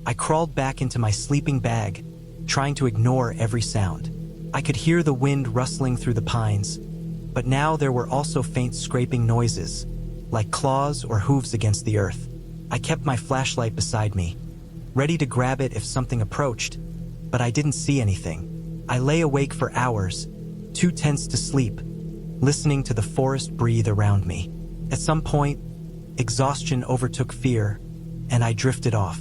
I crawled back into my sleeping bag, trying to ignore every sound. I could hear the wind rustling through the pines, but now there were also faint scraping noises, like claws or hooves against the earth. I kept my flashlight beside me, ready to grab it if something approached, but I didn't see anything. I lay awake for hours, too tense to sleep, listening to the forest breathe around me. At some point, exhaustion overtook fear, and I drifted off.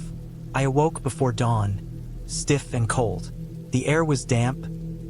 I awoke before dawn, stiff and cold. The air was damp,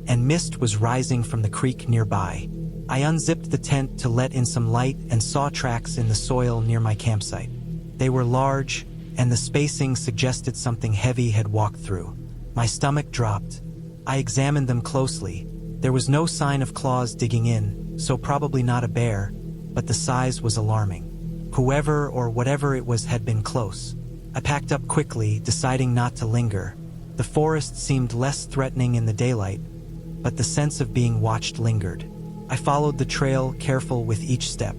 and mist was rising from the creek nearby. I unzipped the tent to let in some light and saw tracks in the soil near my campsite. They were large, and the spacing suggested something heavy had walked through. My stomach dropped. I examined them closely. There was no sign of claws digging in, so probably not a bear, but the size was alarming. Whoever or whatever it was had been close. I packed up quickly, deciding not to linger. The forest seemed less threatening in the daylight, but the sense of being watched lingered. I followed the trail, careful with each step.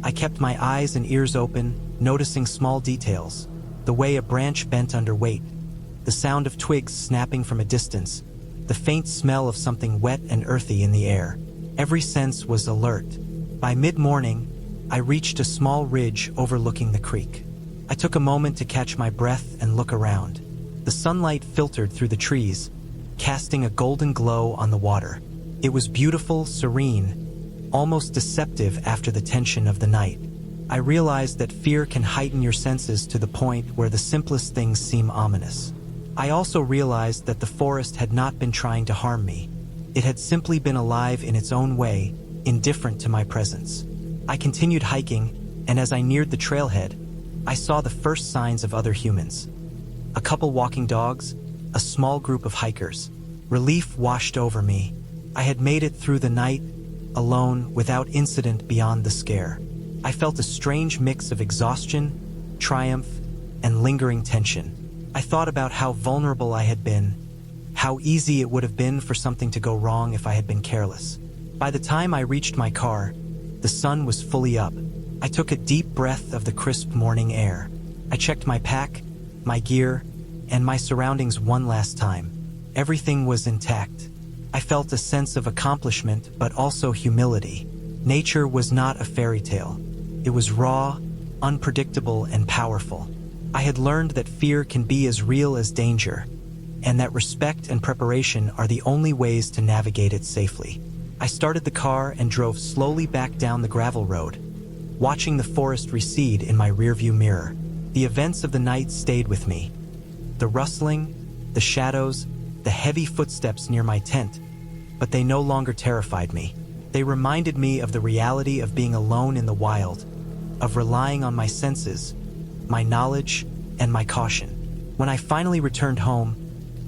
I kept my eyes and ears open, noticing small details. The way a branch bent under weight, the sound of twigs snapping from a distance, the faint smell of something wet and earthy in the air. Every sense was alert. By mid-morning, I reached a small ridge overlooking the creek. I took a moment to catch my breath and look around. The sunlight filtered through the trees, casting a golden glow on the water. It was beautiful, serene, almost deceptive after the tension of the night. I realized that fear can heighten your senses to the point where the simplest things seem ominous. I also realized that the forest had not been trying to harm me. It had simply been alive in its own way, indifferent to my presence. I continued hiking, and as I neared the trailhead, I saw the first signs of other humans. A couple walking dogs, a small group of hikers. Relief washed over me. I had made it through the night, alone, without incident beyond the scare. I felt a strange mix of exhaustion, triumph, and lingering tension. I thought about how vulnerable I had been, how easy it would have been for something to go wrong if I had been careless. By the time I reached my car, the sun was fully up. I took a deep breath of the crisp morning air. I checked my pack, my gear, and my surroundings one last time. Everything was intact. I felt a sense of accomplishment, but also humility. Nature was not a fairy tale. It was raw, unpredictable, and powerful. I had learned that fear can be as real as danger, and that respect and preparation are the only ways to navigate it safely. I started the car and drove slowly back down the gravel road, watching the forest recede in my rearview mirror. The events of the night stayed with me. The rustling, the shadows, the heavy footsteps near my tent, but they no longer terrified me. They reminded me of the reality of being alone in the wild, of relying on my senses, my knowledge, and my caution. When I finally returned home,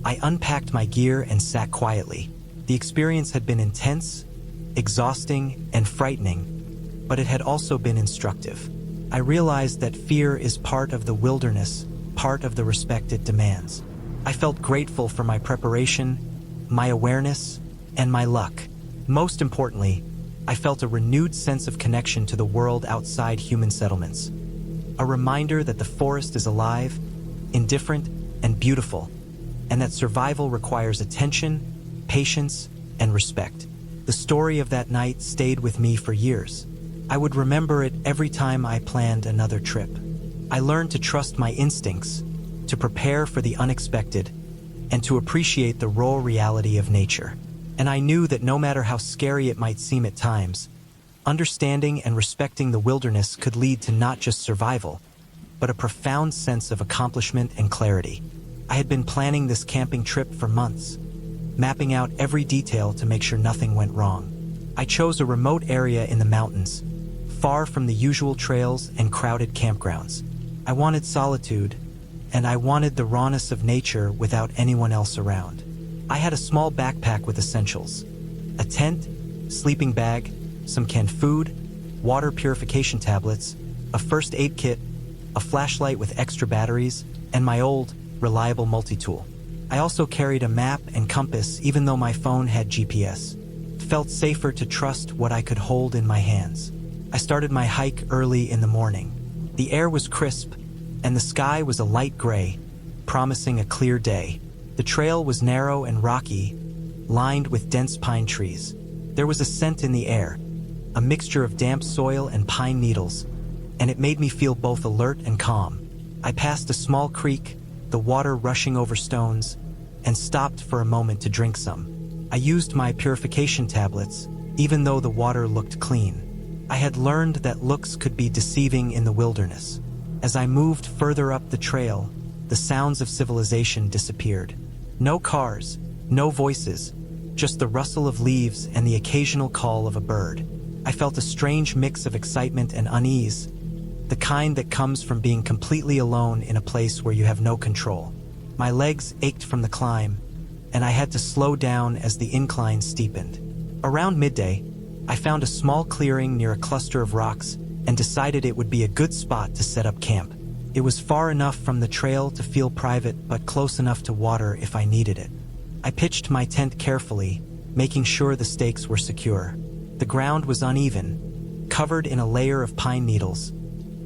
I unpacked my gear and sat quietly. The experience had been intense, exhausting, and frightening, but it had also been instructive. I realized that fear is part of the wilderness, part of the respect it demands. I felt grateful for my preparation, my awareness, and my luck. Most importantly, I felt a renewed sense of connection to the world outside human settlements. A reminder that the forest is alive, indifferent, and beautiful, and that survival requires attention, patience, and respect. The story of that night stayed with me for years. I would remember it every time I planned another trip. I learned to trust my instincts, to prepare for the unexpected, and to appreciate the raw reality of nature. And I knew that no matter how scary it might seem at times, understanding and respecting the wilderness could lead to not just survival, but a profound sense of accomplishment and clarity. I had been planning this camping trip for months, mapping out every detail to make sure nothing went wrong. I chose a remote area in the mountains, far from the usual trails and crowded campgrounds. I wanted solitude, and I wanted the rawness of nature without anyone else around. I had a small backpack with essentials: a tent, sleeping bag, some canned food, water purification tablets, a first aid kit, a flashlight with extra batteries, and my old, reliable multi-tool. I also carried a map and compass even though my phone had GPS. It felt safer to trust what I could hold in my hands. I started my hike early in the morning. The air was crisp, and the sky was a light gray, promising a clear day. The trail was narrow and rocky, lined with dense pine trees. There was a scent in the air, a mixture of damp soil and pine needles, and it made me feel both alert and calm. I passed a small creek, the water rushing over stones, and stopped for a moment to drink some. I used my purification tablets, even though the water looked clean. I had learned that looks could be deceiving in the wilderness. As I moved further up the trail, the sounds of civilization disappeared. No cars, no voices, just the rustle of leaves and the occasional call of a bird. I felt a strange mix of excitement and unease, the kind that comes from being completely alone in a place where you have no control. My legs ached from the climb, and I had to slow down as the incline steepened. Around midday, I found a small clearing near a cluster of rocks and decided it would be a good spot to set up camp. It was far enough from the trail to feel private, but close enough to water if I needed it. I pitched my tent carefully, making sure the stakes were secure. The ground was uneven, covered in a layer of pine needles,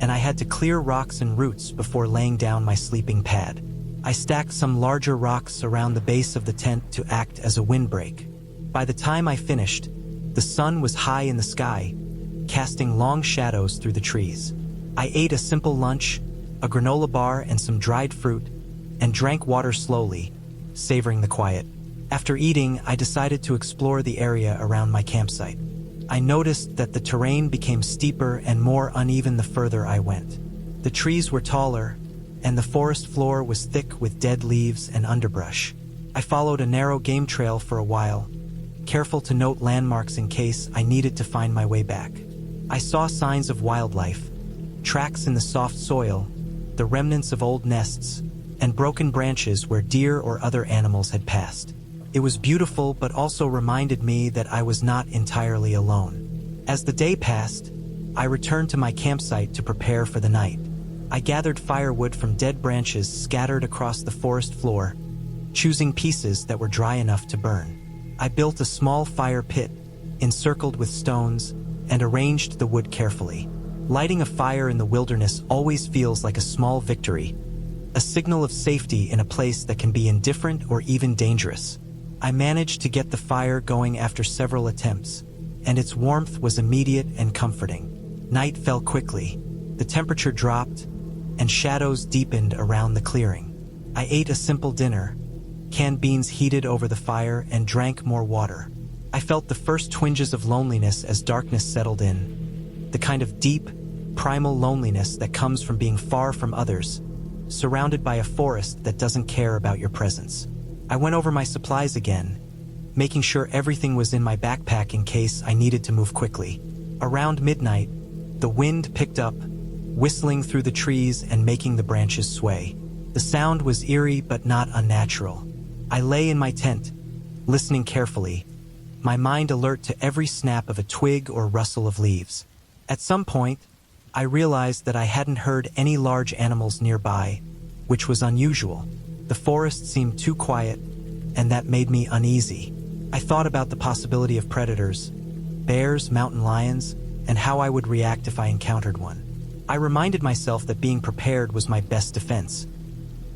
and I had to clear rocks and roots before laying down my sleeping pad. I stacked some larger rocks around the base of the tent to act as a windbreak. By the time I finished, the sun was high in the sky, casting long shadows through the trees. I ate a simple lunch, a granola bar and some dried fruit, and drank water slowly, savoring the quiet. After eating, I decided to explore the area around my campsite. I noticed that the terrain became steeper and more uneven the further I went. The trees were taller, and the forest floor was thick with dead leaves and underbrush. I followed a narrow game trail for a while, careful to note landmarks in case I needed to find my way back. I saw signs of wildlife, tracks in the soft soil, the remnants of old nests, and broken branches where deer or other animals had passed. It was beautiful, but also reminded me that I was not entirely alone. As the day passed, I returned to my campsite to prepare for the night. I gathered firewood from dead branches scattered across the forest floor, choosing pieces that were dry enough to burn. I built a small fire pit, encircled with stones, and arranged the wood carefully. Lighting a fire in the wilderness always feels like a small victory, a signal of safety in a place that can be indifferent or even dangerous. I managed to get the fire going after several attempts, and its warmth was immediate and comforting. Night fell quickly, the temperature dropped, and shadows deepened around the clearing. I ate a simple dinner, canned beans heated over the fire, and drank more water. I felt the first twinges of loneliness as darkness settled in, the kind of deep, primal loneliness that comes from being far from others, surrounded by a forest that doesn't care about your presence. I went over my supplies again, making sure everything was in my backpack in case I needed to move quickly. Around midnight, the wind picked up, whistling through the trees and making the branches sway. The sound was eerie but not unnatural. I lay in my tent, listening carefully, my mind alert to every snap of a twig or rustle of leaves. At some point, I realized that I hadn't heard any large animals nearby, which was unusual. The forest seemed too quiet, and that made me uneasy. I thought about the possibility of predators, bears, mountain lions, and how I would react if I encountered one. I reminded myself that being prepared was my best defense.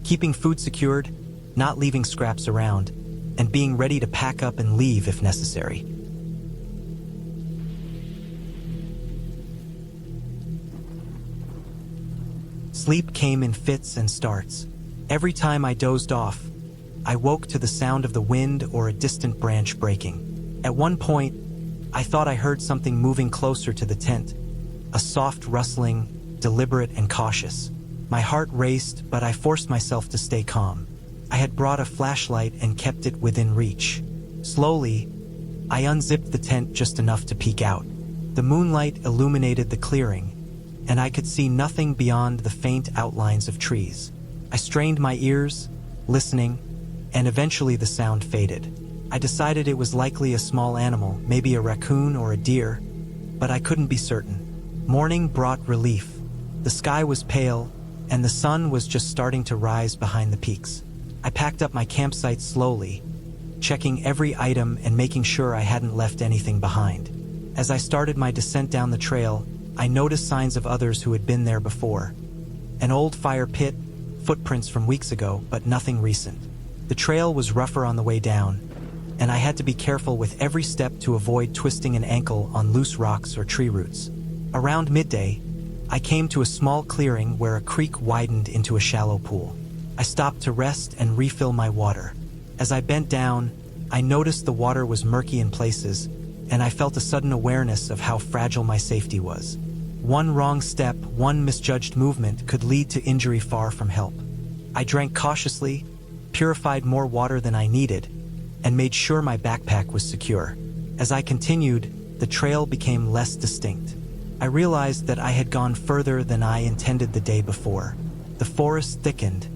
Keeping food secured, not leaving scraps around, and being ready to pack up and leave if necessary. Sleep came in fits and starts. Every time I dozed off, I woke to the sound of the wind or a distant branch breaking. At one point, I thought I heard something moving closer to the tent, a soft rustling, deliberate and cautious. My heart raced, but I forced myself to stay calm. I had brought a flashlight and kept it within reach. Slowly, I unzipped the tent just enough to peek out. The moonlight illuminated the clearing, and I could see nothing beyond the faint outlines of trees. I strained my ears, listening, and eventually the sound faded. I decided it was likely a small animal, maybe a raccoon or a deer, but I couldn't be certain. Morning brought relief. The sky was pale, and the sun was just starting to rise behind the peaks. I packed up my campsite slowly, checking every item and making sure I hadn't left anything behind. As I started my descent down the trail, I noticed signs of others who had been there before. An old fire pit, footprints from weeks ago, but nothing recent. The trail was rougher on the way down, and I had to be careful with every step to avoid twisting an ankle on loose rocks or tree roots. Around midday, I came to a small clearing where a creek widened into a shallow pool. I stopped to rest and refill my water. As I bent down, I noticed the water was murky in places, and I felt a sudden awareness of how fragile my safety was. One wrong step, one misjudged movement could lead to injury far from help. I drank cautiously, purified more water than I needed, and made sure my backpack was secure. As I continued, the trail became less distinct. I realized that I had gone further than I intended the day before. The forest thickened,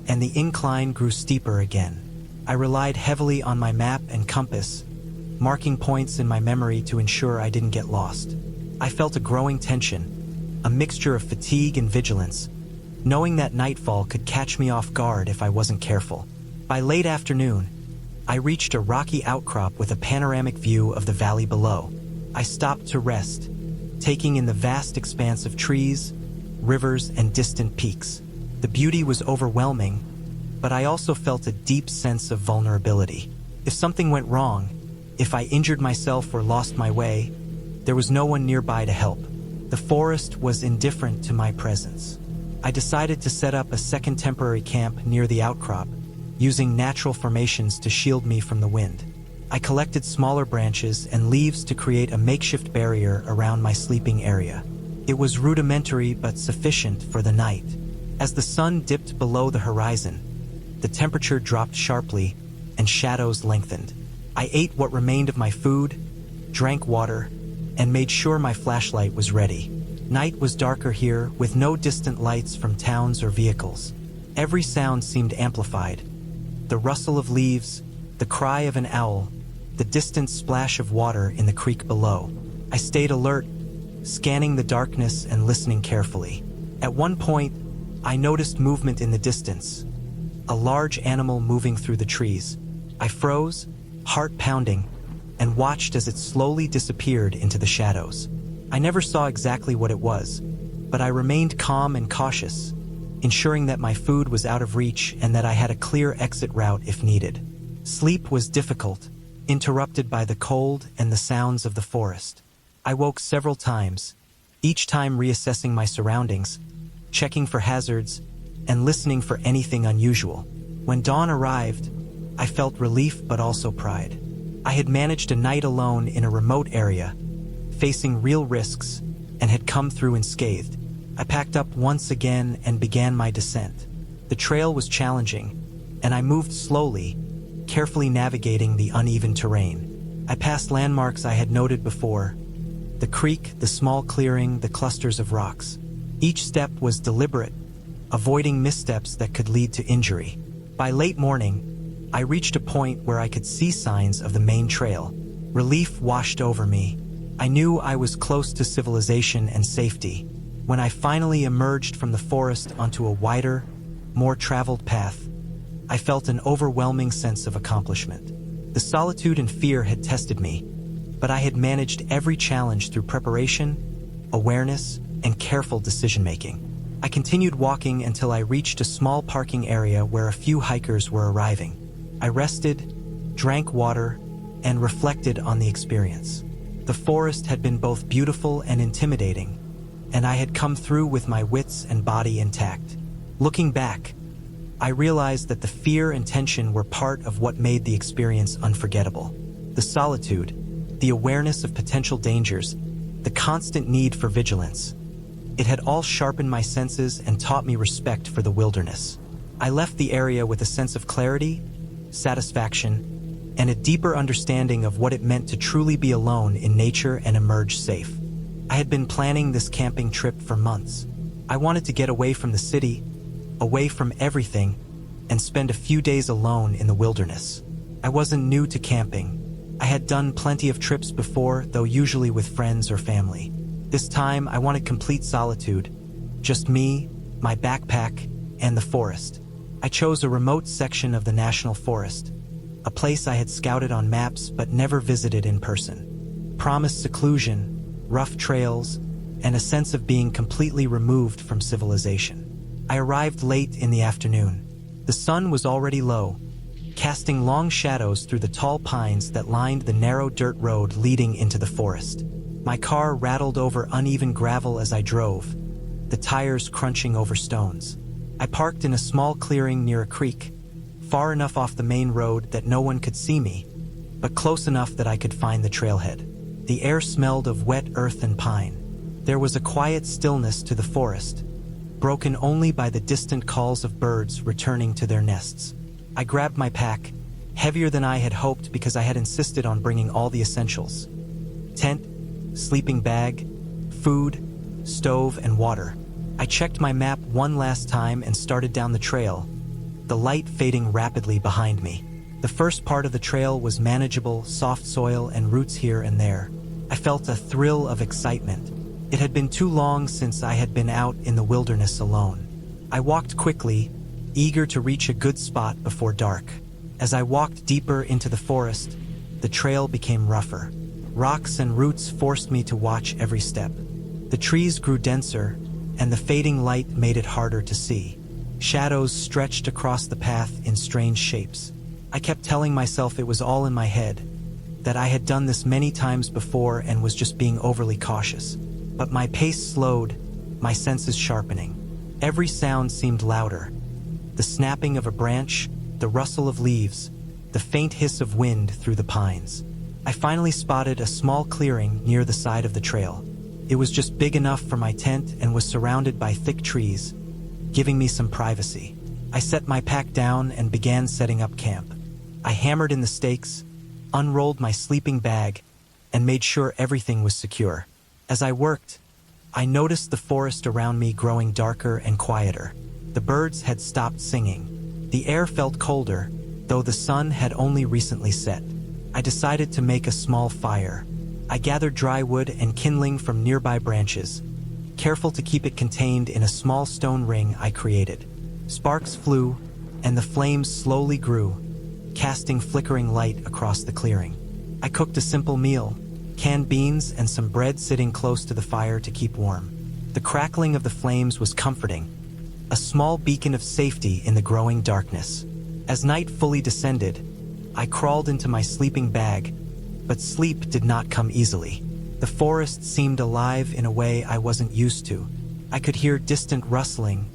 and the incline grew steeper again. I relied heavily on my map and compass, marking points in my memory to ensure I didn't get lost. I felt a growing tension, a mixture of fatigue and vigilance, knowing that nightfall could catch me off guard if I wasn't careful. By late afternoon, I reached a rocky outcrop with a panoramic view of the valley below. I stopped to rest, taking in the vast expanse of trees, rivers, and distant peaks. The beauty was overwhelming, but I also felt a deep sense of vulnerability. If something went wrong, if I injured myself or lost my way, there was no one nearby to help. The forest was indifferent to my presence. I decided to set up a second temporary camp near the outcrop, using natural formations to shield me from the wind. I collected smaller branches and leaves to create a makeshift barrier around my sleeping area. It was rudimentary but sufficient for the night. As the sun dipped below the horizon, the temperature dropped sharply and shadows lengthened. I ate what remained of my food, drank water, and made sure my flashlight was ready. Night was darker here, with no distant lights from towns or vehicles. Every sound seemed amplified. The rustle of leaves, the cry of an owl, the distant splash of water in the creek below. I stayed alert, scanning the darkness and listening carefully. At one point, I noticed movement in the distance, a large animal moving through the trees. I froze, heart pounding, and watched as it slowly disappeared into the shadows. I never saw exactly what it was, but I remained calm and cautious, ensuring that my food was out of reach and that I had a clear exit route if needed. Sleep was difficult, interrupted by the cold and the sounds of the forest. I woke several times, each time reassessing my surroundings, checking for hazards, and listening for anything unusual. When dawn arrived, I felt relief but also pride. I had managed a night alone in a remote area, facing real risks, and had come through unscathed. I packed up once again and began my descent. The trail was challenging, and I moved slowly, carefully navigating the uneven terrain. I passed landmarks I had noted before: the creek, the small clearing, the clusters of rocks. Each step was deliberate, avoiding missteps that could lead to injury. By late morning, I reached a point where I could see signs of the main trail. Relief washed over me. I knew I was close to civilization and safety. When I finally emerged from the forest onto a wider, more traveled path, I felt an overwhelming sense of accomplishment. The solitude and fear had tested me, but I had managed every challenge through preparation, awareness, and careful decision-making. I continued walking until I reached a small parking area where a few hikers were arriving. I rested, drank water, and reflected on the experience. The forest had been both beautiful and intimidating, and I had come through with my wits and body intact. Looking back, I realized that the fear and tension were part of what made the experience unforgettable. The solitude, the awareness of potential dangers, the constant need for vigilance. It had all sharpened my senses and taught me respect for the wilderness. I left the area with a sense of clarity, satisfaction, and a deeper understanding of what it meant to truly be alone in nature and emerge safe. I had been planning this camping trip for months. I wanted to get away from the city, away from everything, and spend a few days alone in the wilderness. I wasn't new to camping. I had done plenty of trips before, though usually with friends or family. This time, I wanted complete solitude. Just me, my backpack, and the forest. I chose a remote section of the National Forest, a place I had scouted on maps but never visited in person. Promised seclusion, rough trails, and a sense of being completely removed from civilization. I arrived late in the afternoon. The sun was already low, casting long shadows through the tall pines that lined the narrow dirt road leading into the forest. My car rattled over uneven gravel as I drove, the tires crunching over stones. I parked in a small clearing near a creek, far enough off the main road that no one could see me, but close enough that I could find the trailhead. The air smelled of wet earth and pine. There was a quiet stillness to the forest, broken only by the distant calls of birds returning to their nests. I grabbed my pack, heavier than I had hoped because I had insisted on bringing all the essentials: tent, sleeping bag, food, stove, and water. I checked my map one last time and started down the trail, the light fading rapidly behind me. The first part of the trail was manageable, soft soil and roots here and there. I felt a thrill of excitement. It had been too long since I had been out in the wilderness alone. I walked quickly, eager to reach a good spot before dark. As I walked deeper into the forest, the trail became rougher. Rocks and roots forced me to watch every step. The trees grew denser, and the fading light made it harder to see. Shadows stretched across the path in strange shapes. I kept telling myself it was all in my head, that I had done this many times before and was just being overly cautious. But my pace slowed, my senses sharpening. Every sound seemed louder. The snapping of a branch, the rustle of leaves, the faint hiss of wind through the pines. I finally spotted a small clearing near the side of the trail. It was just big enough for my tent and was surrounded by thick trees, giving me some privacy. I set my pack down and began setting up camp. I hammered in the stakes, unrolled my sleeping bag, and made sure everything was secure. As I worked, I noticed the forest around me growing darker and quieter. The birds had stopped singing. The air felt colder, though the sun had only recently set. I decided to make a small fire. I gathered dry wood and kindling from nearby branches, careful to keep it contained in a small stone ring I created. Sparks flew, and the flames slowly grew, casting flickering light across the clearing. I cooked a simple meal, canned beans and some bread sitting close to the fire to keep warm. The crackling of the flames was comforting, a small beacon of safety in the growing darkness. As night fully descended, I crawled into my sleeping bag, but sleep did not come easily. The forest seemed alive in a way I wasn't used to. I could hear distant rustling,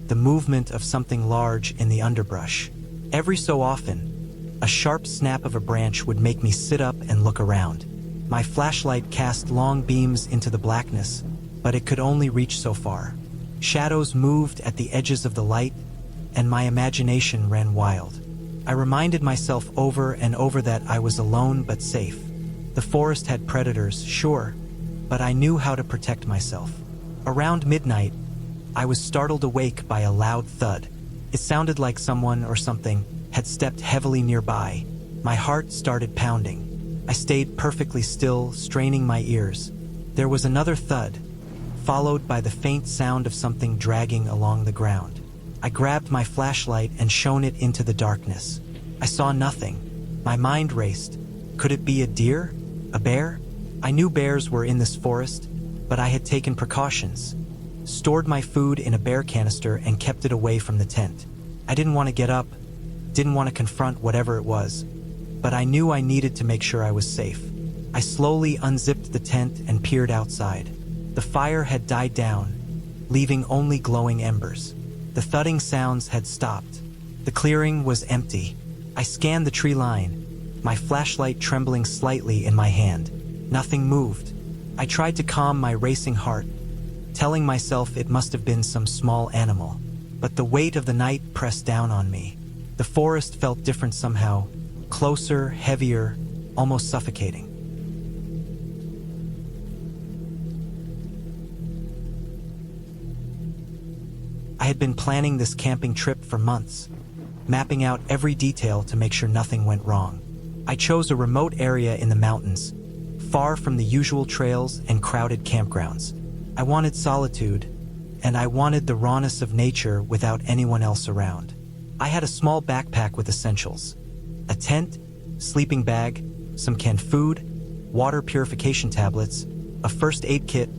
the movement of something large in the underbrush. Every so often, a sharp snap of a branch would make me sit up and look around. My flashlight cast long beams into the blackness, but it could only reach so far. Shadows moved at the edges of the light, and my imagination ran wild. I reminded myself over and over that I was alone but safe. The forest had predators, sure, but I knew how to protect myself. Around midnight, I was startled awake by a loud thud. It sounded like someone or something had stepped heavily nearby. My heart started pounding. I stayed perfectly still, straining my ears. There was another thud, followed by the faint sound of something dragging along the ground. I grabbed my flashlight and shone it into the darkness. I saw nothing. My mind raced. Could it be a deer? A bear? I knew bears were in this forest, but I had taken precautions. Stored my food in a bear canister and kept it away from the tent. I didn't want to get up, didn't want to confront whatever it was, but I knew I needed to make sure I was safe. I slowly unzipped the tent and peered outside. The fire had died down, leaving only glowing embers. The thudding sounds had stopped. The clearing was empty. I scanned the tree line, my flashlight trembling slightly in my hand. Nothing moved. I tried to calm my racing heart, telling myself it must have been some small animal. But the weight of the night pressed down on me. The forest felt different somehow, closer, heavier, almost suffocating. I had been planning this camping trip for months, mapping out every detail to make sure nothing went wrong. I chose a remote area in the mountains, far from the usual trails and crowded campgrounds. I wanted solitude, and I wanted the rawness of nature without anyone else around. I had a small backpack with essentials: a tent, sleeping bag, some canned food, water purification tablets, a first aid kit,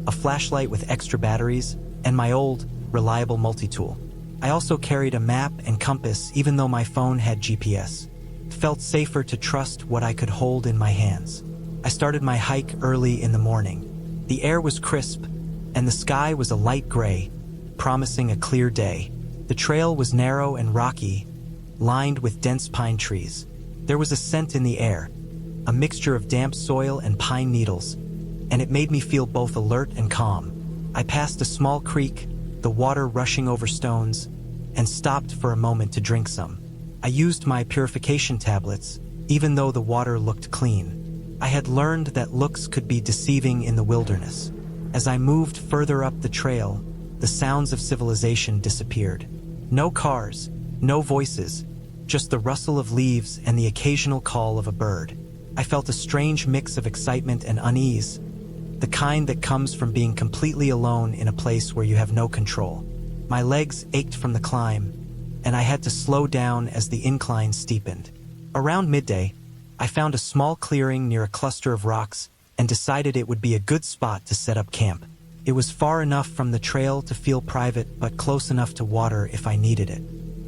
a flashlight with extra batteries, and my old, reliable multi-tool. I also carried a map and compass even though my phone had GPS. It felt safer to trust what I could hold in my hands. I started my hike early in the morning. The air was crisp, and the sky was a light gray, promising a clear day. The trail was narrow and rocky, lined with dense pine trees. There was a scent in the air, a mixture of damp soil and pine needles, and it made me feel both alert and calm. I passed a small creek, the water rushing over stones, and stopped for a moment to drink some. I used my purification tablets, even though the water looked clean. I had learned that looks could be deceiving in the wilderness. As I moved further up the trail, the sounds of civilization disappeared. No cars, no voices, just the rustle of leaves and the occasional call of a bird. I felt a strange mix of excitement and unease, the kind that comes from being completely alone in a place where you have no control. My legs ached from the climb, and I had to slow down as the incline steepened. Around midday, I found a small clearing near a cluster of rocks and decided it would be a good spot to set up camp. It was far enough from the trail to feel private, but close enough to water if I needed it.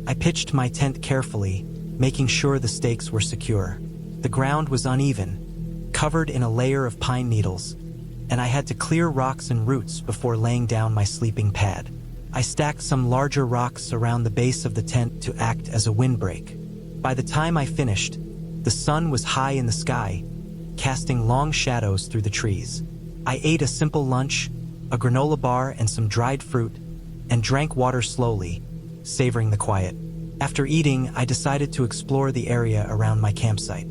I pitched my tent carefully, making sure the stakes were secure. The ground was uneven, covered in a layer of pine needles, and I had to clear rocks and roots before laying down my sleeping pad. I stacked some larger rocks around the base of the tent to act as a windbreak. By the time I finished, the sun was high in the sky, casting long shadows through the trees. I ate a simple lunch, a granola bar and some dried fruit, and drank water slowly, savoring the quiet. After eating, I decided to explore the area around my campsite.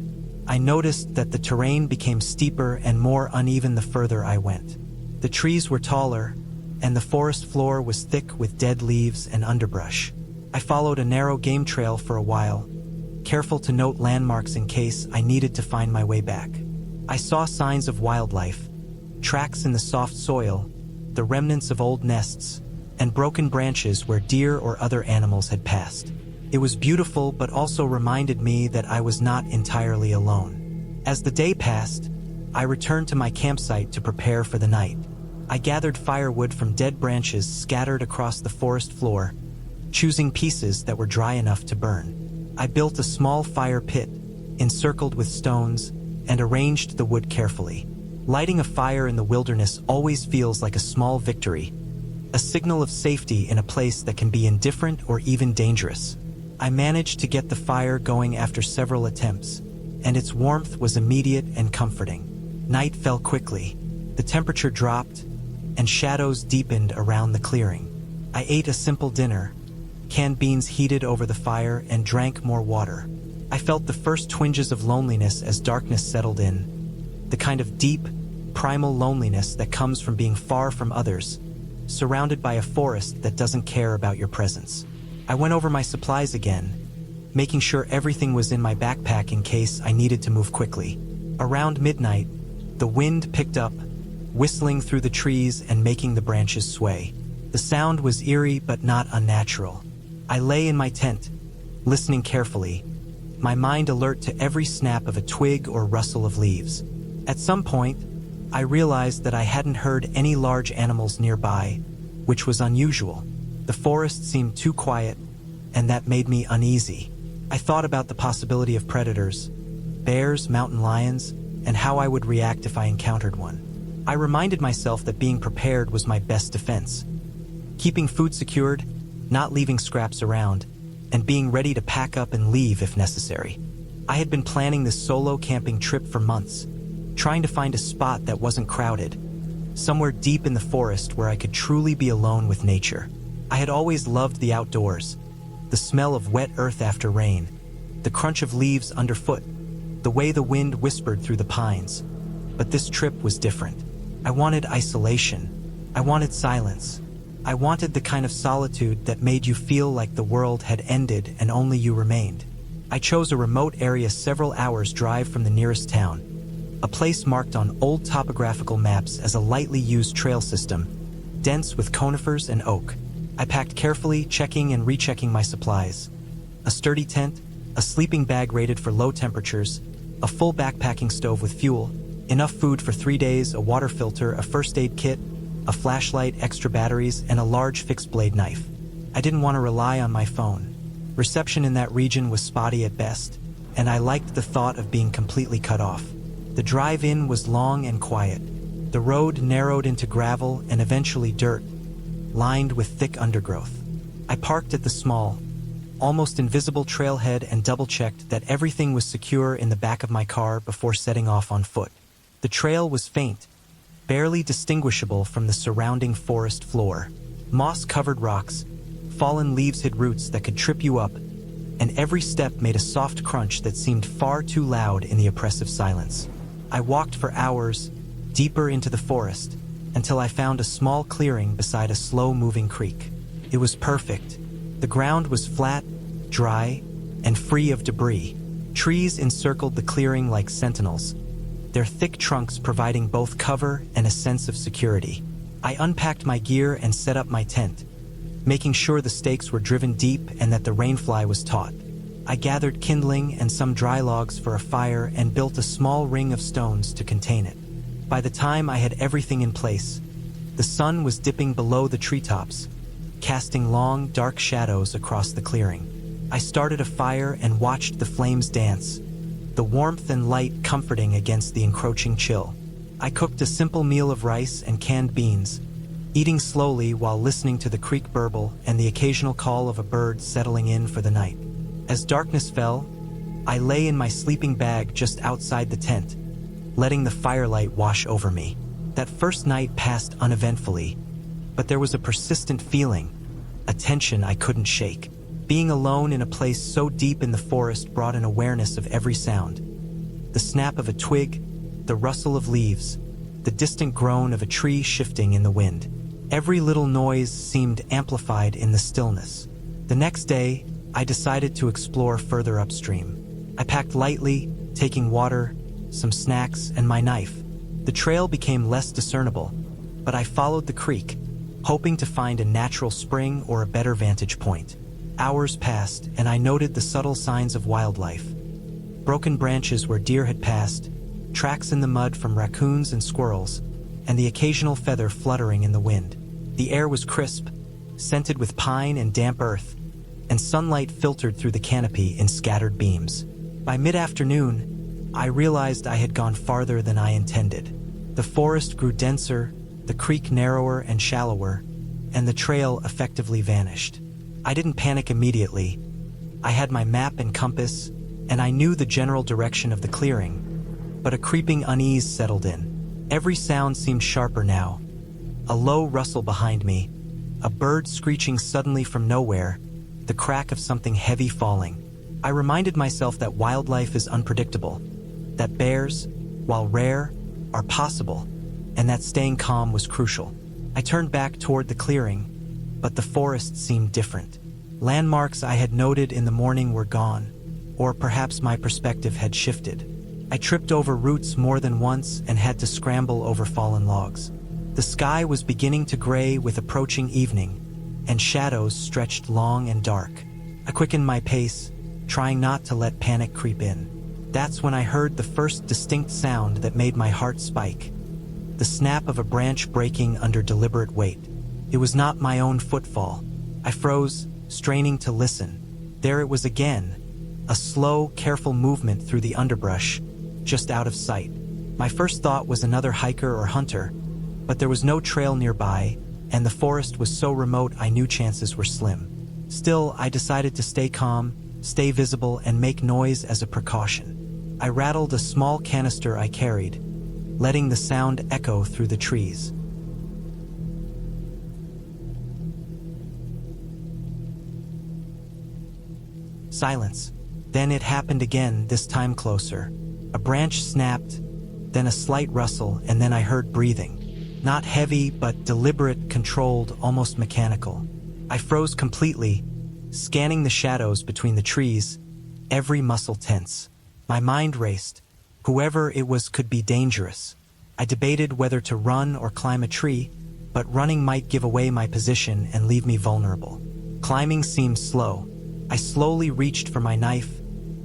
I noticed that the terrain became steeper and more uneven the further I went. The trees were taller, and the forest floor was thick with dead leaves and underbrush. I followed a narrow game trail for a while, careful to note landmarks in case I needed to find my way back. I saw signs of wildlife, tracks in the soft soil, the remnants of old nests, and broken branches where deer or other animals had passed. It was beautiful, but also reminded me that I was not entirely alone. As the day passed, I returned to my campsite to prepare for the night. I gathered firewood from dead branches scattered across the forest floor, choosing pieces that were dry enough to burn. I built a small fire pit, encircled with stones, and arranged the wood carefully. Lighting a fire in the wilderness always feels like a small victory, a signal of safety in a place that can be indifferent or even dangerous. I managed to get the fire going after several attempts, and its warmth was immediate and comforting. Night fell quickly, the temperature dropped, and shadows deepened around the clearing. I ate a simple dinner, canned beans heated over the fire, and drank more water. I felt the first twinges of loneliness as darkness settled in, the kind of deep, primal loneliness that comes from being far from others, surrounded by a forest that doesn't care about your presence. I went over my supplies again, making sure everything was in my backpack in case I needed to move quickly. Around midnight, the wind picked up, whistling through the trees and making the branches sway. The sound was eerie but not unnatural. I lay in my tent, listening carefully, my mind alert to every snap of a twig or rustle of leaves. At some point, I realized that I hadn't heard any large animals nearby, which was unusual. The forest seemed too quiet, and that made me uneasy. I thought about the possibility of predators, bears, mountain lions, and how I would react if I encountered one. I reminded myself that being prepared was my best defense. Keeping food secured, not leaving scraps around, and being ready to pack up and leave if necessary. I had been planning this solo camping trip for months, trying to find a spot that wasn't crowded, somewhere deep in the forest where I could truly be alone with nature. I had always loved the outdoors, the smell of wet earth after rain, the crunch of leaves underfoot, the way the wind whispered through the pines. But this trip was different. I wanted isolation. I wanted silence. I wanted the kind of solitude that made you feel like the world had ended and only you remained. I chose a remote area several hours' drive from the nearest town, a place marked on old topographical maps as a lightly used trail system, dense with conifers and oak. I packed carefully, checking and rechecking my supplies. A sturdy tent, a sleeping bag rated for low temperatures, a full backpacking stove with fuel, enough food for 3 days, a water filter, a first aid kit, a flashlight, extra batteries, and a large fixed-blade knife. I didn't want to rely on my phone. Reception in that region was spotty at best, and I liked the thought of being completely cut off. The drive-in was long and quiet. The road narrowed into gravel and eventually dirt, lined with thick undergrowth. I parked at the small, almost invisible trailhead and double-checked that everything was secure in the back of my car before setting off on foot. The trail was faint, barely distinguishable from the surrounding forest floor. Moss-covered rocks, fallen leaves hid roots that could trip you up, and every step made a soft crunch that seemed far too loud in the oppressive silence. I walked for hours, deeper into the forest, until I found a small clearing beside a slow-moving creek. It was perfect. The ground was flat, dry, and free of debris. Trees encircled the clearing like sentinels, their thick trunks providing both cover and a sense of security. I unpacked my gear and set up my tent, making sure the stakes were driven deep and that the rainfly was taut. I gathered kindling and some dry logs for a fire and built a small ring of stones to contain it. By the time I had everything in place, the sun was dipping below the treetops, casting long, dark shadows across the clearing. I started a fire and watched the flames dance, the warmth and light comforting against the encroaching chill. I cooked a simple meal of rice and canned beans, eating slowly while listening to the creek burble and the occasional call of a bird settling in for the night. As darkness fell, I lay in my sleeping bag just outside the tent, letting the firelight wash over me. That first night passed uneventfully, but there was a persistent feeling, a tension I couldn't shake. Being alone in a place so deep in the forest brought an awareness of every sound. The snap of a twig, the rustle of leaves, the distant groan of a tree shifting in the wind. Every little noise seemed amplified in the stillness. The next day, I decided to explore further upstream. I packed lightly, taking water, some snacks, and my knife. The trail became less discernible, but I followed the creek, hoping to find a natural spring or a better vantage point. Hours passed, and I noted the subtle signs of wildlife. Broken branches where deer had passed, tracks in the mud from raccoons and squirrels, and the occasional feather fluttering in the wind. The air was crisp, scented with pine and damp earth, and sunlight filtered through the canopy in scattered beams. By mid-afternoon, I realized I had gone farther than I intended. The forest grew denser, the creek narrower and shallower, and the trail effectively vanished. I didn't panic immediately. I had my map and compass, and I knew the general direction of the clearing, but a creeping unease settled in. Every sound seemed sharper now. A low rustle behind me, a bird screeching suddenly from nowhere, the crack of something heavy falling. I reminded myself that wildlife is unpredictable, that bears, while rare, are possible, and that staying calm was crucial. I turned back toward the clearing, but the forest seemed different. Landmarks I had noted in the morning were gone, or perhaps my perspective had shifted. I tripped over roots more than once and had to scramble over fallen logs. The sky was beginning to gray with approaching evening, and shadows stretched long and dark. I quickened my pace, trying not to let panic creep in. That's when I heard the first distinct sound that made my heart spike. The snap of a branch breaking under deliberate weight. It was not my own footfall. I froze, straining to listen. There it was again, a slow, careful movement through the underbrush, just out of sight. My first thought was another hiker or hunter, but there was no trail nearby, and the forest was so remote I knew chances were slim. Still, I decided to stay calm, stay visible, and make noise as a precaution. I rattled a small canister I carried, letting the sound echo through the trees. Silence. Then it happened again, this time closer. A branch snapped, then a slight rustle, and then I heard breathing. Not heavy, but deliberate, controlled, almost mechanical. I froze completely, scanning the shadows between the trees, every muscle tense. My mind raced. Whoever it was could be dangerous. I debated whether to run or climb a tree, but running might give away my position and leave me vulnerable. Climbing seemed slow. I slowly reached for my knife,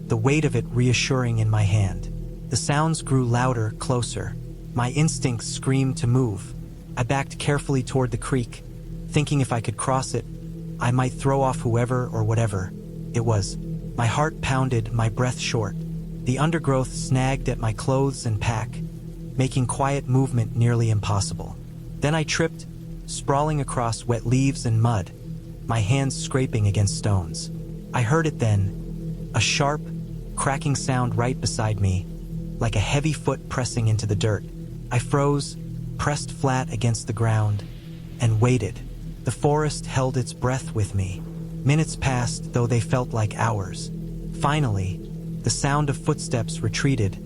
the weight of it reassuring in my hand. The sounds grew louder, closer. My instincts screamed to move, I backed carefully toward the creek, thinking if I could cross it, I might throw off whoever or whatever it was. My heart pounded, my breath short. The undergrowth snagged at my clothes and pack, making quiet movement nearly impossible. Then I tripped, sprawling across wet leaves and mud, my hands scraping against stones. I heard it then, a sharp, cracking sound right beside me, like a heavy foot pressing into the dirt. I froze, pressed flat against the ground, and waited. The forest held its breath with me. Minutes passed, though they felt like hours. Finally, the sound of footsteps retreated,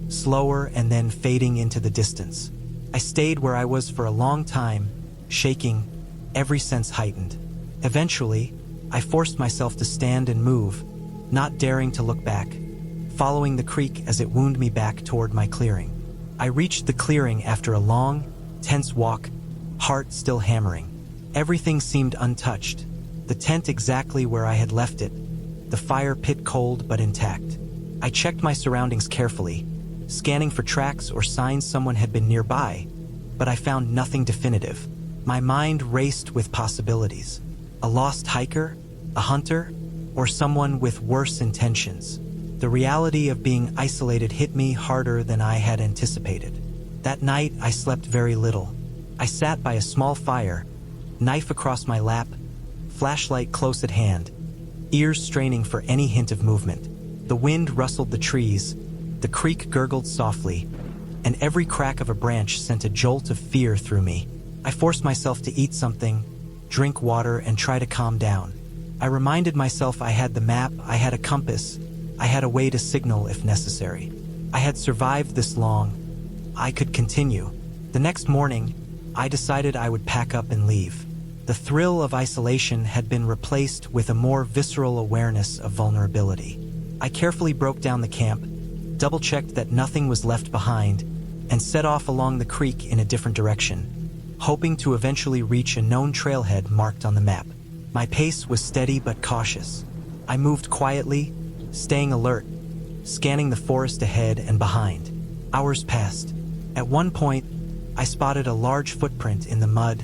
slower and then fading into the distance. I stayed where I was for a long time, shaking, every sense heightened. Eventually, I forced myself to stand and move, not daring to look back, following the creek as it wound me back toward my clearing. I reached the clearing after a long, tense walk, heart still hammering. Everything seemed untouched, the tent exactly where I had left it, the fire pit cold but intact. I checked my surroundings carefully, scanning for tracks or signs someone had been nearby, but I found nothing definitive. My mind raced with possibilities. A lost hiker, a hunter, or someone with worse intentions. The reality of being isolated hit me harder than I had anticipated. That night, I slept very little. I sat by a small fire, knife across my lap, flashlight close at hand, ears straining for any hint of movement. The wind rustled the trees, the creek gurgled softly, and every crack of a branch sent a jolt of fear through me. I forced myself to eat something, drink water, and try to calm down. I reminded myself I had the map, I had a compass, I had a way to signal if necessary. I had survived this long. I could continue. The next morning, I decided I would pack up and leave. The thrill of isolation had been replaced with a more visceral awareness of vulnerability. I carefully broke down the camp, double-checked that nothing was left behind, and set off along the creek in a different direction, hoping to eventually reach a known trailhead marked on the map. My pace was steady but cautious. I moved quietly, staying alert, scanning the forest ahead and behind. Hours passed. At one point, I spotted a large footprint in the mud,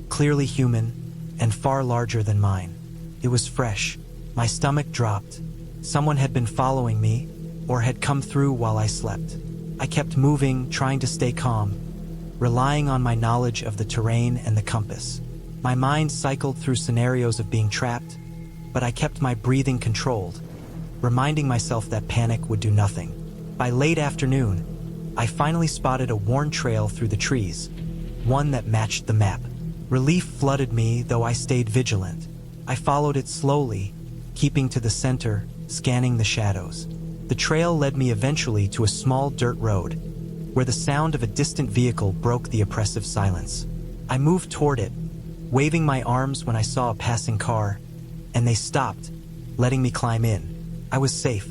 clearly human, and far larger than mine. It was fresh. My stomach dropped. Someone had been following me, or had come through while I slept. I kept moving, trying to stay calm, relying on my knowledge of the terrain and the compass. My mind cycled through scenarios of being trapped, but I kept my breathing controlled, reminding myself that panic would do nothing. By late afternoon, I finally spotted a worn trail through the trees, one that matched the map. Relief flooded me, though I stayed vigilant. I followed it slowly, keeping to the center, scanning the shadows. The trail led me eventually to a small dirt road, where the sound of a distant vehicle broke the oppressive silence. I moved toward it, waving my arms when I saw a passing car, and they stopped, letting me climb in. I was safe.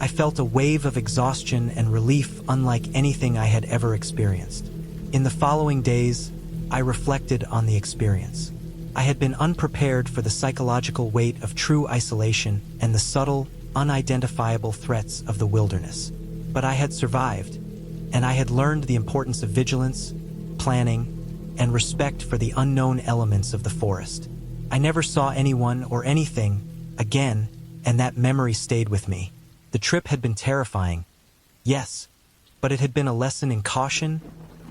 I felt a wave of exhaustion and relief unlike anything I had ever experienced. In the following days, I reflected on the experience. I had been unprepared for the psychological weight of true isolation and the subtle, unidentifiable threats of the wilderness. But I had survived, and I had learned the importance of vigilance, planning, and respect for the unknown elements of the forest. I never saw anyone or anything again, and that memory stayed with me. The trip had been terrifying, yes, but it had been a lesson in caution,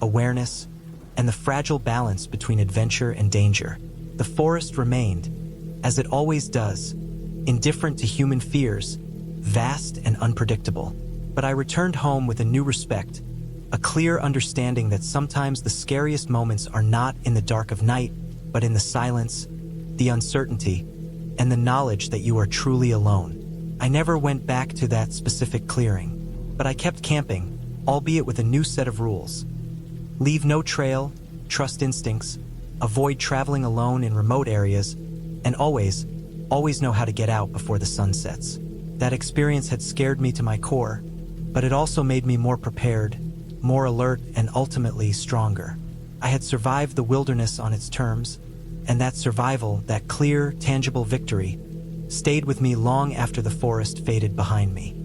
awareness, and the fragile balance between adventure and danger. The forest remained, as it always does, indifferent to human fears, vast and unpredictable. But I returned home with a new respect, a clear understanding that sometimes the scariest moments are not in the dark of night, but in the silence, the uncertainty, and the knowledge that you are truly alone. I never went back to that specific clearing, but I kept camping, albeit with a new set of rules. Leave no trail, trust instincts, avoid traveling alone in remote areas, and always know how to get out before the sun sets. That experience had scared me to my core, but it also made me more prepared, more alert, and ultimately stronger. I had survived the wilderness on its terms, and that survival, that clear, tangible victory, stayed with me long after the forest faded behind me.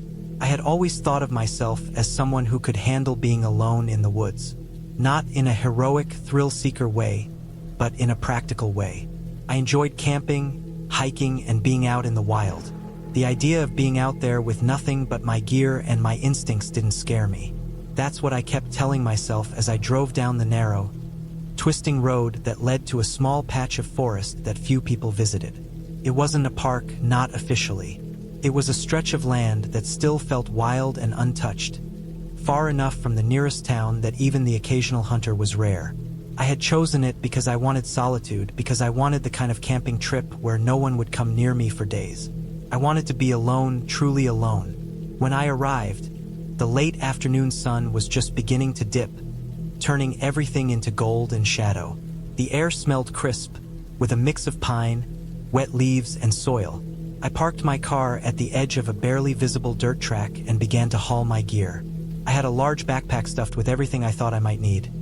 I had always thought of myself as someone who could handle being alone in the woods. Not in a heroic, thrill-seeker way, but in a practical way. I enjoyed camping, hiking, and being out in the wild. The idea of being out there with nothing but my gear and my instincts didn't scare me. That's what I kept telling myself as I drove down the narrow, twisting road that led to a small patch of forest that few people visited. It wasn't a park, not officially. It was a stretch of land that still felt wild and untouched, far enough from the nearest town that even the occasional hunter was rare. I had chosen it because I wanted solitude, because I wanted the kind of camping trip where no one would come near me for days. I wanted to be alone, truly alone. When I arrived, the late afternoon sun was just beginning to dip, turning everything into gold and shadow. The air smelled crisp, with a mix of pine, wet leaves, and soil. I parked my car at the edge of a barely visible dirt track and began to haul my gear. I had a large backpack stuffed with everything I thought I might need.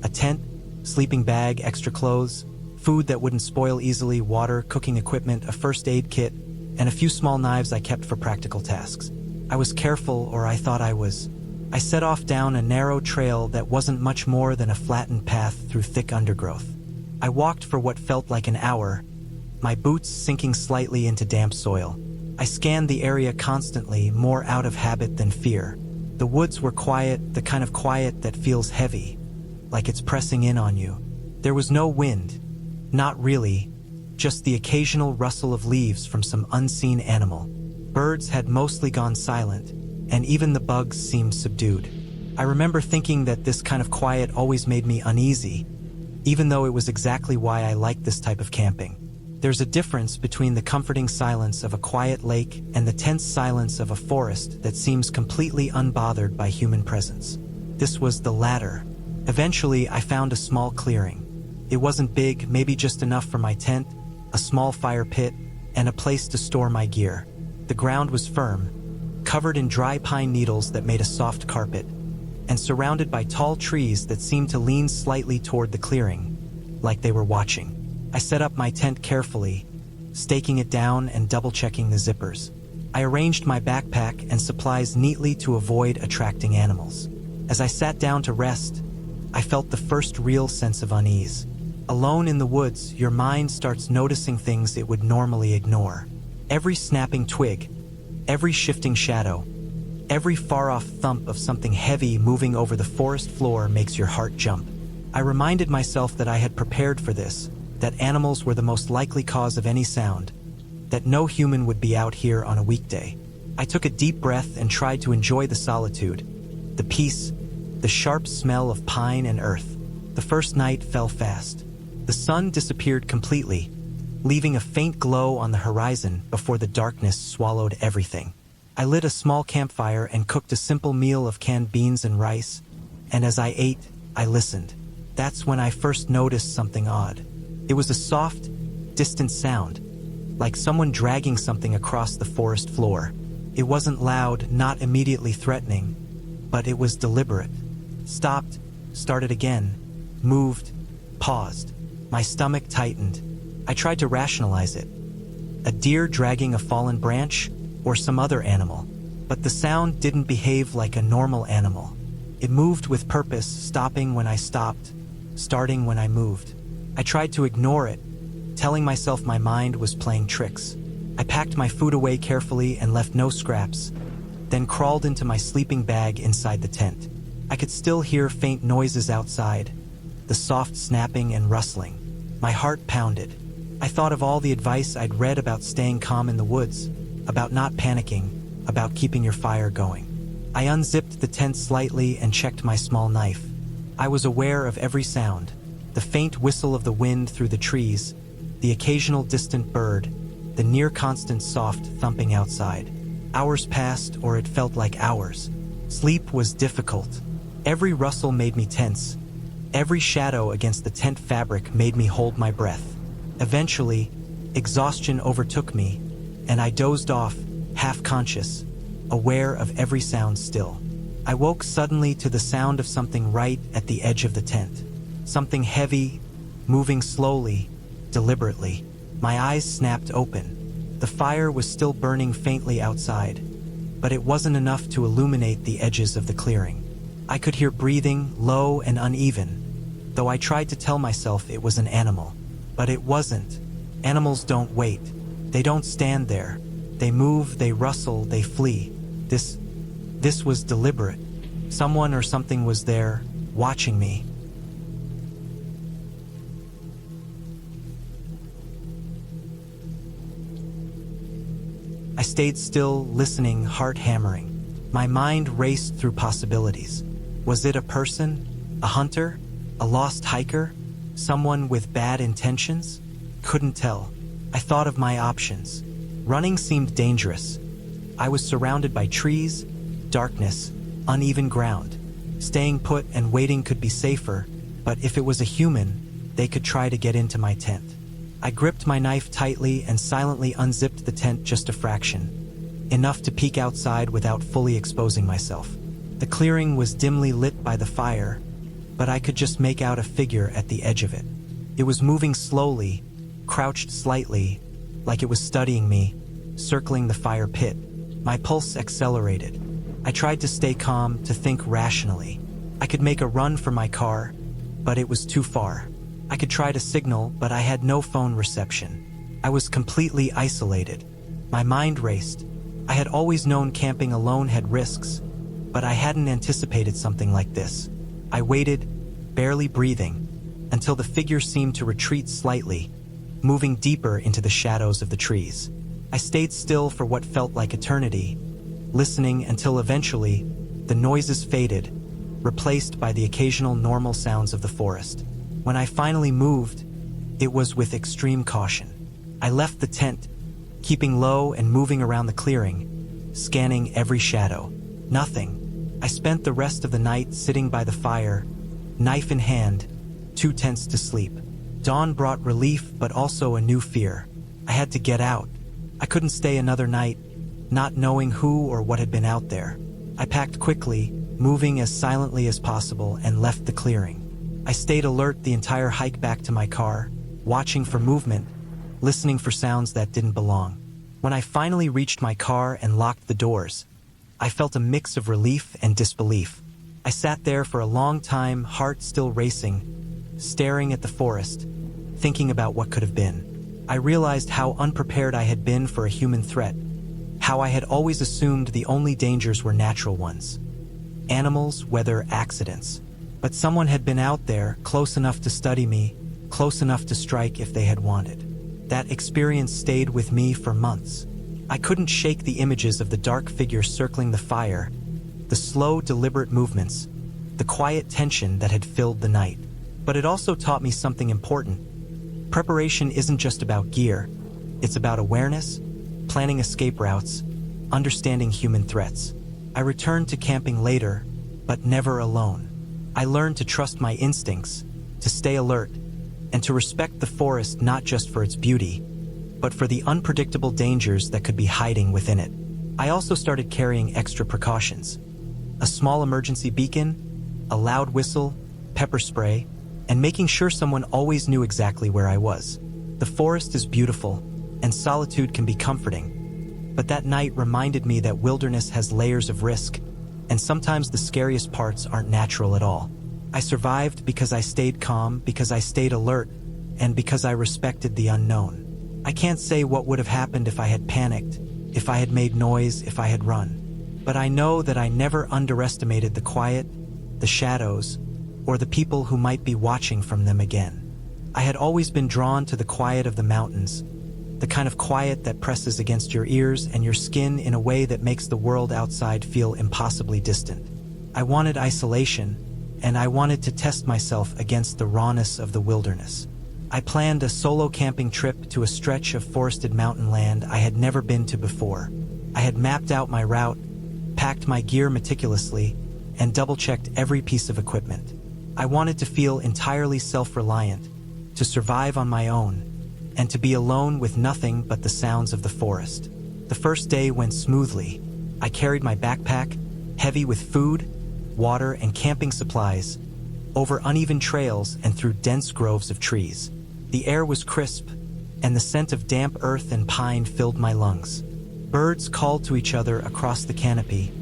A tent, sleeping bag, extra clothes, food that wouldn't spoil easily, water, cooking equipment, a first aid kit, and a few small knives I kept for practical tasks. I was careful, or I thought I was. I set off down a narrow trail that wasn't much more than a flattened path through thick undergrowth. I walked for what felt like an hour, my boots sinking slightly into damp soil. I scanned the area constantly, more out of habit than fear. The woods were quiet, the kind of quiet that feels heavy, like it's pressing in on you. There was no wind, not really, just the occasional rustle of leaves from some unseen animal. Birds had mostly gone silent, and even the bugs seemed subdued. I remember thinking that this kind of quiet always made me uneasy, even though it was exactly why I liked this type of camping. There's a difference between the comforting silence of a quiet lake and the tense silence of a forest that seems completely unbothered by human presence. This was the latter. Eventually, I found a small clearing. It wasn't big, maybe just enough for my tent, a small fire pit, and a place to store my gear. The ground was firm, covered in dry pine needles that made a soft carpet, and surrounded by tall trees that seemed to lean slightly toward the clearing, like they were watching. I set up my tent carefully, staking it down and double-checking the zippers. I arranged my backpack and supplies neatly to avoid attracting animals. As I sat down to rest, I felt the first real sense of unease. Alone in the woods, your mind starts noticing things it would normally ignore. Every snapping twig, every shifting shadow, every far-off thump of something heavy moving over the forest floor makes your heart jump. I reminded myself that I had prepared for this, that animals were the most likely cause of any sound, that no human would be out here on a weekday. I took a deep breath and tried to enjoy the solitude, the peace, the sharp smell of pine and earth. The first night fell fast. The sun disappeared completely, leaving a faint glow on the horizon before the darkness swallowed everything. I lit a small campfire and cooked a simple meal of canned beans and rice, and as I ate, I listened. That's when I first noticed something odd. It was a soft, distant sound, like someone dragging something across the forest floor. It wasn't loud, not immediately threatening, but it was deliberate. Stopped, started again, moved, paused. My stomach tightened. I tried to rationalize it. A deer dragging a fallen branch, or some other animal. But the sound didn't behave like a normal animal. It moved with purpose, stopping when I stopped, starting when I moved. I tried to ignore it, telling myself my mind was playing tricks. I packed my food away carefully and left no scraps, then crawled into my sleeping bag inside the tent. I could still hear faint noises outside, the soft snapping and rustling. My heart pounded. I thought of all the advice I'd read about staying calm in the woods, about not panicking, about keeping your fire going. I unzipped the tent slightly and checked my small knife. I was aware of every sound, the faint whistle of the wind through the trees, the occasional distant bird, the near-constant soft thumping outside. Hours passed, or it felt like hours. Sleep was difficult. Every rustle made me tense. Every shadow against the tent fabric made me hold my breath. Eventually, exhaustion overtook me, and I dozed off, half-conscious, aware of every sound still. I woke suddenly to the sound of something right at the edge of the tent. Something heavy, moving slowly, deliberately. My eyes snapped open. The fire was still burning faintly outside, but it wasn't enough to illuminate the edges of the clearing. I could hear breathing, low and uneven, though I tried to tell myself it was an animal. But it wasn't. Animals don't wait. They don't stand there. They move, they rustle, they flee. This was deliberate. Someone or something was there, watching me. I stayed still, listening, heart hammering. My mind raced through possibilities. Was it a person? A hunter? A lost hiker? Someone with bad intentions? Couldn't tell. I thought of my options. Running seemed dangerous. I was surrounded by trees, darkness, uneven ground. Staying put and waiting could be safer, but if it was a human, they could try to get into my tent. I gripped my knife tightly and silently unzipped the tent just a fraction, enough to peek outside without fully exposing myself. The clearing was dimly lit by the fire, but I could just make out a figure at the edge of it. It was moving slowly, crouched slightly, like it was studying me, circling the fire pit. My pulse accelerated. I tried to stay calm, to think rationally. I could make a run for my car, but it was too far. I could try to signal, but I had no phone reception. I was completely isolated. My mind raced. I had always known camping alone had risks, but I hadn't anticipated something like this. I waited, barely breathing, until the figure seemed to retreat slightly, moving deeper into the shadows of the trees. I stayed still for what felt like eternity, listening until eventually the noises faded, replaced by the occasional normal sounds of the forest. When I finally moved, it was with extreme caution. I left the tent, keeping low and moving around the clearing, scanning every shadow. Nothing. I spent the rest of the night sitting by the fire, knife in hand, too tense to sleep. Dawn brought relief, but also a new fear. I had to get out. I couldn't stay another night, not knowing who or what had been out there. I packed quickly, moving as silently as possible, and left the clearing. I stayed alert the entire hike back to my car, watching for movement, listening for sounds that didn't belong. When I finally reached my car and locked the doors, I felt a mix of relief and disbelief. I sat there for a long time, heart still racing, staring at the forest, thinking about what could have been. I realized how unprepared I had been for a human threat, how I had always assumed the only dangers were natural ones. Animals, weather, accidents. But someone had been out there, close enough to study me, close enough to strike if they had wanted. That experience stayed with me for months. I couldn't shake the images of the dark figure circling the fire, the slow, deliberate movements, the quiet tension that had filled the night. But it also taught me something important. Preparation isn't just about gear. It's about awareness, planning escape routes, understanding human threats. I returned to camping later, but never alone. I learned to trust my instincts, to stay alert, and to respect the forest not just for its beauty, but for the unpredictable dangers that could be hiding within it. I also started carrying extra precautions. A small emergency beacon, a loud whistle, pepper spray, and making sure someone always knew exactly where I was. The forest is beautiful, and solitude can be comforting, but that night reminded me that wilderness has layers of risk, and sometimes the scariest parts aren't natural at all. I survived because I stayed calm, because I stayed alert, and because I respected the unknown. I can't say what would have happened if I had panicked, if I had made noise, if I had run. But I know that I never underestimated the quiet, the shadows, or the people who might be watching from them again. I had always been drawn to the quiet of the mountains, the kind of quiet that presses against your ears and your skin in a way that makes the world outside feel impossibly distant. I wanted isolation, and I wanted to test myself against the rawness of the wilderness. I planned a solo camping trip to a stretch of forested mountain land I had never been to before. I had mapped out my route, packed my gear meticulously, and double-checked every piece of equipment. I wanted to feel entirely self-reliant, to survive on my own, and to be alone with nothing but the sounds of the forest. The first day went smoothly. I carried my backpack, heavy with food, water, and camping supplies, over uneven trails and through dense groves of trees. The air was crisp, and the scent of damp earth and pine filled my lungs. Birds called to each other across the canopy,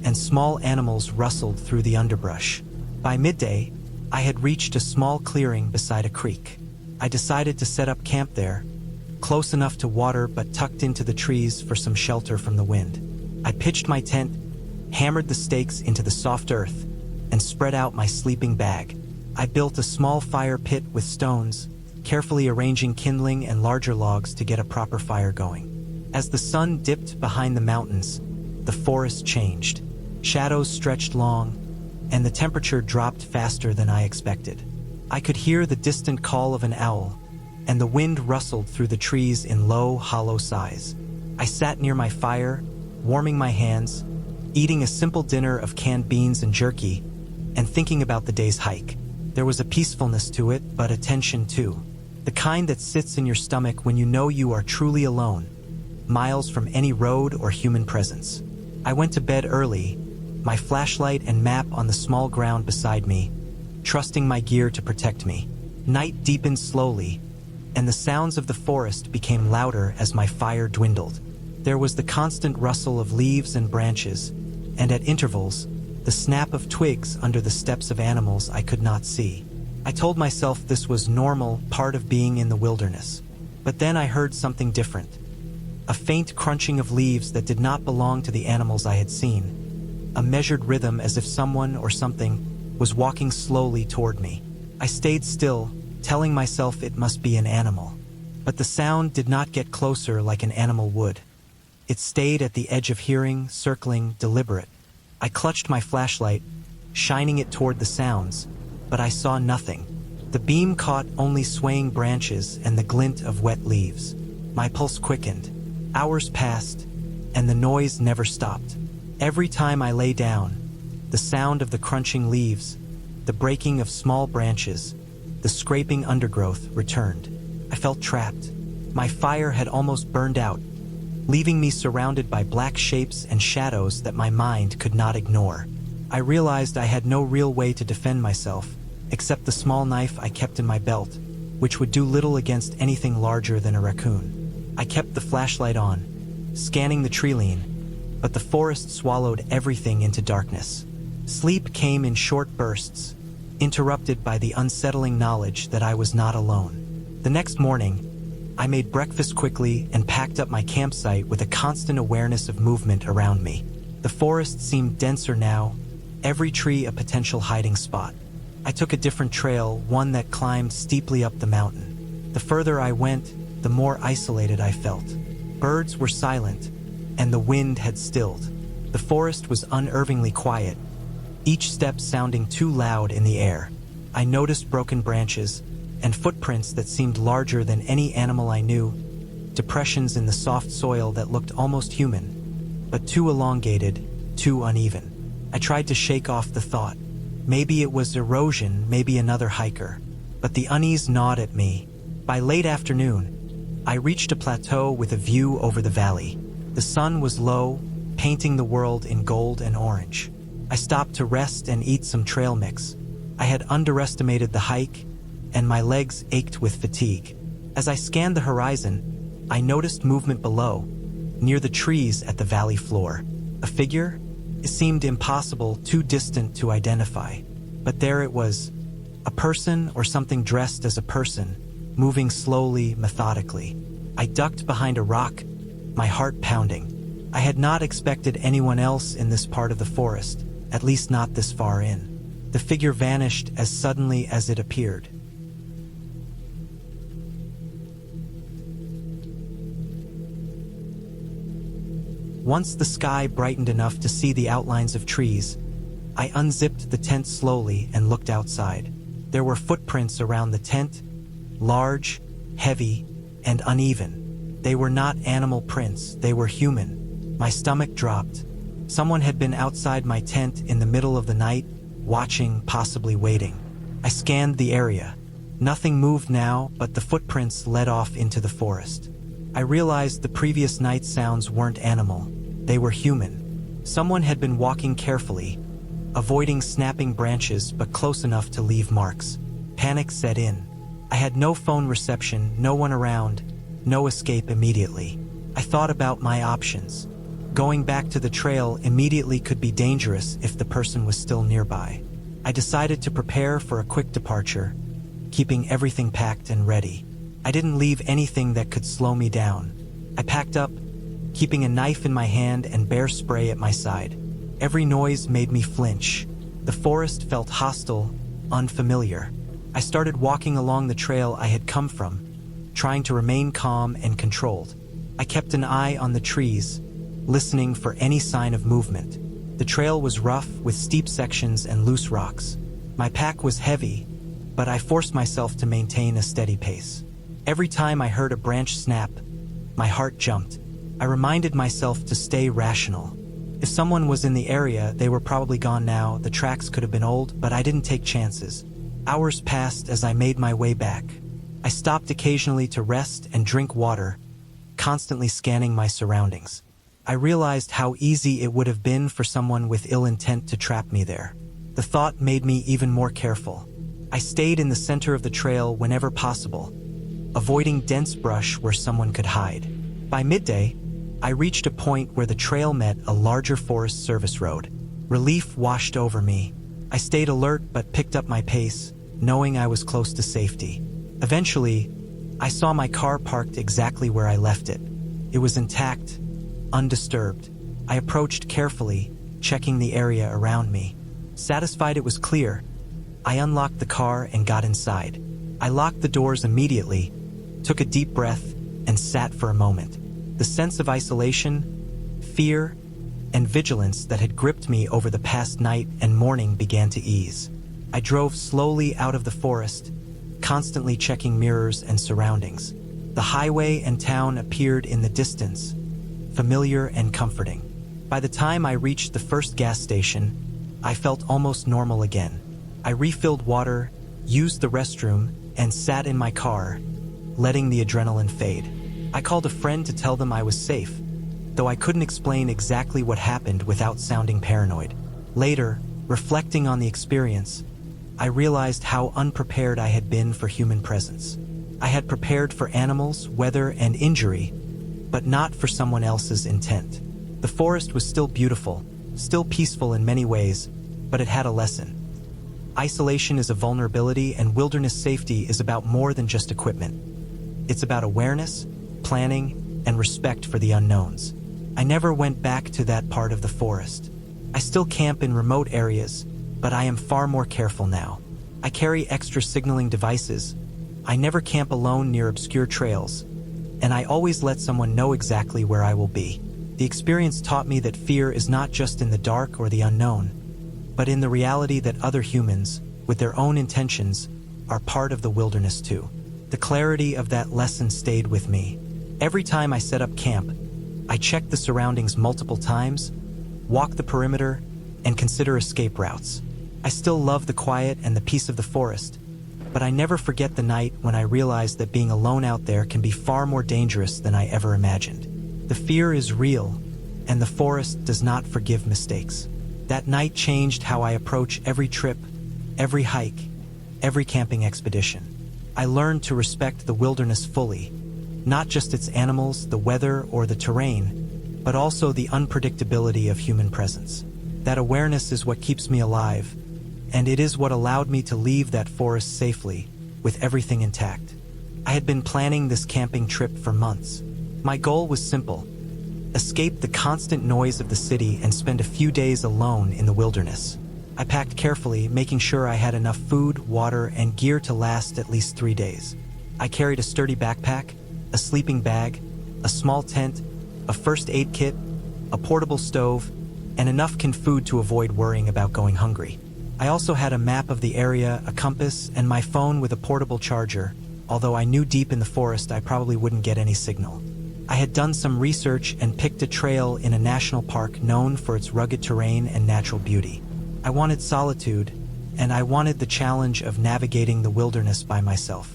and small animals rustled through the underbrush. By midday, I had reached a small clearing beside a creek. I decided to set up camp there, close enough to water but tucked into the trees for some shelter from the wind. I pitched my tent, hammered the stakes into the soft earth, and spread out my sleeping bag. I built a small fire pit with stones, carefully arranging kindling and larger logs to get a proper fire going. As the sun dipped behind the mountains, the forest changed. Shadows stretched long, and the temperature dropped faster than I expected. I could hear the distant call of an owl, and the wind rustled through the trees in low, hollow sighs. I sat near my fire, warming my hands, eating a simple dinner of canned beans and jerky, and thinking about the day's hike. There was a peacefulness to it, but a tension too. The kind that sits in your stomach when you know you are truly alone, miles from any road or human presence. I went to bed early, my flashlight and map on the small ground beside me, trusting my gear to protect me. Night deepened slowly, and the sounds of the forest became louder as my fire dwindled. There was the constant rustle of leaves and branches, and at intervals, the snap of twigs under the steps of animals I could not see. I told myself this was normal, part of being in the wilderness. But then I heard something different. A faint crunching of leaves that did not belong to the animals I had seen. A measured rhythm as if someone or something was walking slowly toward me. I stayed still, telling myself it must be an animal. But the sound did not get closer like an animal would. It stayed at the edge of hearing, circling, deliberate. I clutched my flashlight, shining it toward the sounds, but I saw nothing. The beam caught only swaying branches and the glint of wet leaves. My pulse quickened. Hours passed, and the noise never stopped. Every time I lay down, the sound of the crunching leaves, the breaking of small branches, the scraping undergrowth returned. I felt trapped. My fire had almost burned out, leaving me surrounded by black shapes and shadows that my mind could not ignore. I realized I had no real way to defend myself, except the small knife I kept in my belt, which would do little against anything larger than a raccoon. I kept the flashlight on, scanning the treeline, but the forest swallowed everything into darkness. Sleep came in short bursts, interrupted by the unsettling knowledge that I was not alone. The next morning, I made breakfast quickly and packed up my campsite with a constant awareness of movement around me. The forest seemed denser now, every tree a potential hiding spot. I took a different trail, one that climbed steeply up the mountain. The further I went, the more isolated I felt. Birds were silent, and the wind had stilled. The forest was unnervingly quiet, each step sounding too loud in the air. I noticed broken branches and footprints that seemed larger than any animal I knew, depressions in the soft soil that looked almost human, but too elongated, too uneven. I tried to shake off the thought. Maybe it was erosion, maybe another hiker. But the unease gnawed at me. By late afternoon, I reached a plateau with a view over the valley. The sun was low, painting the world in gold and orange. I stopped to rest and eat some trail mix. I had underestimated the hike, and my legs ached with fatigue. As I scanned the horizon, I noticed movement below, near the trees at the valley floor. A figure? It seemed impossible, too distant to identify. But there it was, a person or something dressed as a person, moving slowly, methodically. I ducked behind a rock, my heart pounding. I had not expected anyone else in this part of the forest, at least not this far in. The figure vanished as suddenly as it appeared. Once the sky brightened enough to see the outlines of trees, I unzipped the tent slowly and looked outside. There were footprints around the tent, large, heavy, and uneven. They were not animal prints, they were human. My stomach dropped. Someone had been outside my tent in the middle of the night, watching, possibly waiting. I scanned the area. Nothing moved now, but the footprints led off into the forest. I realized the previous night's sounds weren't animal. They were human. Someone had been walking carefully, avoiding snapping branches but close enough to leave marks. Panic set in. I had no phone reception, no one around, no escape immediately. I thought about my options. Going back to the trail immediately could be dangerous if the person was still nearby. I decided to prepare for a quick departure, keeping everything packed and ready. I didn't leave anything that could slow me down. I packed up, keeping a knife in my hand and bear spray at my side. Every noise made me flinch. The forest felt hostile, unfamiliar. I started walking along the trail I had come from, trying to remain calm and controlled. I kept an eye on the trees, listening for any sign of movement. The trail was rough with steep sections and loose rocks. My pack was heavy, but I forced myself to maintain a steady pace. Every time I heard a branch snap, my heart jumped. I reminded myself to stay rational. If someone was in the area, they were probably gone now. The tracks could have been old, but I didn't take chances. Hours passed as I made my way back. I stopped occasionally to rest and drink water, constantly scanning my surroundings. I realized how easy it would have been for someone with ill intent to trap me there. The thought made me even more careful. I stayed in the center of the trail whenever possible, avoiding dense brush where someone could hide. By midday, I reached a point where the trail met a larger Forest Service road. Relief washed over me. I stayed alert but picked up my pace, knowing I was close to safety. Eventually, I saw my car parked exactly where I left it. It was intact, undisturbed. I approached carefully, checking the area around me. Satisfied it was clear, I unlocked the car and got inside. I locked the doors immediately, took a deep breath, and sat for a moment. The sense of isolation, fear, and vigilance that had gripped me over the past night and morning began to ease. I drove slowly out of the forest, constantly checking mirrors and surroundings. The highway and town appeared in the distance, familiar and comforting. By the time I reached the first gas station, I felt almost normal again. I refilled water, used the restroom, and sat in my car, letting the adrenaline fade. I called a friend to tell them I was safe, though I couldn't explain exactly what happened without sounding paranoid. Later, reflecting on the experience, I realized how unprepared I had been for human presence. I had prepared for animals, weather, and injury, but not for someone else's intent. The forest was still beautiful, still peaceful in many ways, but it had a lesson. Isolation is a vulnerability, and wilderness safety is about more than just equipment. It's about awareness, planning, and respect for the unknowns. I never went back to that part of the forest. I still camp in remote areas, but I am far more careful now. I carry extra signaling devices. I never camp alone near obscure trails, and I always let someone know exactly where I will be. The experience taught me that fear is not just in the dark or the unknown, but in the reality that other humans, with their own intentions, are part of the wilderness too. The clarity of that lesson stayed with me. Every time I set up camp, I checked the surroundings multiple times, walked the perimeter, and consider escape routes. I still love the quiet and the peace of the forest, but I never forget the night when I realized that being alone out there can be far more dangerous than I ever imagined. The fear is real, and the forest does not forgive mistakes. That night changed how I approach every trip, every hike, every camping expedition. I learned to respect the wilderness fully, not just its animals, the weather, or the terrain, but also the unpredictability of human presence. That awareness is what keeps me alive, and it is what allowed me to leave that forest safely, with everything intact. I had been planning this camping trip for months. My goal was simple: escape the constant noise of the city and spend a few days alone in the wilderness. I packed carefully, making sure I had enough food, water, and gear to last at least 3 days. I carried a sturdy backpack, a sleeping bag, a small tent, a first aid kit, a portable stove, and enough canned food to avoid worrying about going hungry. I also had a map of the area, a compass, and my phone with a portable charger, although I knew deep in the forest I probably wouldn't get any signal. I had done some research and picked a trail in a national park known for its rugged terrain and natural beauty. I wanted solitude, and I wanted the challenge of navigating the wilderness by myself.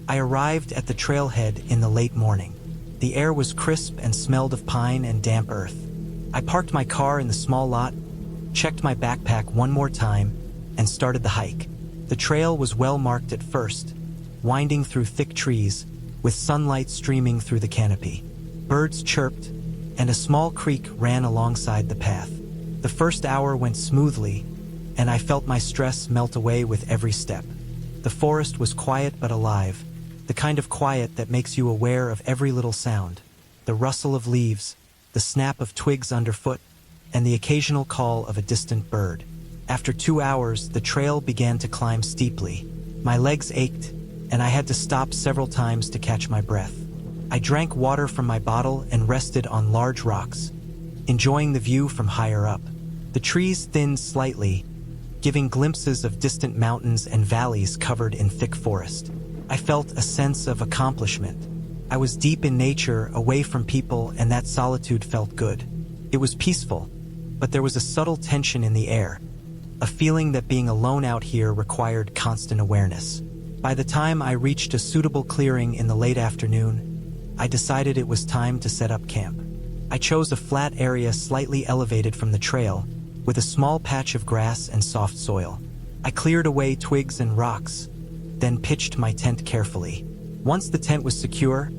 I arrived at the trailhead in the late morning. The air was crisp and smelled of pine and damp earth. I parked my car in the small lot, checked my backpack one more time, and started the hike. The trail was well marked at first, winding through thick trees, with sunlight streaming through the canopy. Birds chirped, and a small creek ran alongside the path. The first hour went smoothly, and I felt my stress melt away with every step. The forest was quiet but alive, the kind of quiet that makes you aware of every little sound, the rustle of leaves, the snap of twigs underfoot, and the occasional call of a distant bird. After 2 hours, the trail began to climb steeply. My legs ached, and I had to stop several times to catch my breath. I drank water from my bottle and rested on large rocks, enjoying the view from higher up. The trees thinned slightly, giving glimpses of distant mountains and valleys covered in thick forest. I felt a sense of accomplishment. I was deep in nature, away from people, and that solitude felt good. It was peaceful, but there was a subtle tension in the air, a feeling that being alone out here required constant awareness. By the time I reached a suitable clearing in the late afternoon, I decided it was time to set up camp. I chose a flat area slightly elevated from the trail, with a small patch of grass and soft soil. I cleared away twigs and rocks, then pitched my tent carefully. Once the tent was secure,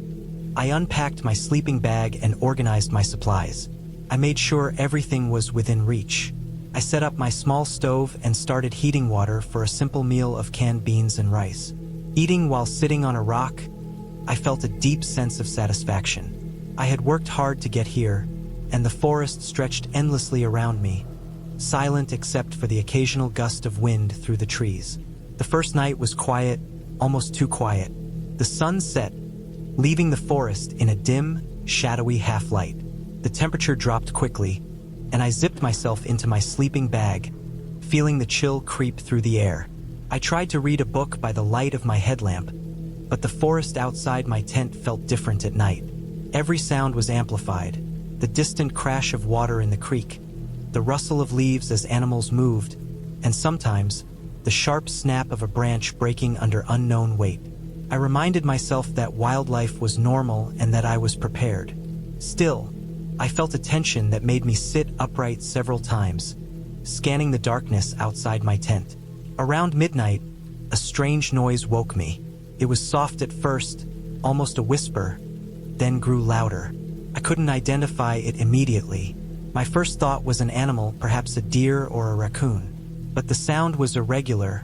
I unpacked my sleeping bag and organized my supplies. I made sure everything was within reach. I set up my small stove and started heating water for a simple meal of canned beans and rice. Eating while sitting on a rock, I felt a deep sense of satisfaction. I had worked hard to get here, and the forest stretched endlessly around me, silent except for the occasional gust of wind through the trees. The first night was quiet, almost too quiet. The sun set, leaving the forest in a dim, shadowy half-light. The temperature dropped quickly, and I zipped myself into my sleeping bag, feeling the chill creep through the air. I tried to read a book by the light of my headlamp, but the forest outside my tent felt different at night. Every sound was amplified: the distant crash of water in the creek, the rustle of leaves as animals moved, and sometimes the sharp snap of a branch breaking under unknown weight. I reminded myself that wildlife was normal and that I was prepared. Still, I felt a tension that made me sit upright several times, scanning the darkness outside my tent. Around midnight, a strange noise woke me. It was soft at first, almost a whisper, then grew louder. I couldn't identify it immediately. My first thought was an animal, perhaps a deer or a raccoon. But the sound was irregular,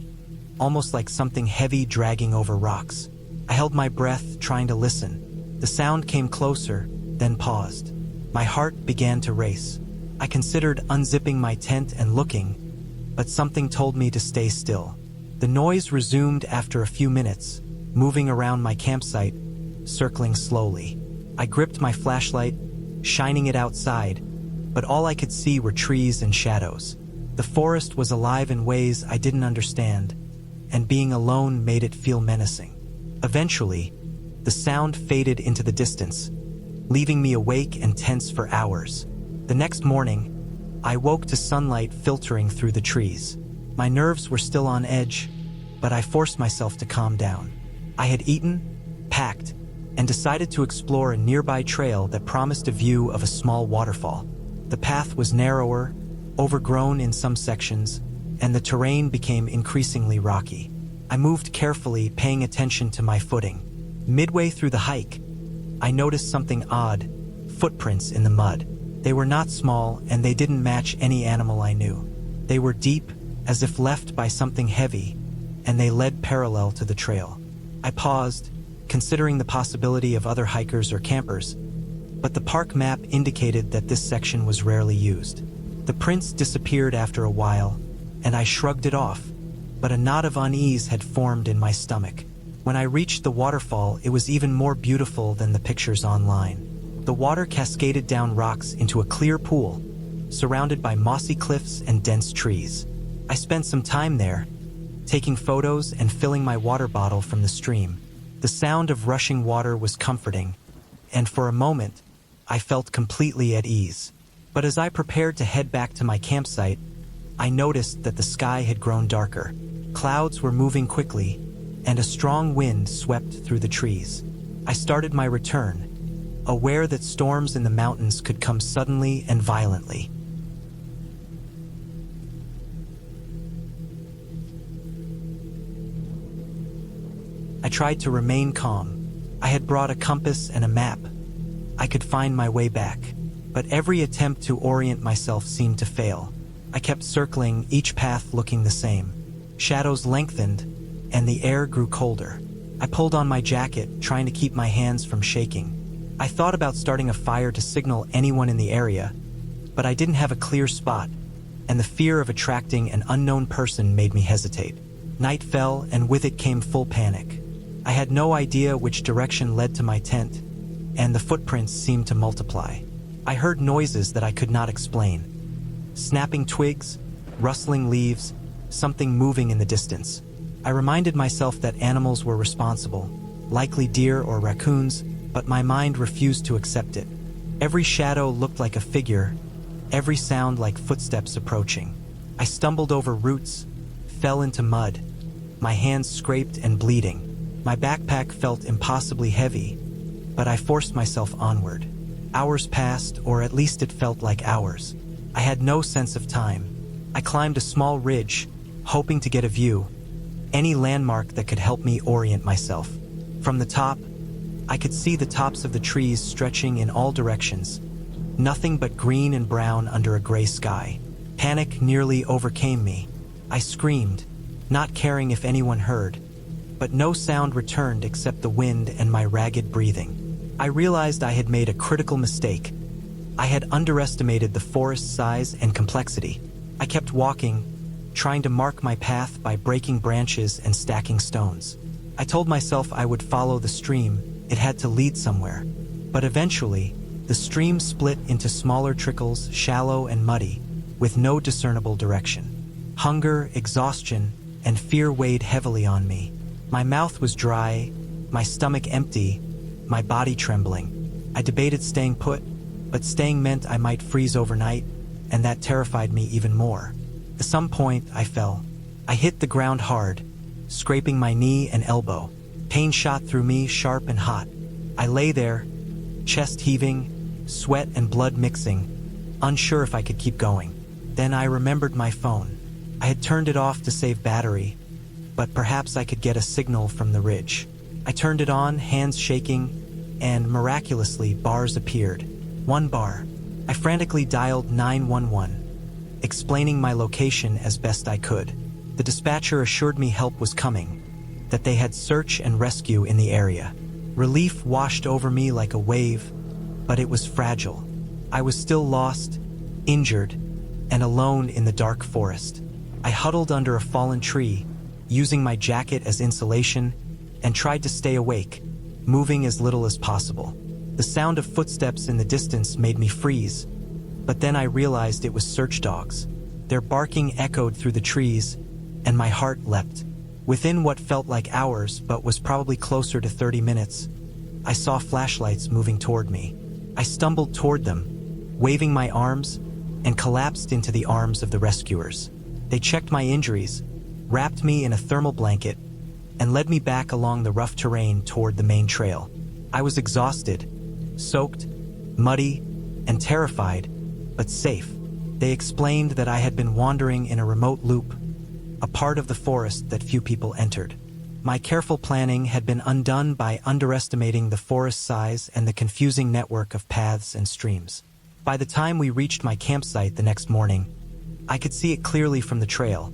almost like something heavy dragging over rocks. I held my breath, trying to listen. The sound came closer, then paused. My heart began to race. I considered unzipping my tent and looking, but something told me to stay still. The noise resumed after a few minutes, moving around my campsite, circling slowly. I gripped my flashlight, shining it outside, but all I could see were trees and shadows. The forest was alive in ways I didn't understand, and being alone made it feel menacing. Eventually, the sound faded into the distance, leaving me awake and tense for hours. The next morning, I woke to sunlight filtering through the trees. My nerves were still on edge, but I forced myself to calm down. I had eaten, packed, and decided to explore a nearby trail that promised a view of a small waterfall. The path was narrower, overgrown in some sections, and the terrain became increasingly rocky. I moved carefully, paying attention to my footing. Midway through the hike, I noticed something odd: footprints in the mud. They were not small, and they didn't match any animal I knew. They were deep, as if left by something heavy, and they led parallel to the trail. I paused, considering the possibility of other hikers or campers, but the park map indicated that this section was rarely used. The prints disappeared after a while, and I shrugged it off, but a knot of unease had formed in my stomach. When I reached the waterfall, it was even more beautiful than the pictures online. The water cascaded down rocks into a clear pool, surrounded by mossy cliffs and dense trees. I spent some time there, taking photos and filling my water bottle from the stream. The sound of rushing water was comforting, and for a moment, I felt completely at ease. But as I prepared to head back to my campsite, I noticed that the sky had grown darker. Clouds were moving quickly, and a strong wind swept through the trees. I started my return, aware that storms in the mountains could come suddenly and violently. I tried to remain calm. I had brought a compass and a map. I could find my way back. but every attempt to orient myself seemed to fail. I kept circling, each path looking the same. Shadows lengthened, and the air grew colder. I pulled on my jacket, trying to keep my hands from shaking. I thought about starting a fire to signal anyone in the area, but I didn't have a clear spot, and the fear of attracting an unknown person made me hesitate. Night fell, and with it came full panic. I had no idea which direction led to my tent, and the footprints seemed to multiply. I heard noises that I could not explain. Snapping twigs, rustling leaves, something moving in the distance. I reminded myself that animals were responsible, likely deer or raccoons, but my mind refused to accept it. Every shadow looked like a figure, every sound like footsteps approaching. I stumbled over roots, fell into mud, my hands scraped and bleeding. My backpack felt impossibly heavy, but I forced myself onward. Hours passed, or at least it felt like hours. I had no sense of time. I climbed a small ridge, hoping to get a view, any landmark that could help me orient myself. From the top, I could see the tops of the trees stretching in all directions, nothing but green and brown under a gray sky. Panic nearly overcame me. I screamed, not caring if anyone heard, but no sound returned except the wind and my ragged breathing. I realized I had made a critical mistake. I had underestimated the forest's size and complexity. I kept walking, trying to mark my path by breaking branches and stacking stones. I told myself I would follow the stream, it had to lead somewhere. But eventually, the stream split into smaller trickles, shallow and muddy, with no discernible direction. Hunger, exhaustion, and fear weighed heavily on me. My mouth was dry, my stomach empty, my body trembling. I debated staying put, but staying meant I might freeze overnight, and that terrified me even more. At some point, I fell. I hit the ground hard, scraping my knee and elbow. Pain shot through me, sharp and hot. I lay there, chest heaving, sweat and blood mixing, unsure if I could keep going. Then I remembered my phone. I had turned it off to save battery, but perhaps I could get a signal from the ridge. I turned it on, hands shaking, and miraculously, bars appeared. One bar. I frantically dialed 911, explaining my location as best I could. The dispatcher assured me help was coming, that they had search and rescue in the area. Relief washed over me like a wave, but it was fragile. I was still lost, injured, and alone in the dark forest. I huddled under a fallen tree, using my jacket as insulation, and tried to stay awake, moving as little as possible. The sound of footsteps in the distance made me freeze, but then I realized it was search dogs. Their barking echoed through the trees, and my heart leapt. Within what felt like hours, but was probably closer to 30 minutes, I saw flashlights moving toward me. I stumbled toward them, waving my arms, and collapsed into the arms of the rescuers. They checked my injuries, wrapped me in a thermal blanket, and led me back along the rough terrain toward the main trail. I was exhausted, soaked, muddy, and terrified, but safe. They explained that I had been wandering in a remote loop, a part of the forest that few people entered. My careful planning had been undone by underestimating the forest size and the confusing network of paths and streams. By the time we reached my campsite the next morning, I could see it clearly from the trail,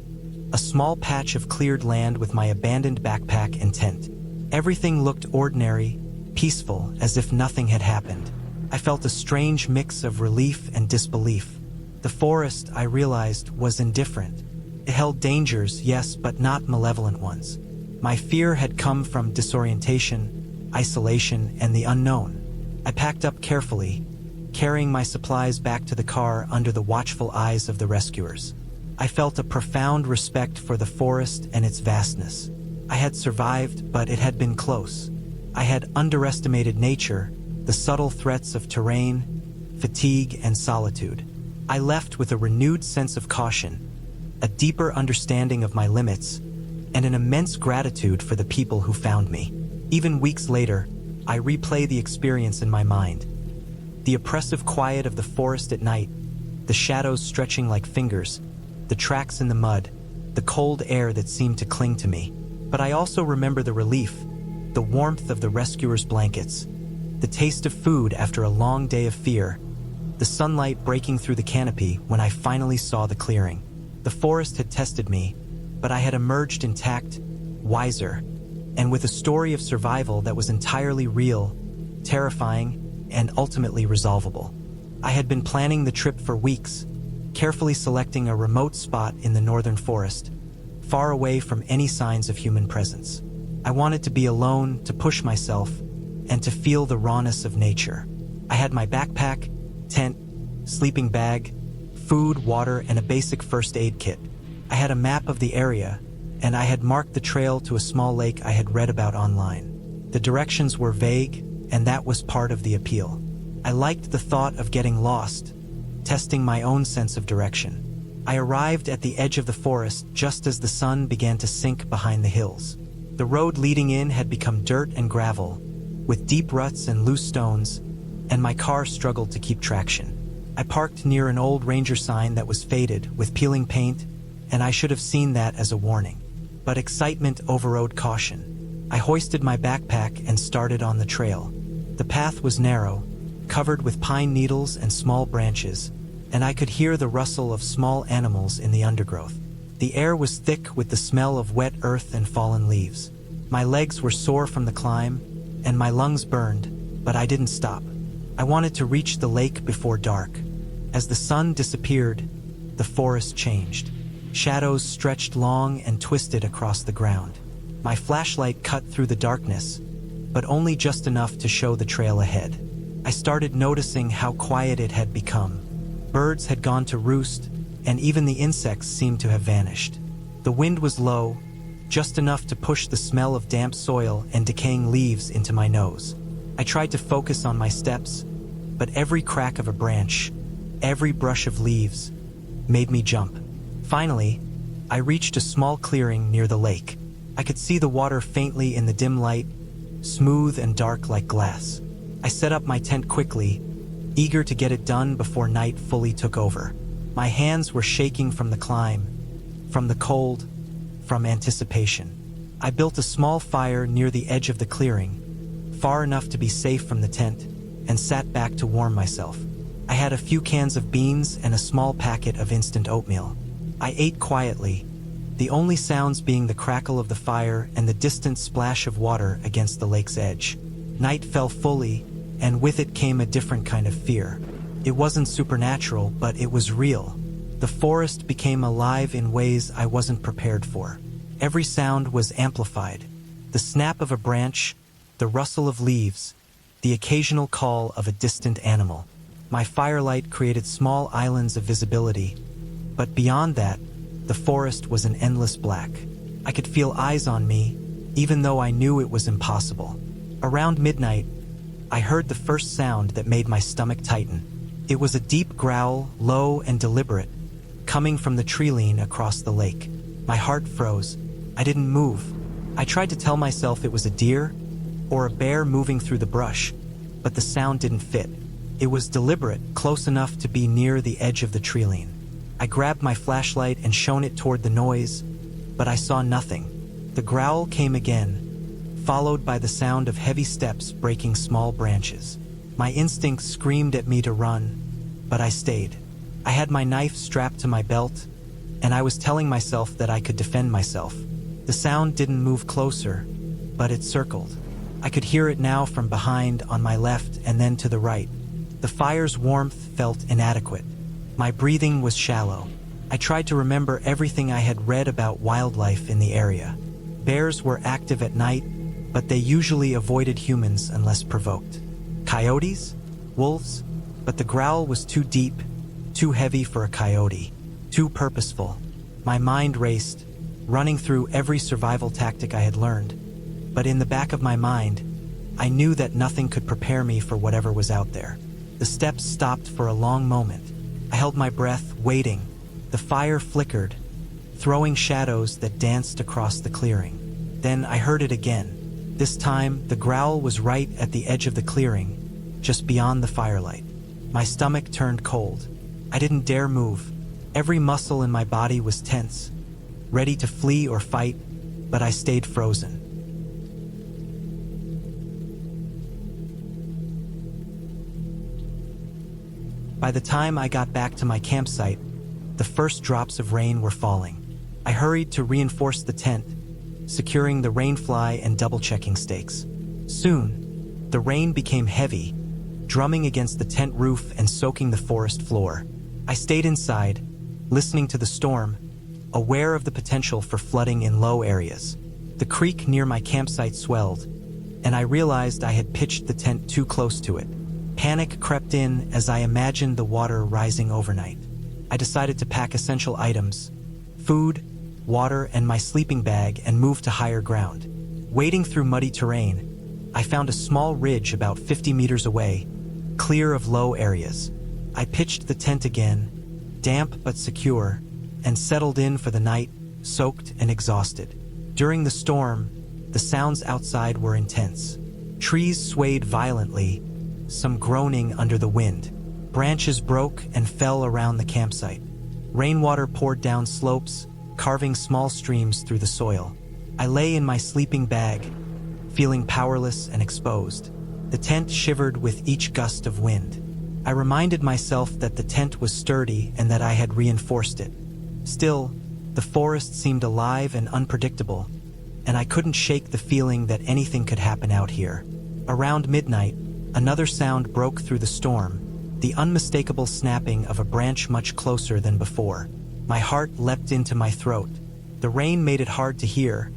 a small patch of cleared land with my abandoned backpack and tent. Everything looked ordinary, peaceful, as if nothing had happened. I felt a strange mix of relief and disbelief. The forest, I realized, was indifferent. It held dangers, yes, but not malevolent ones. My fear had come from disorientation, isolation, and the unknown. I packed up carefully, carrying my supplies back to the car under the watchful eyes of the rescuers. I felt a profound respect for the forest and its vastness. I had survived, but it had been close. I had underestimated nature, the subtle threats of terrain, fatigue, and solitude. I left with a renewed sense of caution, a deeper understanding of my limits, and an immense gratitude for the people who found me. Even weeks later, I replay the experience in my mind. The oppressive quiet of the forest at night, the shadows stretching like fingers, the tracks in the mud, the cold air that seemed to cling to me. But I also remember the relief, the warmth of the rescuers' blankets, the taste of food after a long day of fear, the the sunlight breaking through the canopy when I finally saw the clearing. The forest had tested me, but I had emerged intact, wiser, and with a story of survival that was entirely real, terrifying, and ultimately resolvable. I had been planning the trip for weeks, carefully selecting a remote spot in the northern forest, far away from any signs of human presence. I wanted to be alone, to push myself, and to feel the rawness of nature. I had my backpack, tent, sleeping bag, food, water, and a basic first aid kit. I had a map of the area, and I had marked the trail to a small lake I had read about online. The directions were vague, and that was part of the appeal. I liked the thought of getting lost, testing my own sense of direction. I arrived at the edge of the forest just as the sun began to sink behind the hills. The road leading in had become dirt and gravel, with deep ruts and loose stones, and my car struggled to keep traction. I parked near an old ranger sign that was faded, with peeling paint, and I should have seen that as a warning. But excitement overrode caution. I hoisted my backpack and started on the trail. The path was narrow, covered with pine needles and small branches, and I could hear the rustle of small animals in the undergrowth. The air was thick with the smell of wet earth and fallen leaves. My legs were sore from the climb, and my lungs burned, but I didn't stop. I wanted to reach the lake before dark. As the sun disappeared, the forest changed. Shadows stretched long and twisted across the ground. My flashlight cut through the darkness, but only just enough to show the trail ahead. I started noticing how quiet it had become. Birds had gone to roost, and even the insects seemed to have vanished. The wind was low, just enough to push the smell of damp soil and decaying leaves into my nose. I tried to focus on my steps, but every crack of a branch, every brush of leaves, made me jump. Finally, I reached a small clearing near the lake. I could see the water faintly in the dim light, smooth and dark like glass. I set up my tent quickly, eager to get it done before night fully took over. My hands were shaking from the climb, from the cold, from anticipation. I built a small fire near the edge of the clearing, far enough to be safe from the tent, and sat back to warm myself. I had a few cans of beans and a small packet of instant oatmeal. I ate quietly, the only sounds being the crackle of the fire and the distant splash of water against the lake's edge. Night fell fully, and with it came a different kind of fear. It wasn't supernatural, but it was real. The forest became alive in ways I wasn't prepared for. Every sound was amplified. The snap of a branch, the rustle of leaves, the occasional call of a distant animal. My firelight created small islands of visibility, but beyond that, the forest was an endless black. I could feel eyes on me, even though I knew it was impossible. Around midnight, I heard the first sound that made my stomach tighten. It was a deep growl, low and deliberate, coming from the tree-line across the lake. My heart froze. I didn't move. I tried to tell myself it was a deer or a bear moving through the brush, but the sound didn't fit. It was deliberate, close enough to be near the edge of the tree-line. I grabbed my flashlight and shone it toward the noise, but I saw nothing. The growl came again, followed by the sound of heavy steps breaking small branches. My instincts screamed at me to run, but I stayed. I had my knife strapped to my belt, and I was telling myself that I could defend myself. The sound didn't move closer, but it circled. I could hear it now from behind, on my left, and then to the right. The fire's warmth felt inadequate. My breathing was shallow. I tried to remember everything I had read about wildlife in the area. Bears were active at night, but they usually avoided humans unless provoked. Coyotes? Wolves? But the growl was too deep, too heavy for a coyote, too purposeful. My mind raced, running through every survival tactic I had learned. But in the back of my mind, I knew that nothing could prepare me for whatever was out there. The steps stopped for a long moment. I held my breath, waiting. The fire flickered, throwing shadows that danced across the clearing. Then I heard it again. This time, the growl was right at the edge of the clearing, just beyond the firelight. My stomach turned cold. I didn't dare move. Every muscle in my body was tense, ready to flee or fight, but I stayed frozen. By the time I got back to my campsite, the first drops of rain were falling. I hurried to reinforce the tent, securing the rainfly and double-checking stakes. Soon, the rain became heavy, drumming against the tent roof and soaking the forest floor. I stayed inside, listening to the storm, aware of the potential for flooding in low areas. The creek near my campsite swelled, and I realized I had pitched the tent too close to it. Panic crept in as I imagined the water rising overnight. I decided to pack essential items, food, water, and my sleeping bag, and move to higher ground. Wading through muddy terrain, I found a small ridge about 50 meters away, clear of low areas. I pitched the tent again, damp but secure, and settled in for the night, soaked and exhausted. During the storm, the sounds outside were intense. Trees swayed violently, some groaning under the wind. Branches broke and fell around the campsite. Rainwater poured down slopes, carving small streams through the soil. I lay in my sleeping bag, feeling powerless and exposed. The tent shivered with each gust of wind. I reminded myself that the tent was sturdy and that I had reinforced it. Still, the forest seemed alive and unpredictable, and I couldn't shake the feeling that anything could happen out here. Around midnight, another sound broke through the storm, the unmistakable snapping of a branch much closer than before. My heart leapt into my throat. The rain made it hard to hear,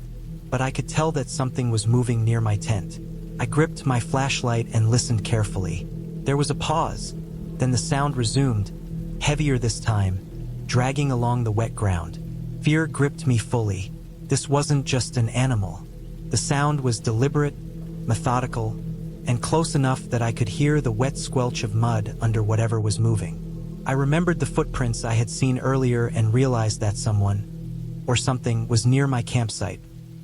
but I could tell that something was moving near my tent. I gripped my flashlight and listened carefully. There was a pause, then the sound resumed, heavier this time, dragging along the wet ground. Fear gripped me fully. This wasn't just an animal. The sound was deliberate, methodical, and close enough that I could hear the wet squelch of mud under whatever was moving. I remembered the footprints I had seen earlier and realized that someone, or something, was near my campsite.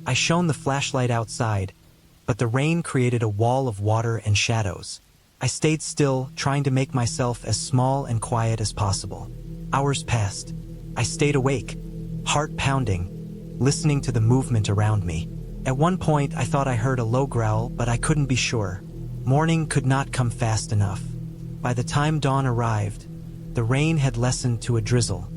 I shone the flashlight outside, but the rain created a wall of water and shadows. I stayed still, trying to make myself as small and quiet as possible. Hours passed. I stayed awake, heart pounding, listening to the movement around me. At one point, I thought I heard a low growl, but I couldn't be sure. Morning could not come fast enough. By the time dawn arrived, the rain had lessened to a drizzle,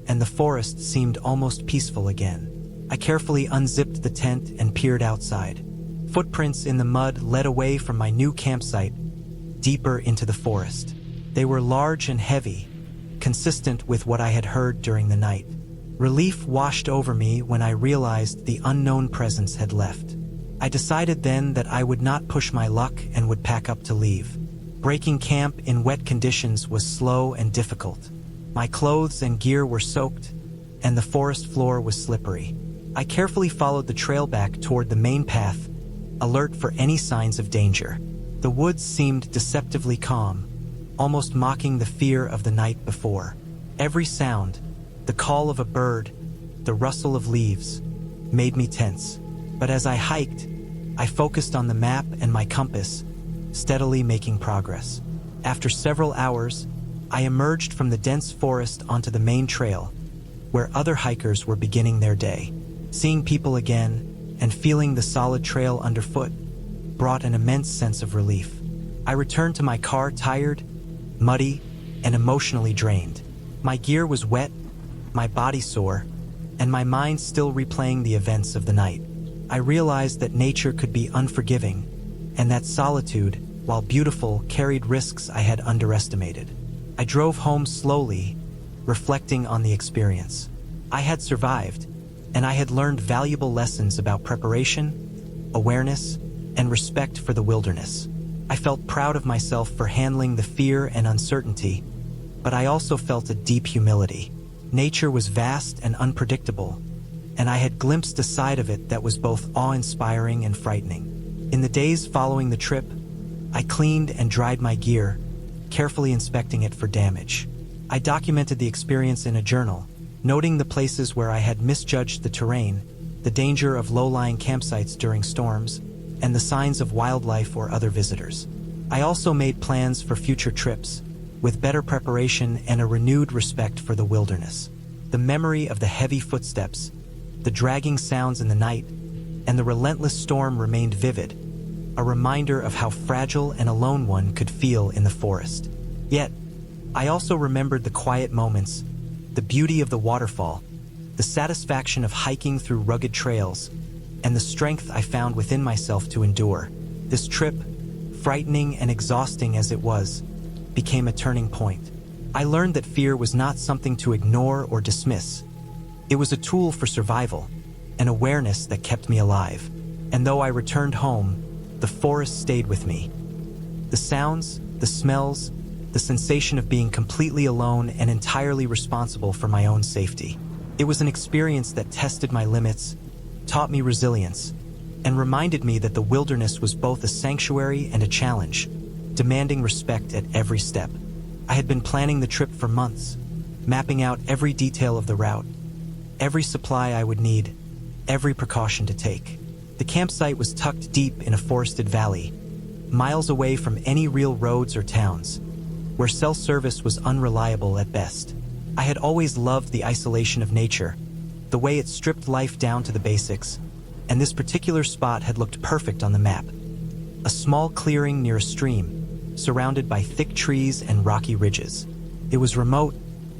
and the forest seemed almost peaceful again. I carefully unzipped the tent and peered outside. Footprints in the mud led away from my new campsite, deeper into the forest. They were large and heavy, consistent with what I had heard during the night. Relief washed over me when I realized the unknown presence had left. I decided then that I would not push my luck and would pack up to leave. Breaking camp in wet conditions was slow and difficult. My clothes and gear were soaked, and the forest floor was slippery. I carefully followed the trail back toward the main path, alert for any signs of danger. The woods seemed deceptively calm, almost mocking the fear of the night before. Every sound, the call of a bird, the rustle of leaves, made me tense. But as I hiked, I focused on the map and my compass, steadily making progress. After several hours, I emerged from the dense forest onto the main trail, where other hikers were beginning their day. Seeing people again and feeling the solid trail underfoot brought an immense sense of relief. I returned to my car tired, muddy, and emotionally drained. My gear was wet, my body sore, and my mind still replaying the events of the night. I realized that nature could be unforgiving, and that solitude, while beautiful, carried risks I had underestimated. I drove home slowly, reflecting on the experience. I had survived, and I had learned valuable lessons about preparation, awareness, and respect for the wilderness. I felt proud of myself for handling the fear and uncertainty, but I also felt a deep humility. Nature was vast and unpredictable, and I had glimpsed a side of it that was both awe-inspiring and frightening. In the days following the trip, I cleaned and dried my gear, carefully inspecting it for damage. I documented the experience in a journal, noting the places where I had misjudged the terrain, the danger of low-lying campsites during storms, and the signs of wildlife or other visitors. I also made plans for future trips, with better preparation and a renewed respect for the wilderness. The memory of the heavy footsteps, the dragging sounds in the night, and the relentless storm remained vivid, a reminder of how fragile and alone one could feel in the forest. Yet, I also remembered the quiet moments, the beauty of the waterfall, the satisfaction of hiking through rugged trails, and the strength I found within myself to endure. This trip, frightening and exhausting as it was, became a turning point. I learned that fear was not something to ignore or dismiss. It was a tool for survival, an awareness that kept me alive. And though I returned home, the forest stayed with me. The sounds, the smells, the sensation of being completely alone and entirely responsible for my own safety. It was an experience that tested my limits, taught me resilience, and reminded me that the wilderness was both a sanctuary and a challenge, demanding respect at every step. I had been planning the trip for months, mapping out every detail of the route, every supply I would need, every precaution to take. The campsite was tucked deep in a forested valley, miles away from any real roads or towns, where cell service was unreliable at best. I had always loved the isolation of nature, the way it stripped life down to the basics, and this particular spot had looked perfect on the map. A small clearing near a stream, surrounded by thick trees and rocky ridges. It was remote,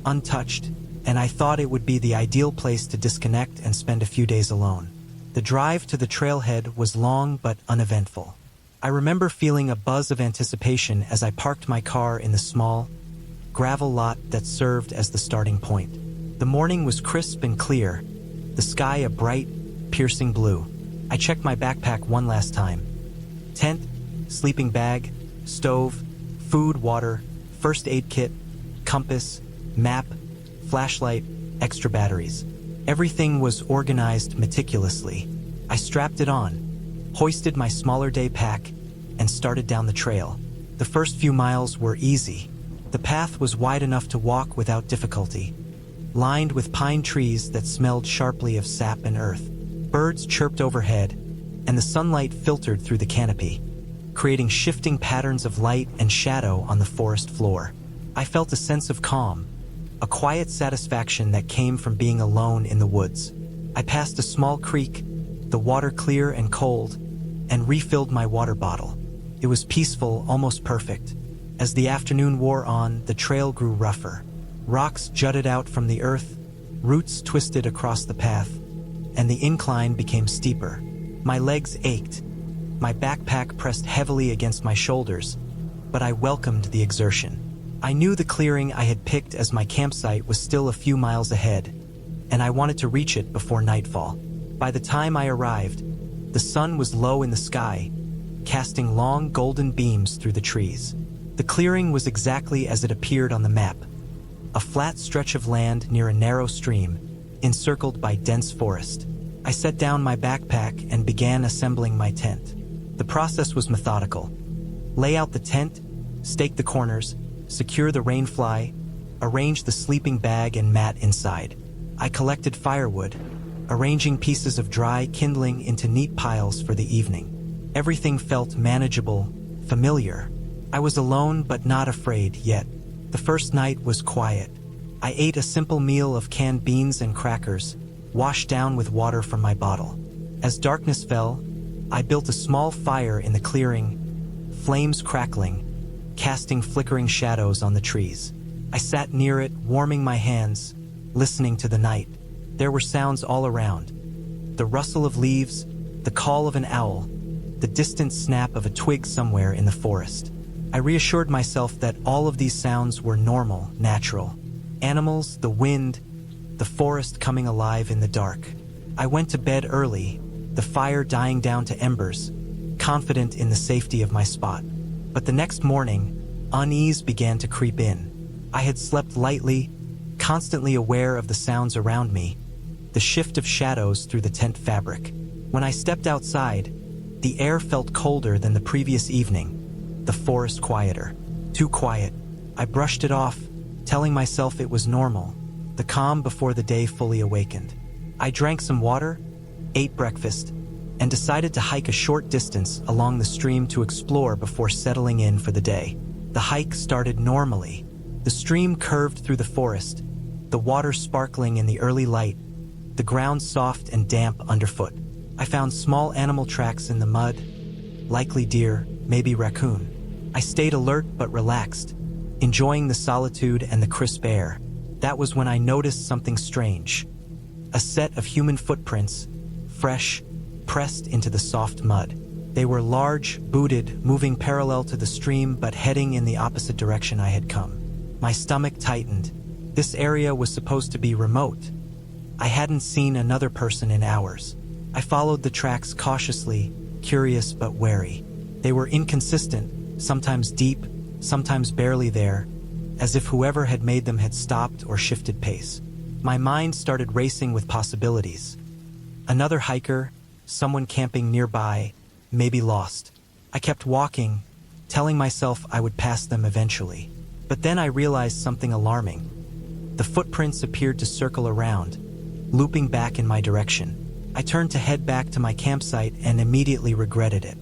untouched, and I thought it would be the ideal place to disconnect and spend a few days alone. The drive to the trailhead was long but uneventful. I remember feeling a buzz of anticipation as I parked my car in the small, gravel lot that served as the starting point. The morning was crisp and clear, the sky a bright, piercing blue. I checked my backpack one last time. Tent, sleeping bag, stove, food, water, first aid kit, compass, map, flashlight, extra batteries. Everything was organized meticulously. I strapped it on, hoisted my smaller day pack, and started down the trail. The first few miles were easy. The path was wide enough to walk without difficulty, lined with pine trees that smelled sharply of sap and earth. Birds chirped overhead, and the sunlight filtered through the canopy, creating shifting patterns of light and shadow on the forest floor. I felt a sense of calm, a quiet satisfaction that came from being alone in the woods. I passed a small creek, the water clear and cold, and refilled my water bottle. It was peaceful, almost perfect. As the afternoon wore on, the trail grew rougher. Rocks jutted out from the earth, roots twisted across the path, and the incline became steeper. My legs ached. My backpack pressed heavily against my shoulders, but I welcomed the exertion. I knew the clearing I had picked as my campsite was still a few miles ahead, and I wanted to reach it before nightfall. By the time I arrived, the sun was low in the sky, casting long golden beams through the trees. The clearing was exactly as it appeared on the map, a flat stretch of land near a narrow stream, encircled by dense forest. I set down my backpack and began assembling my tent. The process was methodical. Lay out the tent, stake the corners, secure the rainfly, arrange the sleeping bag and mat inside. I collected firewood, arranging pieces of dry kindling into neat piles for the evening. Everything felt manageable, familiar. I was alone but not afraid yet. The first night was quiet. I ate a simple meal of canned beans and crackers, washed down with water from my bottle. As darkness fell, I built a small fire in the clearing, flames crackling, casting flickering shadows on the trees. I sat near it, warming my hands, listening to the night. There were sounds all around. The rustle of leaves, the call of an owl, the distant snap of a twig somewhere in the forest. I reassured myself that all of these sounds were normal, natural. Animals, the wind, the forest coming alive in the dark. I went to bed early, the fire dying down to embers, confident in the safety of my spot. But the next morning, unease began to creep in. I had slept lightly, constantly aware of the sounds around me, the shift of shadows through the tent fabric. When I stepped outside, the air felt colder than the previous evening, the forest quieter. Too quiet. I brushed it off, telling myself it was normal, the calm before the day fully awakened. I drank some water, ate breakfast, and decided to hike a short distance along the stream to explore before settling in for the day. The hike started normally. The stream curved through the forest, the water sparkling in the early light, the ground soft and damp underfoot. I found small animal tracks in the mud, likely deer, maybe raccoon. I stayed alert but relaxed, enjoying the solitude and the crisp air. That was when I noticed something strange. A set of human footprints, fresh, pressed into the soft mud. They were large, booted, moving parallel to the stream but heading in the opposite direction I had come. My stomach tightened. This area was supposed to be remote. I hadn't seen another person in hours. I followed the tracks cautiously, curious but wary. They were inconsistent, sometimes deep, sometimes barely there, as if whoever had made them had stopped or shifted pace. My mind started racing with possibilities. Another hiker, someone camping nearby, maybe lost. I kept walking, telling myself I would pass them eventually. But then I realized something alarming. The footprints appeared to circle around, looping back in my direction. I turned to head back to my campsite and immediately regretted it.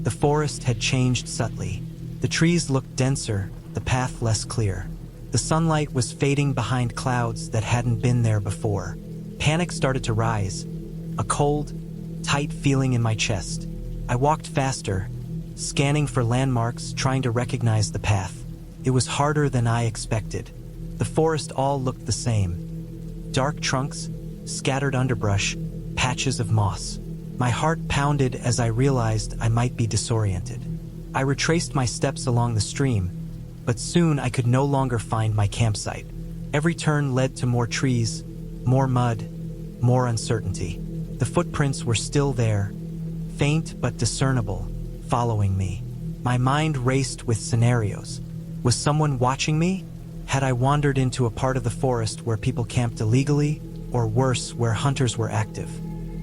The forest had changed subtly. The trees looked denser, the path less clear. The sunlight was fading behind clouds that hadn't been there before. Panic started to rise, a cold, tight feeling in my chest. I walked faster, scanning for landmarks, trying to recognize the path. It was harder than I expected. The forest all looked the same. Dark trunks, scattered underbrush, patches of moss. My heart pounded as I realized I might be disoriented. I retraced my steps along the stream, but soon I could no longer find my campsite. Every turn led to more trees, more mud, more uncertainty. The footprints were still there, faint but discernible, following me. My mind raced with scenarios. Was someone watching me? Had I wandered into a part of the forest where people camped illegally, or worse, where hunters were active?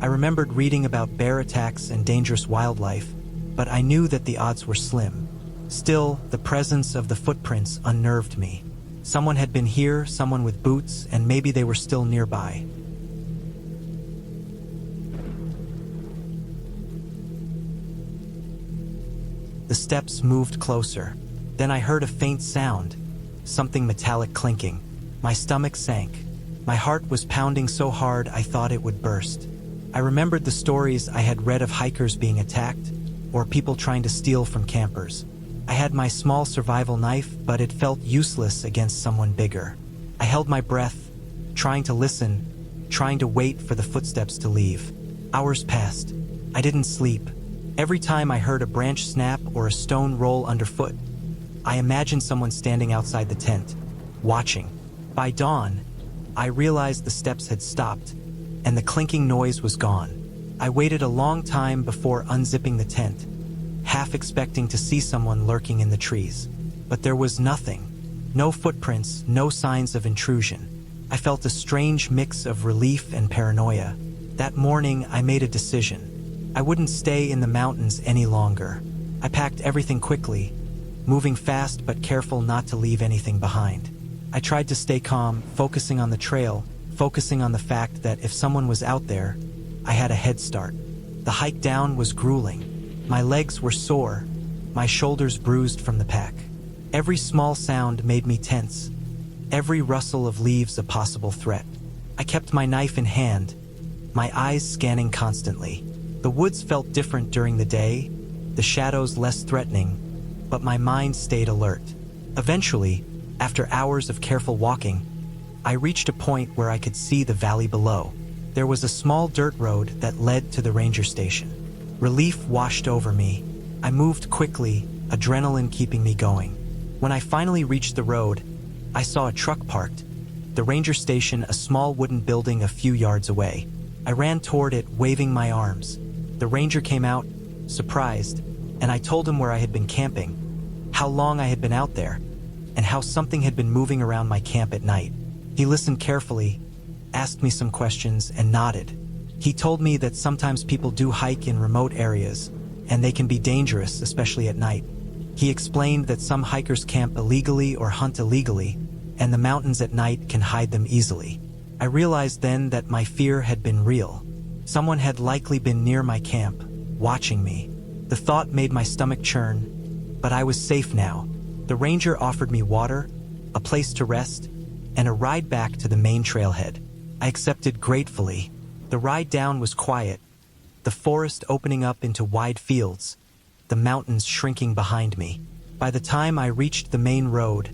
I remembered reading about bear attacks and dangerous wildlife, but I knew that the odds were slim. Still, the presence of the footprints unnerved me. Someone had been here, someone with boots, and maybe they were still nearby. The steps moved closer. Then I heard a faint sound, something metallic clinking. My stomach sank. My heart was pounding so hard I thought it would burst. I remembered the stories I had read of hikers being attacked, or people trying to steal from campers. I had my small survival knife, but it felt useless against someone bigger. I held my breath, trying to listen, trying to wait for the footsteps to leave. Hours passed. I didn't sleep. Every time I heard a branch snap or a stone roll underfoot, I imagined someone standing outside the tent, watching. By dawn, I realized the steps had stopped, and the clinking noise was gone. I waited a long time before unzipping the tent, half expecting to see someone lurking in the trees. But there was nothing. No footprints, no signs of intrusion. I felt a strange mix of relief and paranoia. That morning, I made a decision. I wouldn't stay in the mountains any longer. I packed everything quickly, moving fast but careful not to leave anything behind. I tried to stay calm, focusing on the trail, focusing on the fact that if someone was out there, I had a head start. The hike down was grueling. My legs were sore, my shoulders bruised from the pack. Every small sound made me tense, every rustle of leaves a possible threat. I kept my knife in hand, my eyes scanning constantly. The woods felt different during the day, the shadows less threatening, but my mind stayed alert. Eventually, after hours of careful walking, I reached a point where I could see the valley below. There was a small dirt road that led to the ranger station. Relief washed over me. I moved quickly, adrenaline keeping me going. When I finally reached the road, I saw a truck parked. The ranger station, a small wooden building a few yards away. I ran toward it, waving my arms. The ranger came out, surprised, and I told him where I had been camping, how long I had been out there, and how something had been moving around my camp at night. He listened carefully, asked me some questions, and nodded. He told me that sometimes people do hike in remote areas, and they can be dangerous, especially at night. He explained that some hikers camp illegally or hunt illegally, and the mountains at night can hide them easily. I realized then that my fear had been real. Someone had likely been near my camp, watching me. The thought made my stomach churn, but I was safe now. The ranger offered me water, a place to rest, and a ride back to the main trailhead. I accepted gratefully. The ride down was quiet, the forest opening up into wide fields, the mountains shrinking behind me. By the time I reached the main road,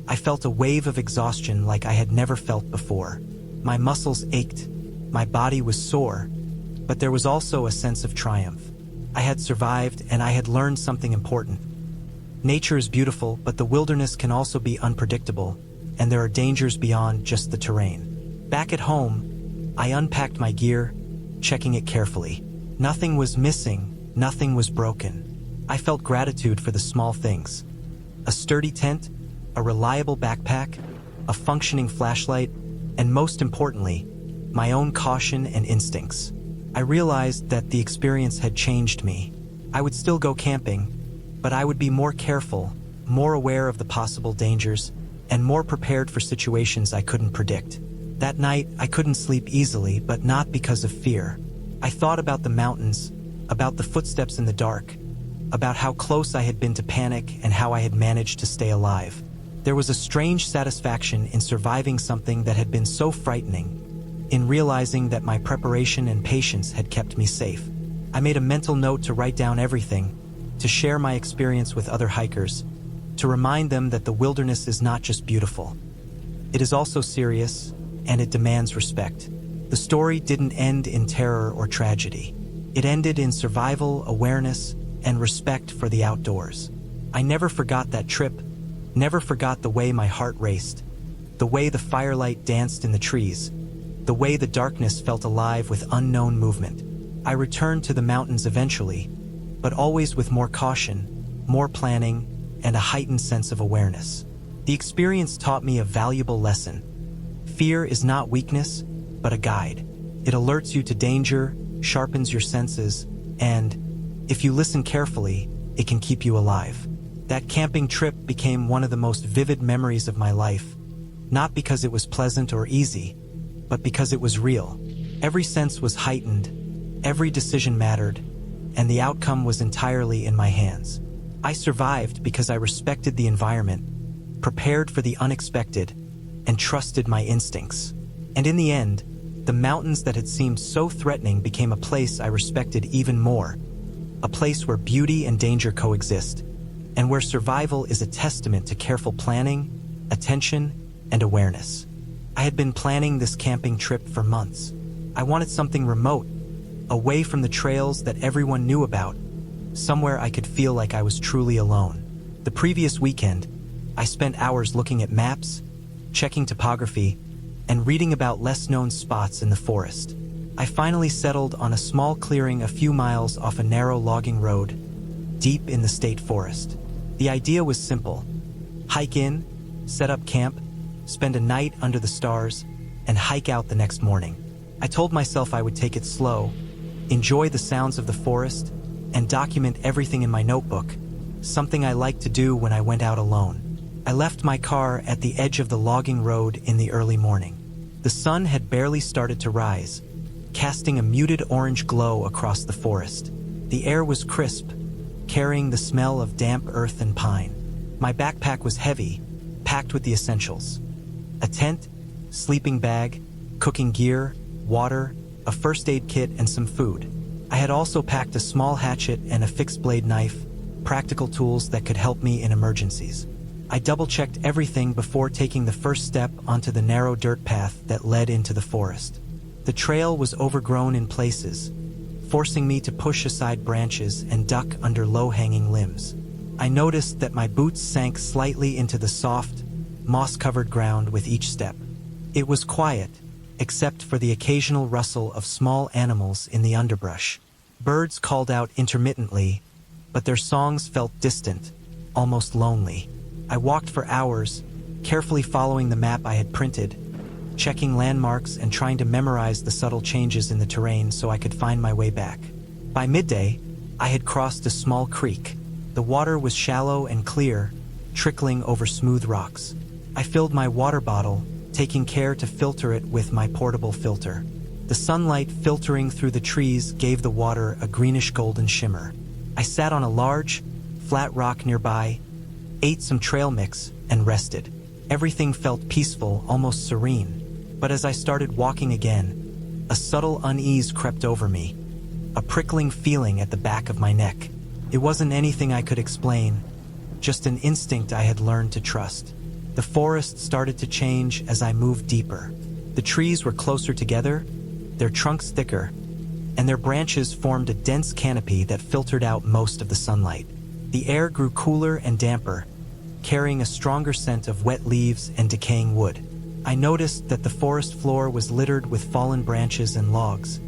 I felt a wave of exhaustion like I had never felt before. My muscles ached, my body was sore, but there was also a sense of triumph. I had survived and I had learned something important. Nature is beautiful, but the wilderness can also be unpredictable, and there are dangers beyond just the terrain. Back at home, I unpacked my gear, checking it carefully. Nothing was missing, nothing was broken. I felt gratitude for the small things. A sturdy tent, a reliable backpack, a functioning flashlight, and most importantly, my own caution and instincts. I realized that the experience had changed me. I would still go camping, but I would be more careful, more aware of the possible dangers, and more prepared for situations I couldn't predict. That night, I couldn't sleep easily, but not because of fear. I thought about the mountains, about the footsteps in the dark, about how close I had been to panic and how I had managed to stay alive. There was a strange satisfaction in surviving something that had been so frightening, in realizing that my preparation and patience had kept me safe. I made a mental note to write down everything, to share my experience with other hikers, to remind them that the wilderness is not just beautiful. It is also serious, and it demands respect. The story didn't end in terror or tragedy. It ended in survival, awareness, and respect for the outdoors. I never forgot that trip, never forgot the way my heart raced, the way the firelight danced in the trees, the way the darkness felt alive with unknown movement. I returned to the mountains eventually, but always with more caution, more planning, and a heightened sense of awareness. The experience taught me a valuable lesson. Fear is not weakness, but a guide. It alerts you to danger, sharpens your senses, and, if you listen carefully, it can keep you alive. That camping trip became one of the most vivid memories of my life, not because it was pleasant or easy, but because it was real. Every sense was heightened, every decision mattered, and the outcome was entirely in my hands. I survived because I respected the environment, prepared for the unexpected, and trusted my instincts. And in the end, the mountains that had seemed so threatening became a place I respected even more, a place where beauty and danger coexist, and where survival is a testament to careful planning, attention, and awareness. I had been planning this camping trip for months. I wanted something remote, away from the trails that everyone knew about, somewhere I could feel like I was truly alone. The previous weekend, I spent hours looking at maps, checking topography, and reading about less-known spots in the forest. I finally settled on a small clearing a few miles off a narrow logging road, deep in the state forest. The idea was simple: hike in, set up camp, spend a night under the stars, and hike out the next morning. I told myself I would take it slow, enjoy the sounds of the forest, and document everything in my notebook, something I liked to do when I went out alone. I left my car at the edge of the logging road in the early morning. The sun had barely started to rise, casting a muted orange glow across the forest. The air was crisp, carrying the smell of damp earth and pine. My backpack was heavy, packed with the essentials: a tent, sleeping bag, cooking gear, water, a first aid kit, and some food. I had also packed a small hatchet and a fixed blade knife, practical tools that could help me in emergencies. I double-checked everything before taking the first step onto the narrow dirt path that led into the forest. The trail was overgrown in places, forcing me to push aside branches and duck under low-hanging limbs. I noticed that my boots sank slightly into the soft, moss-covered ground with each step. It was quiet, except for the occasional rustle of small animals in the underbrush. Birds called out intermittently, but their songs felt distant, almost lonely. I walked for hours, carefully following the map I had printed, checking landmarks and trying to memorize the subtle changes in the terrain so I could find my way back. By midday, I had crossed a small creek. The water was shallow and clear, trickling over smooth rocks. I filled my water bottle, taking care to filter it with my portable filter. The sunlight filtering through the trees gave the water a greenish-golden shimmer. I sat on a large, flat rock nearby, ate some trail mix, and rested. Everything felt peaceful, almost serene. But as I started walking again, a subtle unease crept over me, a prickling feeling at the back of my neck. It wasn't anything I could explain, just an instinct I had learned to trust. The forest started to change as I moved deeper. The trees were closer together, their trunks thicker, and their branches formed a dense canopy that filtered out most of the sunlight. The air grew cooler and damper, carrying a stronger scent of wet leaves and decaying wood. I noticed that the forest floor was littered with fallen branches and logs,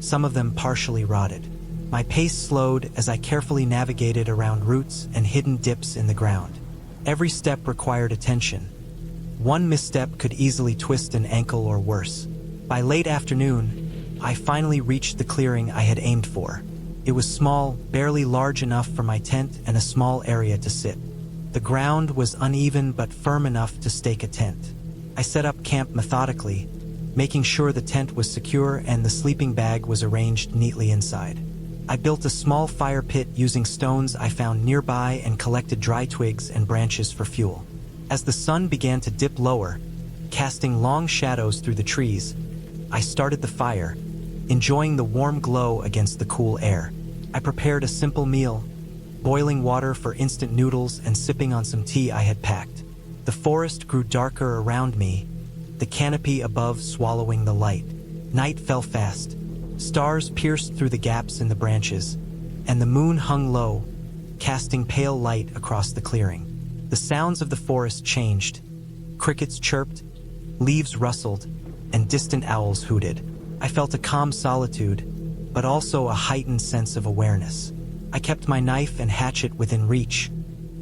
some of them partially rotted. My pace slowed as I carefully navigated around roots and hidden dips in the ground. Every step required attention. One misstep could easily twist an ankle or worse. By late afternoon, I finally reached the clearing I had aimed for. It was small, barely large enough for my tent and a small area to sit. The ground was uneven but firm enough to stake a tent. I set up camp methodically, making sure the tent was secure and the sleeping bag was arranged neatly inside. I built a small fire pit using stones I found nearby and collected dry twigs and branches for fuel. As the sun began to dip lower, casting long shadows through the trees, I started the fire, enjoying the warm glow against the cool air. I prepared a simple meal, boiling water for instant noodles and sipping on some tea I had packed. The forest grew darker around me, the canopy above swallowing the light. Night fell fast. Stars pierced through the gaps in the branches, and the moon hung low, casting pale light across the clearing. The sounds of the forest changed. Crickets chirped, leaves rustled, and distant owls hooted. I felt a calm solitude, but also a heightened sense of awareness. I kept my knife and hatchet within reach,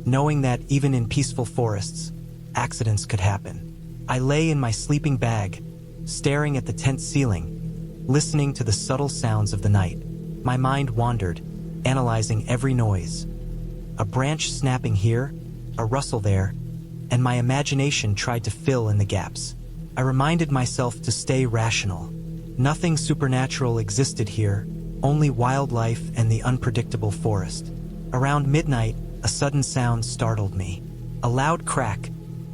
knowing that even in peaceful forests, accidents could happen. I lay in my sleeping bag, staring at the tent ceiling, listening to the subtle sounds of the night. My mind wandered, analyzing every noise. A branch snapping here, a rustle there, and my imagination tried to fill in the gaps. I reminded myself to stay rational. Nothing supernatural existed here, only wildlife and the unpredictable forest. Around midnight, a sudden sound startled me. A loud crack,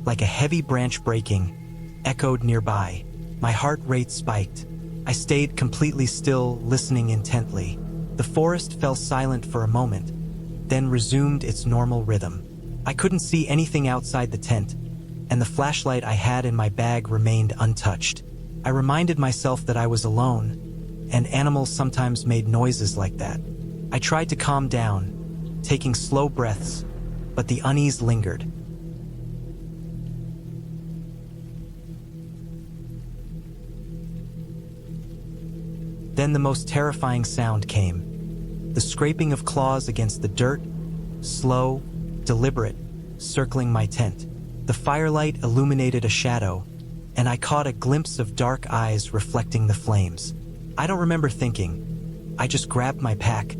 like a heavy branch breaking, echoed nearby. My heart rate spiked. I stayed completely still, listening intently. The forest fell silent for a moment, then resumed its normal rhythm. I couldn't see anything outside the tent, and the flashlight I had in my bag remained untouched. I reminded myself that I was alone, and animals sometimes made noises like that. I tried to calm down, taking slow breaths, but the unease lingered. Then the most terrifying sound came. The scraping of claws against the dirt, slow, deliberate, circling my tent. The firelight illuminated a shadow, and I caught a glimpse of dark eyes reflecting the flames. I don't remember thinking. I just grabbed my pack,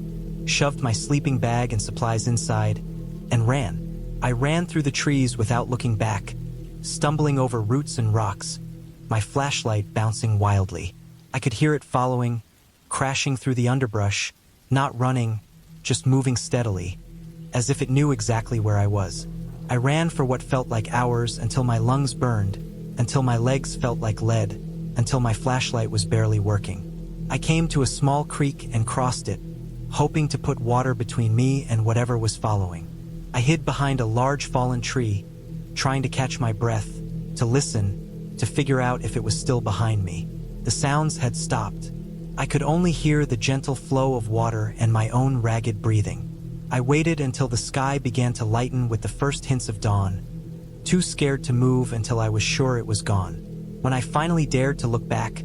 shoved my sleeping bag and supplies inside, and ran. I ran through the trees without looking back, stumbling over roots and rocks, my flashlight bouncing wildly. I could hear it following, crashing through the underbrush, not running, just moving steadily, as if it knew exactly where I was. I ran for what felt like hours until my lungs burned, until my legs felt like lead, until my flashlight was barely working. I came to a small creek and crossed it, hoping to put water between me and whatever was following. I hid behind a large fallen tree, trying to catch my breath, to listen, to figure out if it was still behind me. The sounds had stopped. I could only hear the gentle flow of water and my own ragged breathing. I waited until the sky began to lighten with the first hints of dawn, too scared to move until I was sure it was gone. When I finally dared to look back,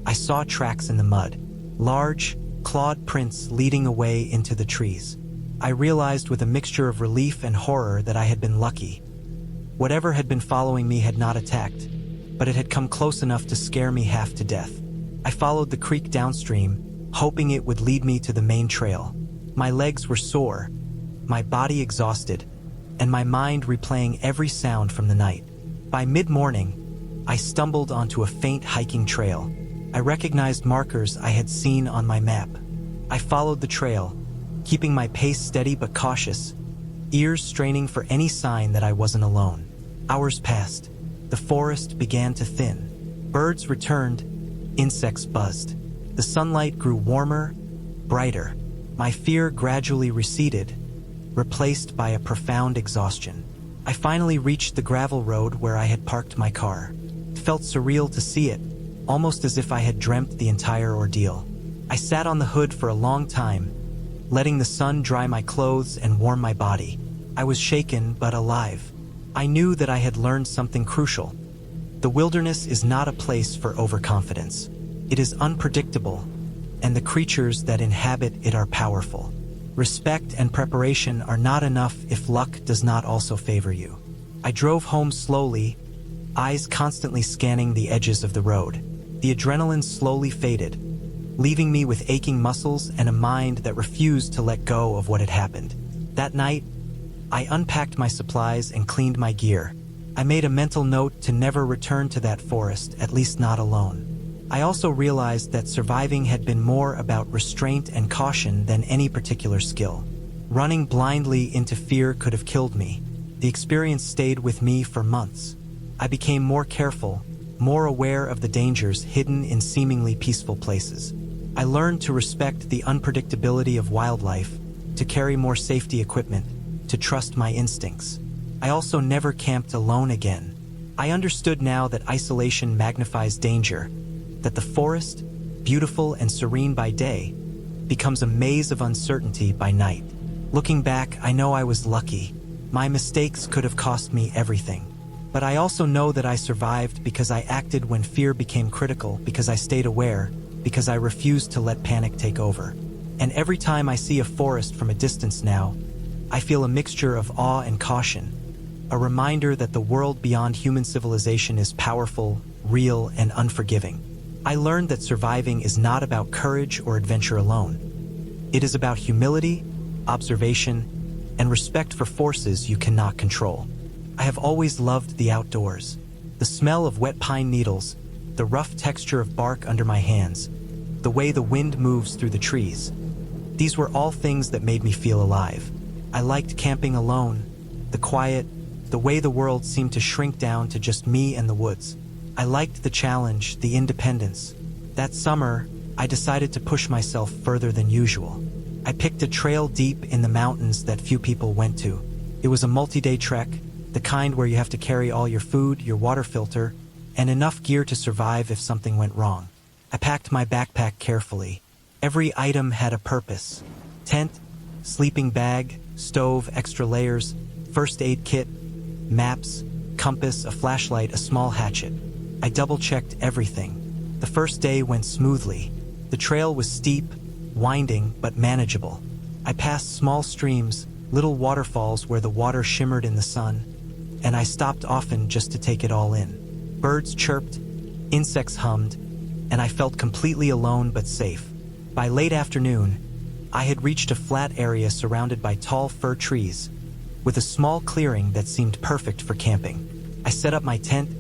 I saw tracks in the mud, large, clawed prints leading away into the trees. I realized with a mixture of relief and horror that I had been lucky. Whatever had been following me had not attacked, but it had come close enough to scare me half to death. I followed the creek downstream, hoping it would lead me to the main trail. My legs were sore, my body exhausted, and my mind replaying every sound from the night. By mid-morning, I stumbled onto a faint hiking trail. I recognized markers I had seen on my map. I followed the trail, keeping my pace steady but cautious, ears straining for any sign that I wasn't alone. Hours passed. The forest began to thin. Birds returned, insects buzzed. The sunlight grew warmer, brighter. My fear gradually receded, replaced by a profound exhaustion. I finally reached the gravel road where I had parked my car. It felt surreal to see it, almost as if I had dreamt the entire ordeal. I sat on the hood for a long time, letting the sun dry my clothes and warm my body. I was shaken but alive. I knew that I had learned something crucial. The wilderness is not a place for overconfidence. It is unpredictable, and the creatures that inhabit it are powerful. Respect and preparation are not enough if luck does not also favor you. I drove home slowly, eyes constantly scanning the edges of the road. The adrenaline slowly faded, leaving me with aching muscles and a mind that refused to let go of what had happened. That night, I unpacked my supplies and cleaned my gear. I made a mental note to never return to that forest, at least not alone. I also realized that surviving had been more about restraint and caution than any particular skill. Running blindly into fear could have killed me. The experience stayed with me for months. I became more careful, more aware of the dangers hidden in seemingly peaceful places. I learned to respect the unpredictability of wildlife, to carry more safety equipment, to trust my instincts. I also never camped alone again. I understood now that isolation magnifies danger, that the forest, beautiful and serene by day, becomes a maze of uncertainty by night. Looking back, I know I was lucky. My mistakes could have cost me everything. But I also know that I survived because I acted when fear became critical, because I stayed aware, because I refused to let panic take over. And every time I see a forest from a distance now, I feel a mixture of awe and caution, a reminder that the world beyond human civilization is powerful, real, and unforgiving. I learned that surviving is not about courage or adventure alone. It is about humility, observation, and respect for forces you cannot control. I have always loved the outdoors. The smell of wet pine needles, the rough texture of bark under my hands, the way the wind moves through the trees. These were all things that made me feel alive. I liked camping alone, the quiet, the way the world seemed to shrink down to just me and the woods. I liked the challenge, the independence. That summer, I decided to push myself further than usual. I picked a trail deep in the mountains that few people went to. It was a multi-day trek, the kind where you have to carry all your food, your water filter, and enough gear to survive if something went wrong. I packed my backpack carefully. Every item had a purpose. Tent, sleeping bag, stove, extra layers, first aid kit, maps, compass, a flashlight, a small hatchet. I double-checked everything. The first day went smoothly. The trail was steep, winding, but manageable. I passed small streams, little waterfalls where the water shimmered in the sun, and I stopped often just to take it all in. Birds chirped, insects hummed, and I felt completely alone but safe. By late afternoon, I had reached a flat area surrounded by tall fir trees, with a small clearing that seemed perfect for camping. I set up my tent,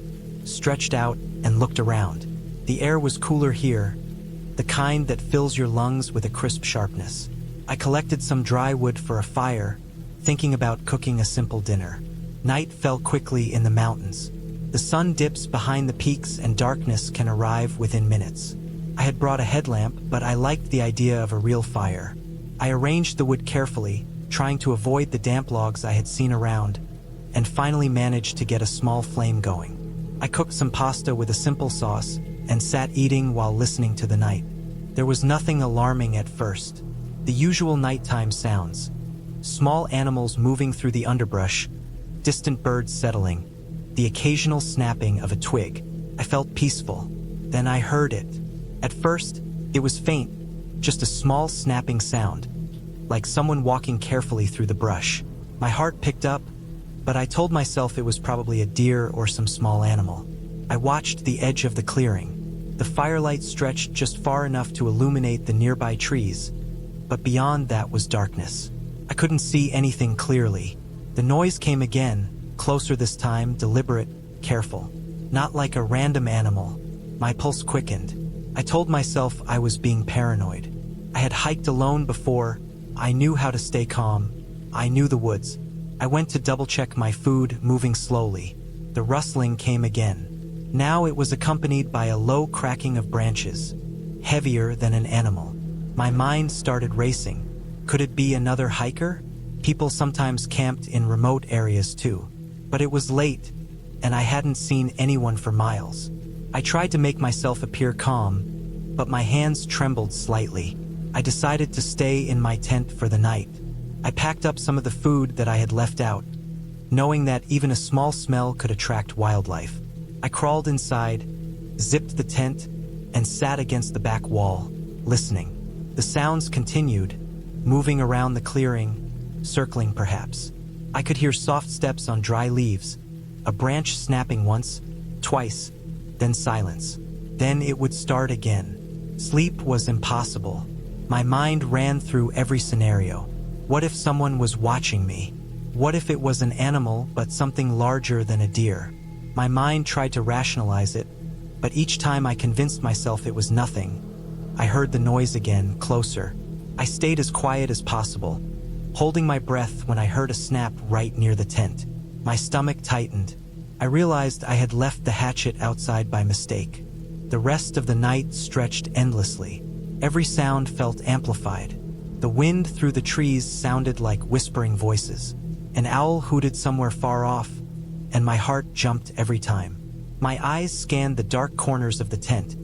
stretched out, and looked around. The air was cooler here, the kind that fills your lungs with a crisp sharpness. I collected some dry wood for a fire, thinking about cooking a simple dinner. Night fell quickly in the mountains. The sun dips behind the peaks and darkness can arrive within minutes. I had brought a headlamp, but I liked the idea of a real fire. I arranged the wood carefully, trying to avoid the damp logs I had seen around, and finally managed to get a small flame going. I cooked some pasta with a simple sauce and sat eating while listening to the night. There was nothing alarming at first. The usual nighttime sounds. Small animals moving through the underbrush, distant birds settling, the occasional snapping of a twig. I felt peaceful. Then I heard it. At first, it was faint, just a small snapping sound, like someone walking carefully through the brush. My heart picked up, but I told myself it was probably a deer or some small animal. I watched the edge of the clearing. The firelight stretched just far enough to illuminate the nearby trees, but beyond that was darkness. I couldn't see anything clearly. The noise came again, closer this time, deliberate, careful. Not like a random animal. My pulse quickened. I told myself I was being paranoid. I had hiked alone before. I knew how to stay calm. I knew the woods. I went to double-check my food, moving slowly. The rustling came again. Now it was accompanied by a low cracking of branches, heavier than an animal. My mind started racing. Could it be another hiker? People sometimes camped in remote areas too. But it was late, and I hadn't seen anyone for miles. I tried to make myself appear calm, but my hands trembled slightly. I decided to stay in my tent for the night. I packed up some of the food that I had left out, knowing that even a small smell could attract wildlife. I crawled inside, zipped the tent, and sat against the back wall, listening. The sounds continued, moving around the clearing, circling perhaps. I could hear soft steps on dry leaves, a branch snapping once, twice, then silence. Then it would start again. Sleep was impossible. My mind ran through every scenario. What if someone was watching me? What if it was an animal but something larger than a deer? My mind tried to rationalize it, but each time I convinced myself it was nothing. I heard the noise again, closer. I stayed as quiet as possible, holding my breath when I heard a snap right near the tent. My stomach tightened. I realized I had left the hatchet outside by mistake. The rest of the night stretched endlessly. Every sound felt amplified. The wind through the trees sounded like whispering voices. An owl hooted somewhere far off, and my heart jumped every time. My eyes scanned the dark corners of the tent,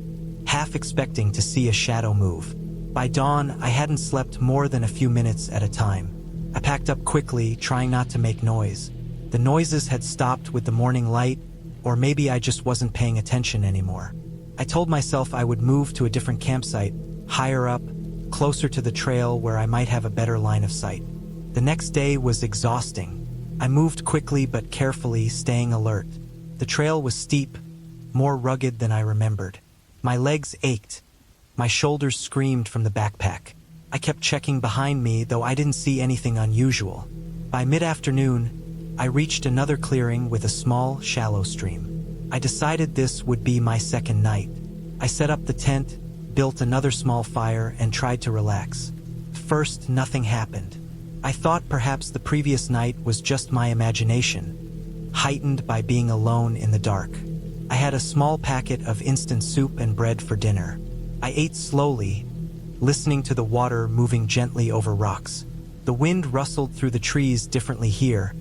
half expecting to see a shadow move. By dawn, I hadn't slept more than a few minutes at a time. I packed up quickly, trying not to make noise. The noises had stopped with the morning light, or maybe I just wasn't paying attention anymore. I told myself I would move to a different campsite, higher up, closer to the trail where I might have a better line of sight. The next day was exhausting. I moved quickly but carefully, staying alert. The trail was steep, more rugged than I remembered. My legs ached. My shoulders screamed from the backpack. I kept checking behind me, though I didn't see anything unusual. By mid-afternoon, I reached another clearing with a small, shallow stream. I decided this would be my second night. I set up the tent, built another small fire, and tried to relax. First, nothing happened. I thought perhaps the previous night was just my imagination, heightened by being alone in the dark. I had a small packet of instant soup and bread for dinner. I ate slowly, listening to the water moving gently over rocks. The wind rustled through the trees differently here,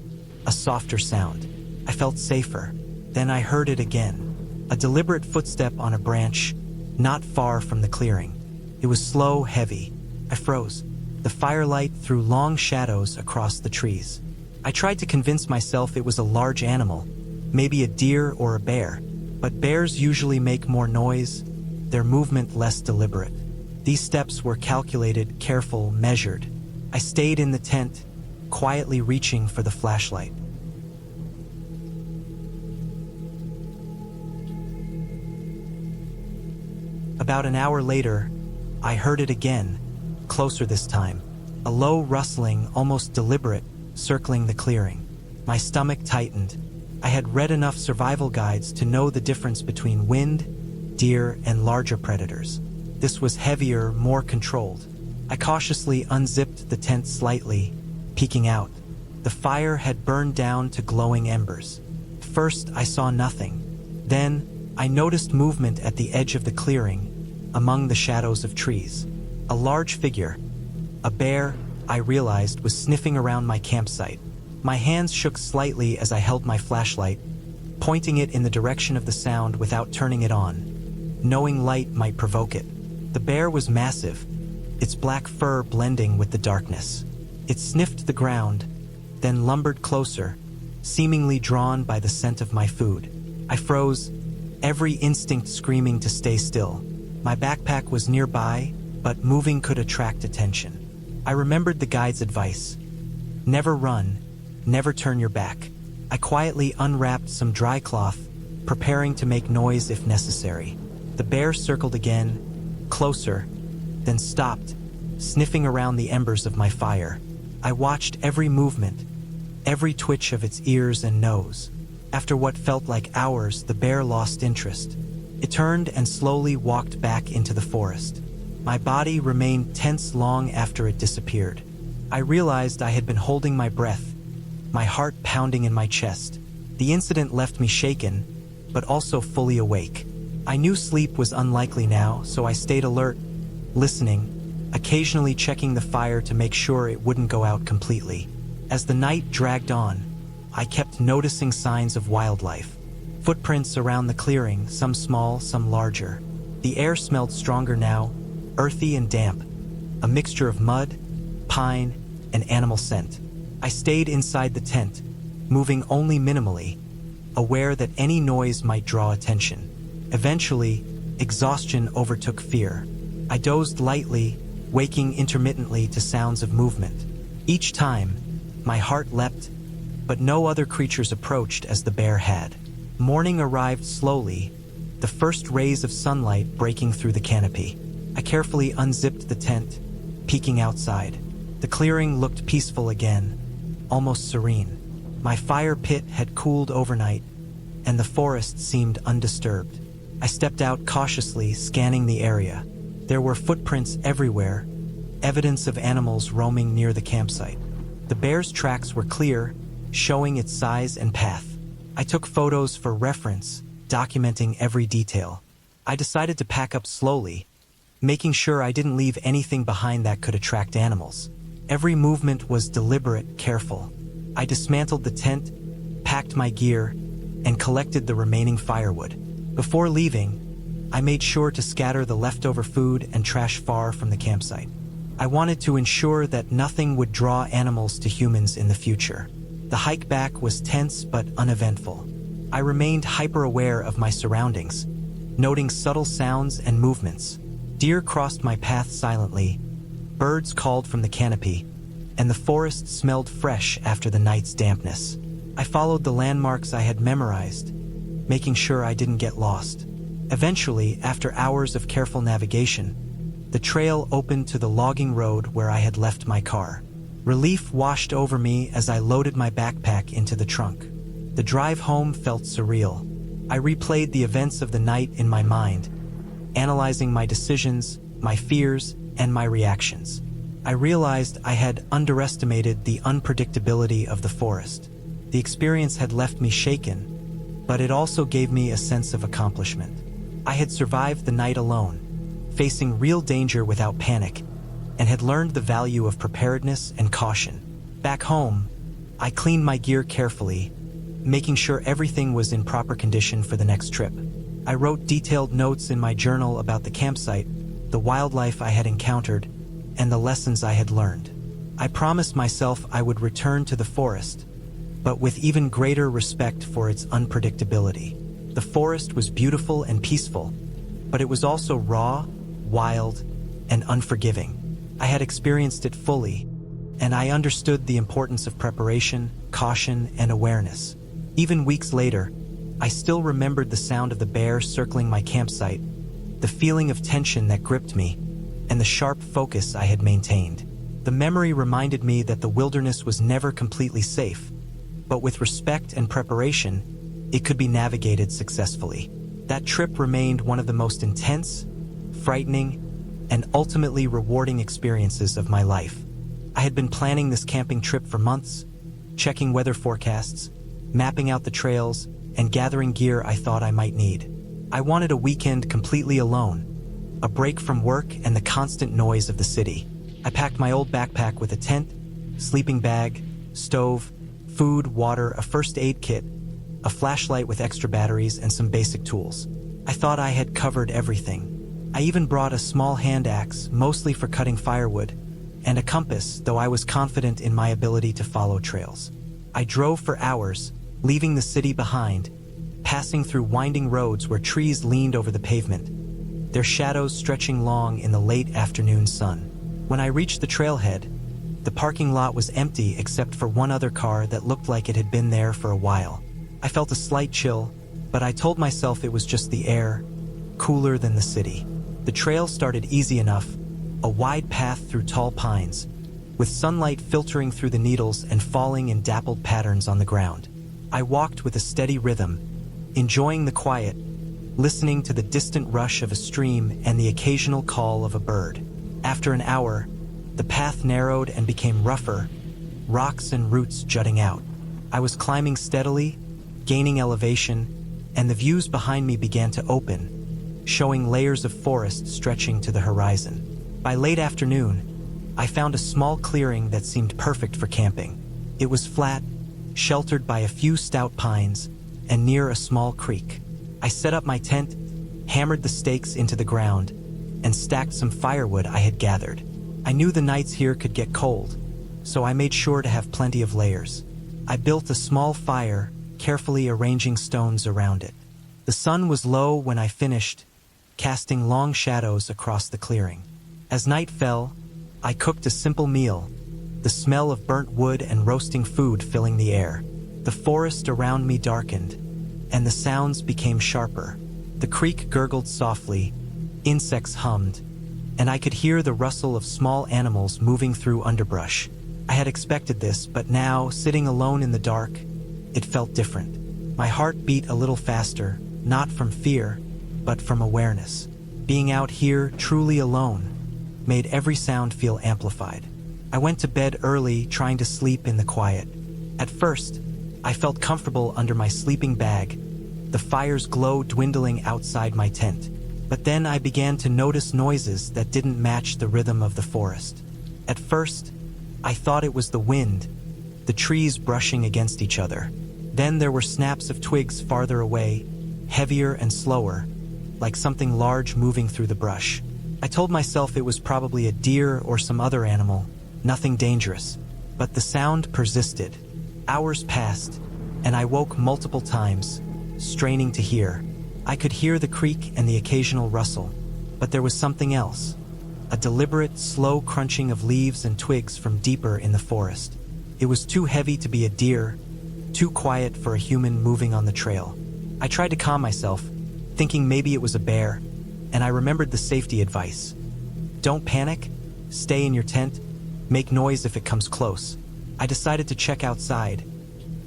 a softer sound. I felt safer. Then I heard it again, a deliberate footstep on a branch, not far from the clearing. It was slow, heavy. I froze. The firelight threw long shadows across the trees. I tried to convince myself it was a large animal, maybe a deer or a bear, but bears usually make more noise, their movement less deliberate. These steps were calculated, careful, measured. I stayed in the tent, quietly reaching for the flashlight. About an hour later, I heard it again, closer this time. A low rustling, almost deliberate, circling the clearing. My stomach tightened. I had read enough survival guides to know the difference between wind, deer, and larger predators. This was heavier, more controlled. I cautiously unzipped the tent slightly, peeking out. The fire had burned down to glowing embers. First, I saw nothing. Then, I noticed movement at the edge of the clearing, among the shadows of trees. A large figure, a bear, I realized, was sniffing around my campsite. My hands shook slightly as I held my flashlight, pointing it in the direction of the sound without turning it on, knowing light might provoke it. The bear was massive, its black fur blending with the darkness. It sniffed the ground, then lumbered closer, seemingly drawn by the scent of my food. I froze, every instinct screaming to stay still. My backpack was nearby, but moving could attract attention. I remembered the guide's advice. Never run, never turn your back. I quietly unwrapped some dry cloth, preparing to make noise if necessary. The bear circled again, closer, then stopped, sniffing around the embers of my fire. I watched every movement, every twitch of its ears and nose. After what felt like hours, the bear lost interest. It turned and slowly walked back into the forest. My body remained tense long after it disappeared. I realized I had been holding my breath, my heart pounding in my chest. The incident left me shaken, but also fully awake. I knew sleep was unlikely now, so I stayed alert, listening, occasionally checking the fire to make sure it wouldn't go out completely. As the night dragged on, I kept noticing signs of wildlife. Footprints around the clearing, some small, some larger. The air smelled stronger now, earthy and damp, a mixture of mud, pine, and animal scent. I stayed inside the tent, moving only minimally, aware that any noise might draw attention. Eventually, exhaustion overtook fear. I dozed lightly, waking intermittently to sounds of movement. Each time, my heart leapt, but no other creatures approached as the bear had. Morning arrived slowly, the first rays of sunlight breaking through the canopy. I carefully unzipped the tent, peeking outside. The clearing looked peaceful again, almost serene. My fire pit had cooled overnight, and the forest seemed undisturbed. I stepped out cautiously, scanning the area. There were footprints everywhere, evidence of animals roaming near the campsite. The bear's tracks were clear, showing its size and path. I took photos for reference, documenting every detail. I decided to pack up slowly, making sure I didn't leave anything behind that could attract animals. Every movement was deliberate, careful. I dismantled the tent, packed my gear, and collected the remaining firewood. Before leaving, I made sure to scatter the leftover food and trash far from the campsite. I wanted to ensure that nothing would draw animals to humans in the future. The hike back was tense but uneventful. I remained hyper-aware of my surroundings, noting subtle sounds and movements. Deer crossed my path silently, birds called from the canopy, and the forest smelled fresh after the night's dampness. I followed the landmarks I had memorized, making sure I didn't get lost. Eventually, after hours of careful navigation, the trail opened to the logging road where I had left my car. Relief washed over me as I loaded my backpack into the trunk. The drive home felt surreal. I replayed the events of the night in my mind, analyzing my decisions, my fears, and my reactions. I realized I had underestimated the unpredictability of the forest. The experience had left me shaken, but it also gave me a sense of accomplishment. I had survived the night alone, facing real danger without panic, and had learned the value of preparedness and caution. Back home, I cleaned my gear carefully, making sure everything was in proper condition for the next trip. I wrote detailed notes in my journal about the campsite, the wildlife I had encountered, and the lessons I had learned. I promised myself I would return to the forest, but with even greater respect for its unpredictability. The forest was beautiful and peaceful, but it was also raw, wild, and unforgiving. I had experienced it fully, and I understood the importance of preparation, caution, and awareness. Even weeks later, I still remembered the sound of the bear circling my campsite, the feeling of tension that gripped me, and the sharp focus I had maintained. The memory reminded me that the wilderness was never completely safe, but with respect and preparation, it could be navigated successfully. That trip remained one of the most intense, frightening, and ultimately rewarding experiences of my life. I had been planning this camping trip for months, checking weather forecasts, mapping out the trails, and gathering gear I thought I might need. I wanted a weekend completely alone, a break from work and the constant noise of the city. I packed my old backpack with a tent, sleeping bag, stove, food, water, a first aid kit, a flashlight with extra batteries, and some basic tools. I thought I had covered everything. I even brought a small hand axe, mostly for cutting firewood, and a compass, though I was confident in my ability to follow trails. I drove for hours, leaving the city behind, passing through winding roads where trees leaned over the pavement, their shadows stretching long in the late afternoon sun. When I reached the trailhead, the parking lot was empty except for one other car that looked like it had been there for a while. I felt a slight chill, but I told myself it was just the air, cooler than the city. The trail started easy enough, a wide path through tall pines, with sunlight filtering through the needles and falling in dappled patterns on the ground. I walked with a steady rhythm, enjoying the quiet, listening to the distant rush of a stream and the occasional call of a bird. After an hour, the path narrowed and became rougher, rocks and roots jutting out. I was climbing steadily, gaining elevation, and the views behind me began to open, showing layers of forest stretching to the horizon. By late afternoon, I found a small clearing that seemed perfect for camping. It was flat, sheltered by a few stout pines and near a small creek. I set up my tent, hammered the stakes into the ground, and stacked some firewood I had gathered. I knew the nights here could get cold, so I made sure to have plenty of layers. I built a small fire, carefully arranging stones around it. The sun was low when I finished, casting long shadows across the clearing. As night fell, I cooked a simple meal, the smell of burnt wood and roasting food filling the air. The forest around me darkened, and the sounds became sharper. The creek gurgled softly, insects hummed, and I could hear the rustle of small animals moving through underbrush. I had expected this, but now, sitting alone in the dark, it felt different. My heart beat a little faster, not from fear, but from awareness. Being out here, truly alone, made every sound feel amplified. I went to bed early, trying to sleep in the quiet. At first, I felt comfortable under my sleeping bag, the fire's glow dwindling outside my tent. But then I began to notice noises that didn't match the rhythm of the forest. At first, I thought it was the wind, the trees brushing against each other. Then there were snaps of twigs farther away, heavier and slower, like something large moving through the brush. I told myself it was probably a deer or some other animal, nothing dangerous. But the sound persisted. Hours passed, and I woke multiple times, straining to hear. I could hear the creak and the occasional rustle, but there was something else. A deliberate, slow crunching of leaves and twigs from deeper in the forest. It was too heavy to be a deer, too quiet for a human moving on the trail. I tried to calm myself, thinking maybe it was a bear, and I remembered the safety advice. Don't panic, stay in your tent, make noise if it comes close. I decided to check outside,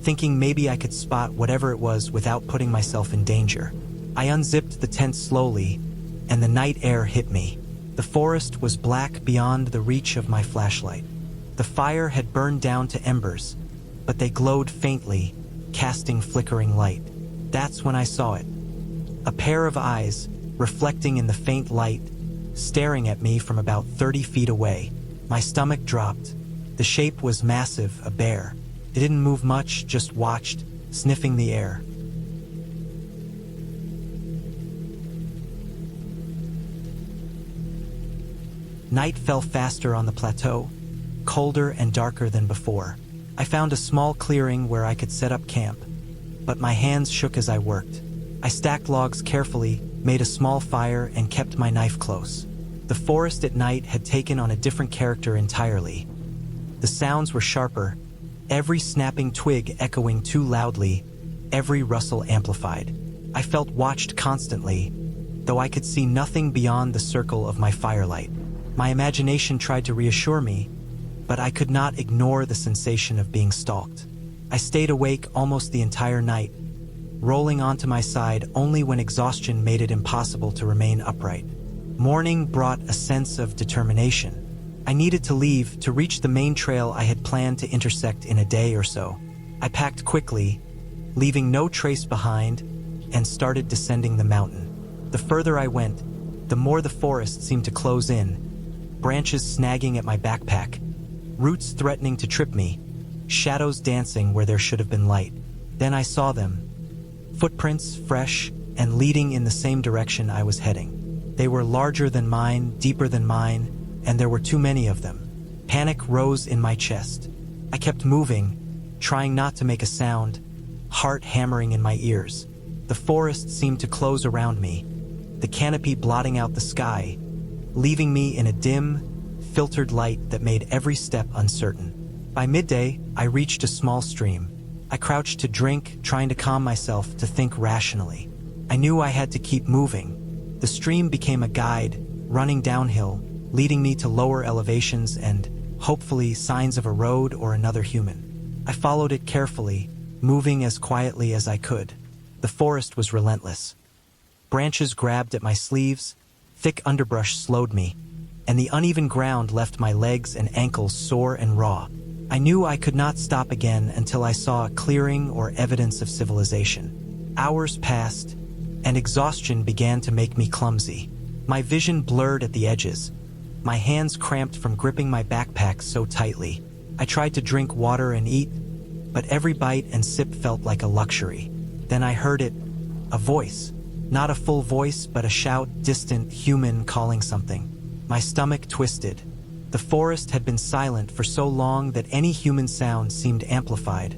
thinking maybe I could spot whatever it was without putting myself in danger. I unzipped the tent slowly, and the night air hit me. The forest was black beyond the reach of my flashlight. The fire had burned down to embers, but they glowed faintly, casting flickering light. That's when I saw it. A pair of eyes, reflecting in the faint light, staring at me from about 30 feet away. My stomach dropped. The shape was massive, a bear. It didn't move much, just watched, sniffing the air. Night fell faster on the plateau, colder and darker than before. I found a small clearing where I could set up camp, but my hands shook as I worked. I stacked logs carefully, made a small fire, and kept my knife close. The forest at night had taken on a different character entirely. The sounds were sharper, every snapping twig echoing too loudly, every rustle amplified. I felt watched constantly, though I could see nothing beyond the circle of my firelight. My imagination tried to reassure me, but I could not ignore the sensation of being stalked. I stayed awake almost the entire night, rolling onto my side only when exhaustion made it impossible to remain upright. Morning brought a sense of determination. I needed to leave to reach the main trail I had planned to intersect in a day or so. I packed quickly, leaving no trace behind, and started descending the mountain. The further I went, the more the forest seemed to close in, branches snagging at my backpack, roots threatening to trip me, shadows dancing where there should have been light. Then I saw them. Footprints, fresh, and leading in the same direction I was heading. They were larger than mine, deeper than mine, and there were too many of them. Panic rose in my chest. I kept moving, trying not to make a sound, heart hammering in my ears. The forest seemed to close around me, the canopy blotting out the sky, leaving me in a dim, filtered light that made every step uncertain. By midday, I reached a small stream. I crouched to drink, trying to calm myself to think rationally. I knew I had to keep moving. The stream became a guide, running downhill, leading me to lower elevations and, hopefully, signs of a road or another human. I followed it carefully, moving as quietly as I could. The forest was relentless. Branches grabbed at my sleeves, thick underbrush slowed me, and the uneven ground left my legs and ankles sore and raw. I knew I could not stop again until I saw a clearing or evidence of civilization. Hours passed, and exhaustion began to make me clumsy. My vision blurred at the edges. My hands cramped from gripping my backpack so tightly. I tried to drink water and eat, but every bite and sip felt like a luxury. Then I heard it, a voice. Not a full voice, but a shout, distant, human, calling something. My stomach twisted. The forest had been silent for so long that any human sound seemed amplified,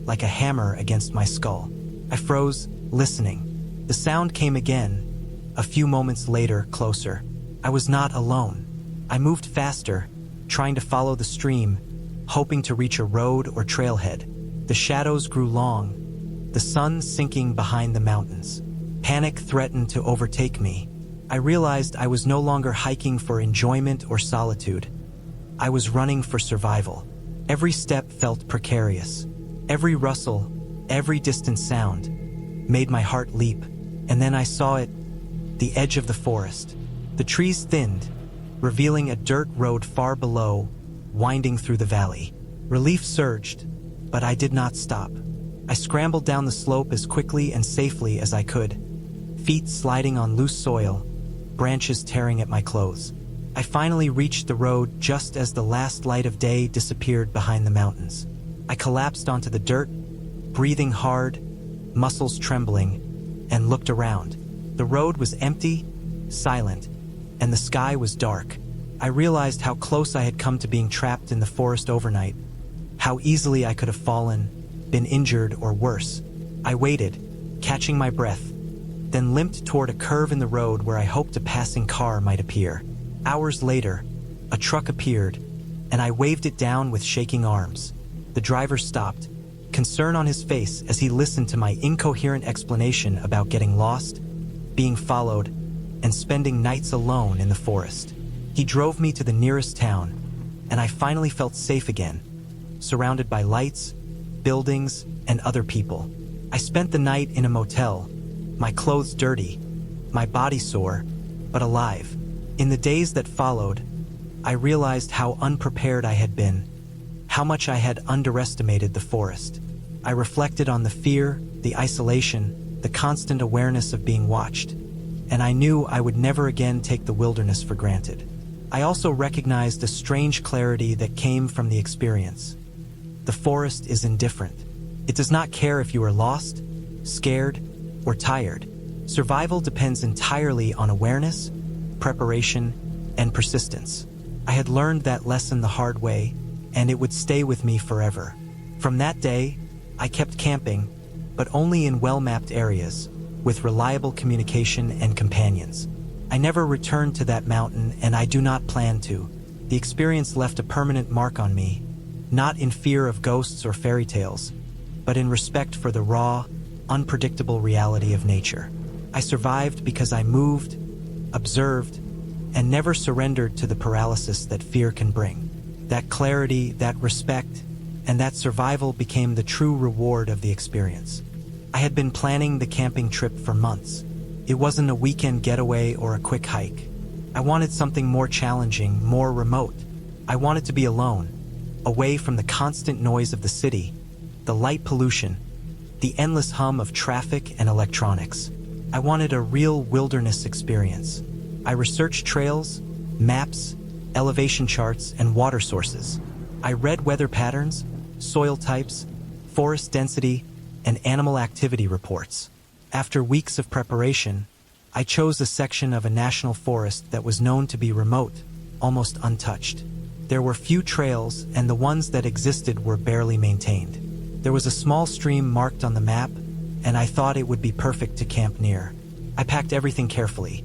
like a hammer against my skull. I froze, listening. The sound came again, a few moments later, closer. I was not alone. I moved faster, trying to follow the stream, hoping to reach a road or trailhead. The shadows grew long, the sun sinking behind the mountains. Panic threatened to overtake me. I realized I was no longer hiking for enjoyment or solitude. I was running for survival. Every step felt precarious. Every rustle, every distant sound made my heart leap. And then I saw it, the edge of the forest. The trees thinned, revealing a dirt road far below, winding through the valley. Relief surged, but I did not stop. I scrambled down the slope as quickly and safely as I could, feet sliding on loose soil, branches tearing at my clothes. I finally reached the road just as the last light of day disappeared behind the mountains. I collapsed onto the dirt, breathing hard, muscles trembling, and looked around. The road was empty, silent, and the sky was dark. I realized how close I had come to being trapped in the forest overnight, how easily I could have fallen, been injured, or worse. I waited, catching my breath, then limped toward a curve in the road where I hoped a passing car might appear. Hours later, a truck appeared, and I waved it down with shaking arms. The driver stopped, concern on his face as he listened to my incoherent explanation about getting lost, being followed, and spending nights alone in the forest. He drove me to the nearest town, and I finally felt safe again, surrounded by lights, buildings, and other people. I spent the night in a motel, my clothes dirty, my body sore, but alive. In the days that followed, I realized how unprepared I had been, how much I had underestimated the forest. I reflected on the fear, the isolation, the constant awareness of being watched, and I knew I would never again take the wilderness for granted. I also recognized a strange clarity that came from the experience. The forest is indifferent. It does not care if you are lost, scared, or tired. Survival depends entirely on awareness, preparation, and persistence. I had learned that lesson the hard way, and it would stay with me forever. From that day, I kept camping, but only in well-mapped areas, with reliable communication and companions. I never returned to that mountain, and I do not plan to. The experience left a permanent mark on me, not in fear of ghosts or fairy tales, but in respect for the raw, unpredictable reality of nature. I survived because I moved, observed, and never surrendered to the paralysis that fear can bring. That clarity, that respect, and that survival became the true reward of the experience. I had been planning the camping trip for months. It wasn't a weekend getaway or a quick hike. I wanted something more challenging, more remote. I wanted to be alone, away from the constant noise of the city, the light pollution, the endless hum of traffic and electronics. I wanted a real wilderness experience. I researched trails, maps, elevation charts, and water sources. I read weather patterns, soil types, forest density, and animal activity reports. After weeks of preparation, I chose a section of a national forest that was known to be remote, almost untouched. There were few trails, and the ones that existed were barely maintained. There was a small stream marked on the map, and I thought it would be perfect to camp near. I packed everything carefully.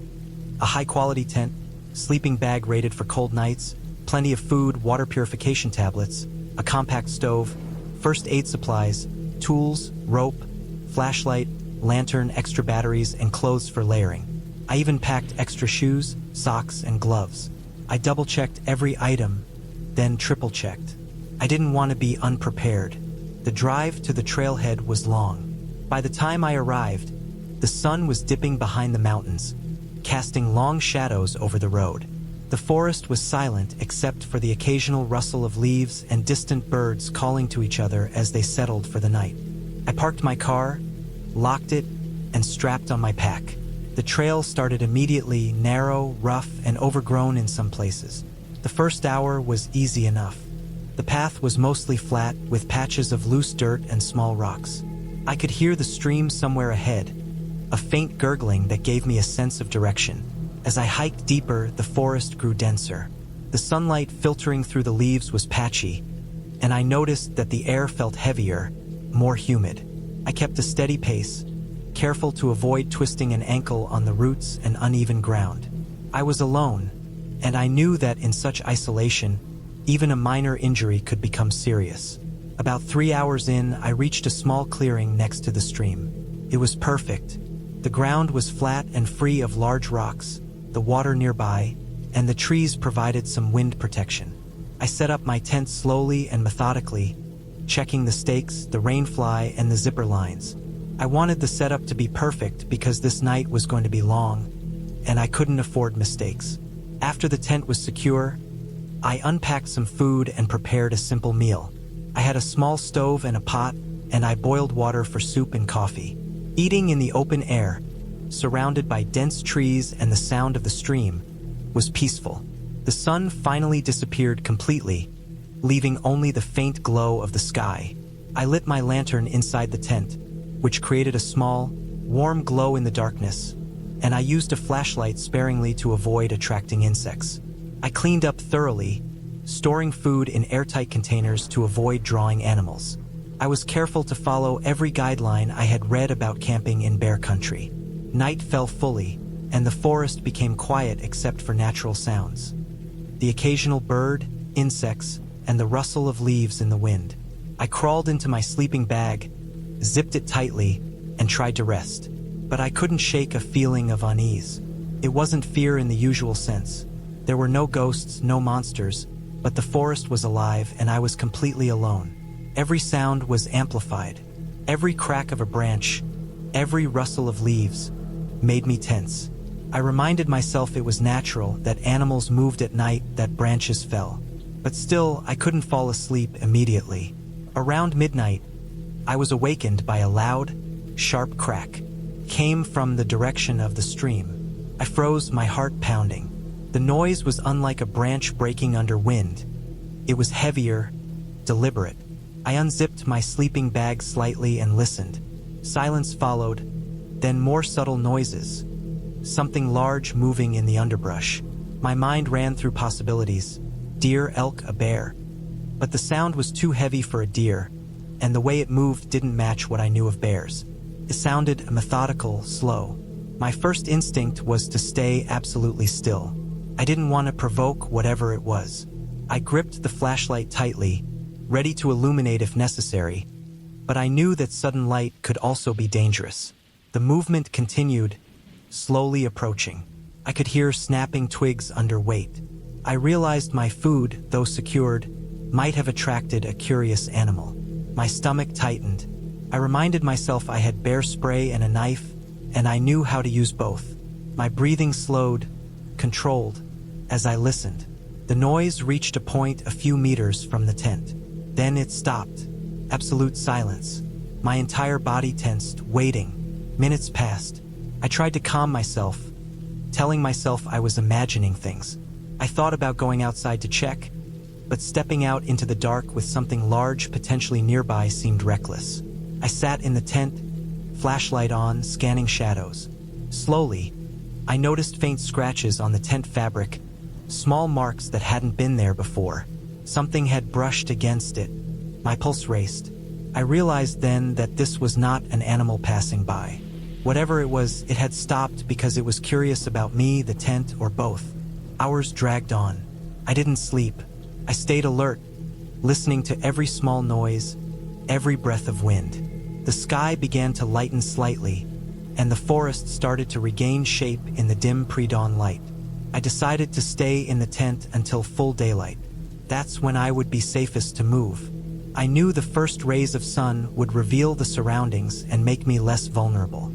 A high-quality tent, sleeping bag rated for cold nights, plenty of food, water purification tablets, a compact stove, first aid supplies, tools, rope, flashlight, lantern, extra batteries, and clothes for layering. I even packed extra shoes, socks, and gloves. I double-checked every item, then triple-checked. I didn't want to be unprepared. The drive to the trailhead was long. By the time I arrived, the sun was dipping behind the mountains, casting long shadows over the road. The forest was silent except for the occasional rustle of leaves and distant birds calling to each other as they settled for the night. I parked my car, locked it, and strapped on my pack. The trail started immediately, narrow, rough, and overgrown in some places. The first hour was easy enough. The path was mostly flat, with patches of loose dirt and small rocks. I could hear the stream somewhere ahead, a faint gurgling that gave me a sense of direction. As I hiked deeper, the forest grew denser. The sunlight filtering through the leaves was patchy, and I noticed that the air felt heavier, more humid. I kept a steady pace, careful to avoid twisting an ankle on the roots and uneven ground. I was alone, and I knew that in such isolation, even a minor injury could become serious. About 3 hours in, I reached a small clearing next to the stream. It was perfect. The ground was flat and free of large rocks, the water nearby, and the trees provided some wind protection. I set up my tent slowly and methodically, checking the stakes, the rainfly, and the zipper lines. I wanted the setup to be perfect because this night was going to be long, and I couldn't afford mistakes. After the tent was secure, I unpacked some food and prepared a simple meal. I had a small stove and a pot, and I boiled water for soup and coffee. Eating in the open air, surrounded by dense trees and the sound of the stream, was peaceful. The sun finally disappeared completely, leaving only the faint glow of the sky. I lit my lantern inside the tent, which created a small, warm glow in the darkness, and I used a flashlight sparingly to avoid attracting insects. I cleaned up thoroughly, storing food in airtight containers to avoid drawing animals. I was careful to follow every guideline I had read about camping in bear country. Night fell fully, and the forest became quiet except for natural sounds. The occasional bird, insects, and the rustle of leaves in the wind. I crawled into my sleeping bag, zipped it tightly, and tried to rest. But I couldn't shake a feeling of unease. It wasn't fear in the usual sense. There were no ghosts, no monsters, but the forest was alive and I was completely alone. Every sound was amplified. Every crack of a branch, every rustle of leaves, made me tense. I reminded myself it was natural that animals moved at night, that branches fell. But still, I couldn't fall asleep immediately. Around midnight, I was awakened by a loud, sharp crack. It came from the direction of the stream. I froze, my heart pounding. The noise was unlike a branch breaking under wind. It was heavier, deliberate. I unzipped my sleeping bag slightly and listened. Silence followed, then more subtle noises. Something large moving in the underbrush. My mind ran through possibilities. Deer, elk, a bear. But the sound was too heavy for a deer, and the way it moved didn't match what I knew of bears. It sounded methodical, slow. My first instinct was to stay absolutely still. I didn't want to provoke whatever it was. I gripped the flashlight tightly, ready to illuminate if necessary, but I knew that sudden light could also be dangerous. The movement continued, slowly approaching. I could hear snapping twigs under weight. I realized my food, though secured, might have attracted a curious animal. My stomach tightened. I reminded myself I had bear spray and a knife, and I knew how to use both. My breathing slowed, controlled, as I listened. The noise reached a point a few meters from the tent. Then it stopped. Absolute silence. My entire body tensed, waiting. Minutes passed. I tried to calm myself, telling myself I was imagining things. I thought about going outside to check, but stepping out into the dark with something large potentially nearby seemed reckless. I sat in the tent, flashlight on, scanning shadows. Slowly, I noticed faint scratches on the tent fabric, small marks that hadn't been there before. Something had brushed against it. My pulse raced. I realized then that this was not an animal passing by. Whatever it was, it had stopped because it was curious about me, the tent, or both. Hours dragged on. I didn't sleep. I stayed alert, listening to every small noise, every breath of wind. The sky began to lighten slightly, and the forest started to regain shape in the dim pre-dawn light. I decided to stay in the tent until full daylight. That's when I would be safest to move. I knew the first rays of sun would reveal the surroundings and make me less vulnerable.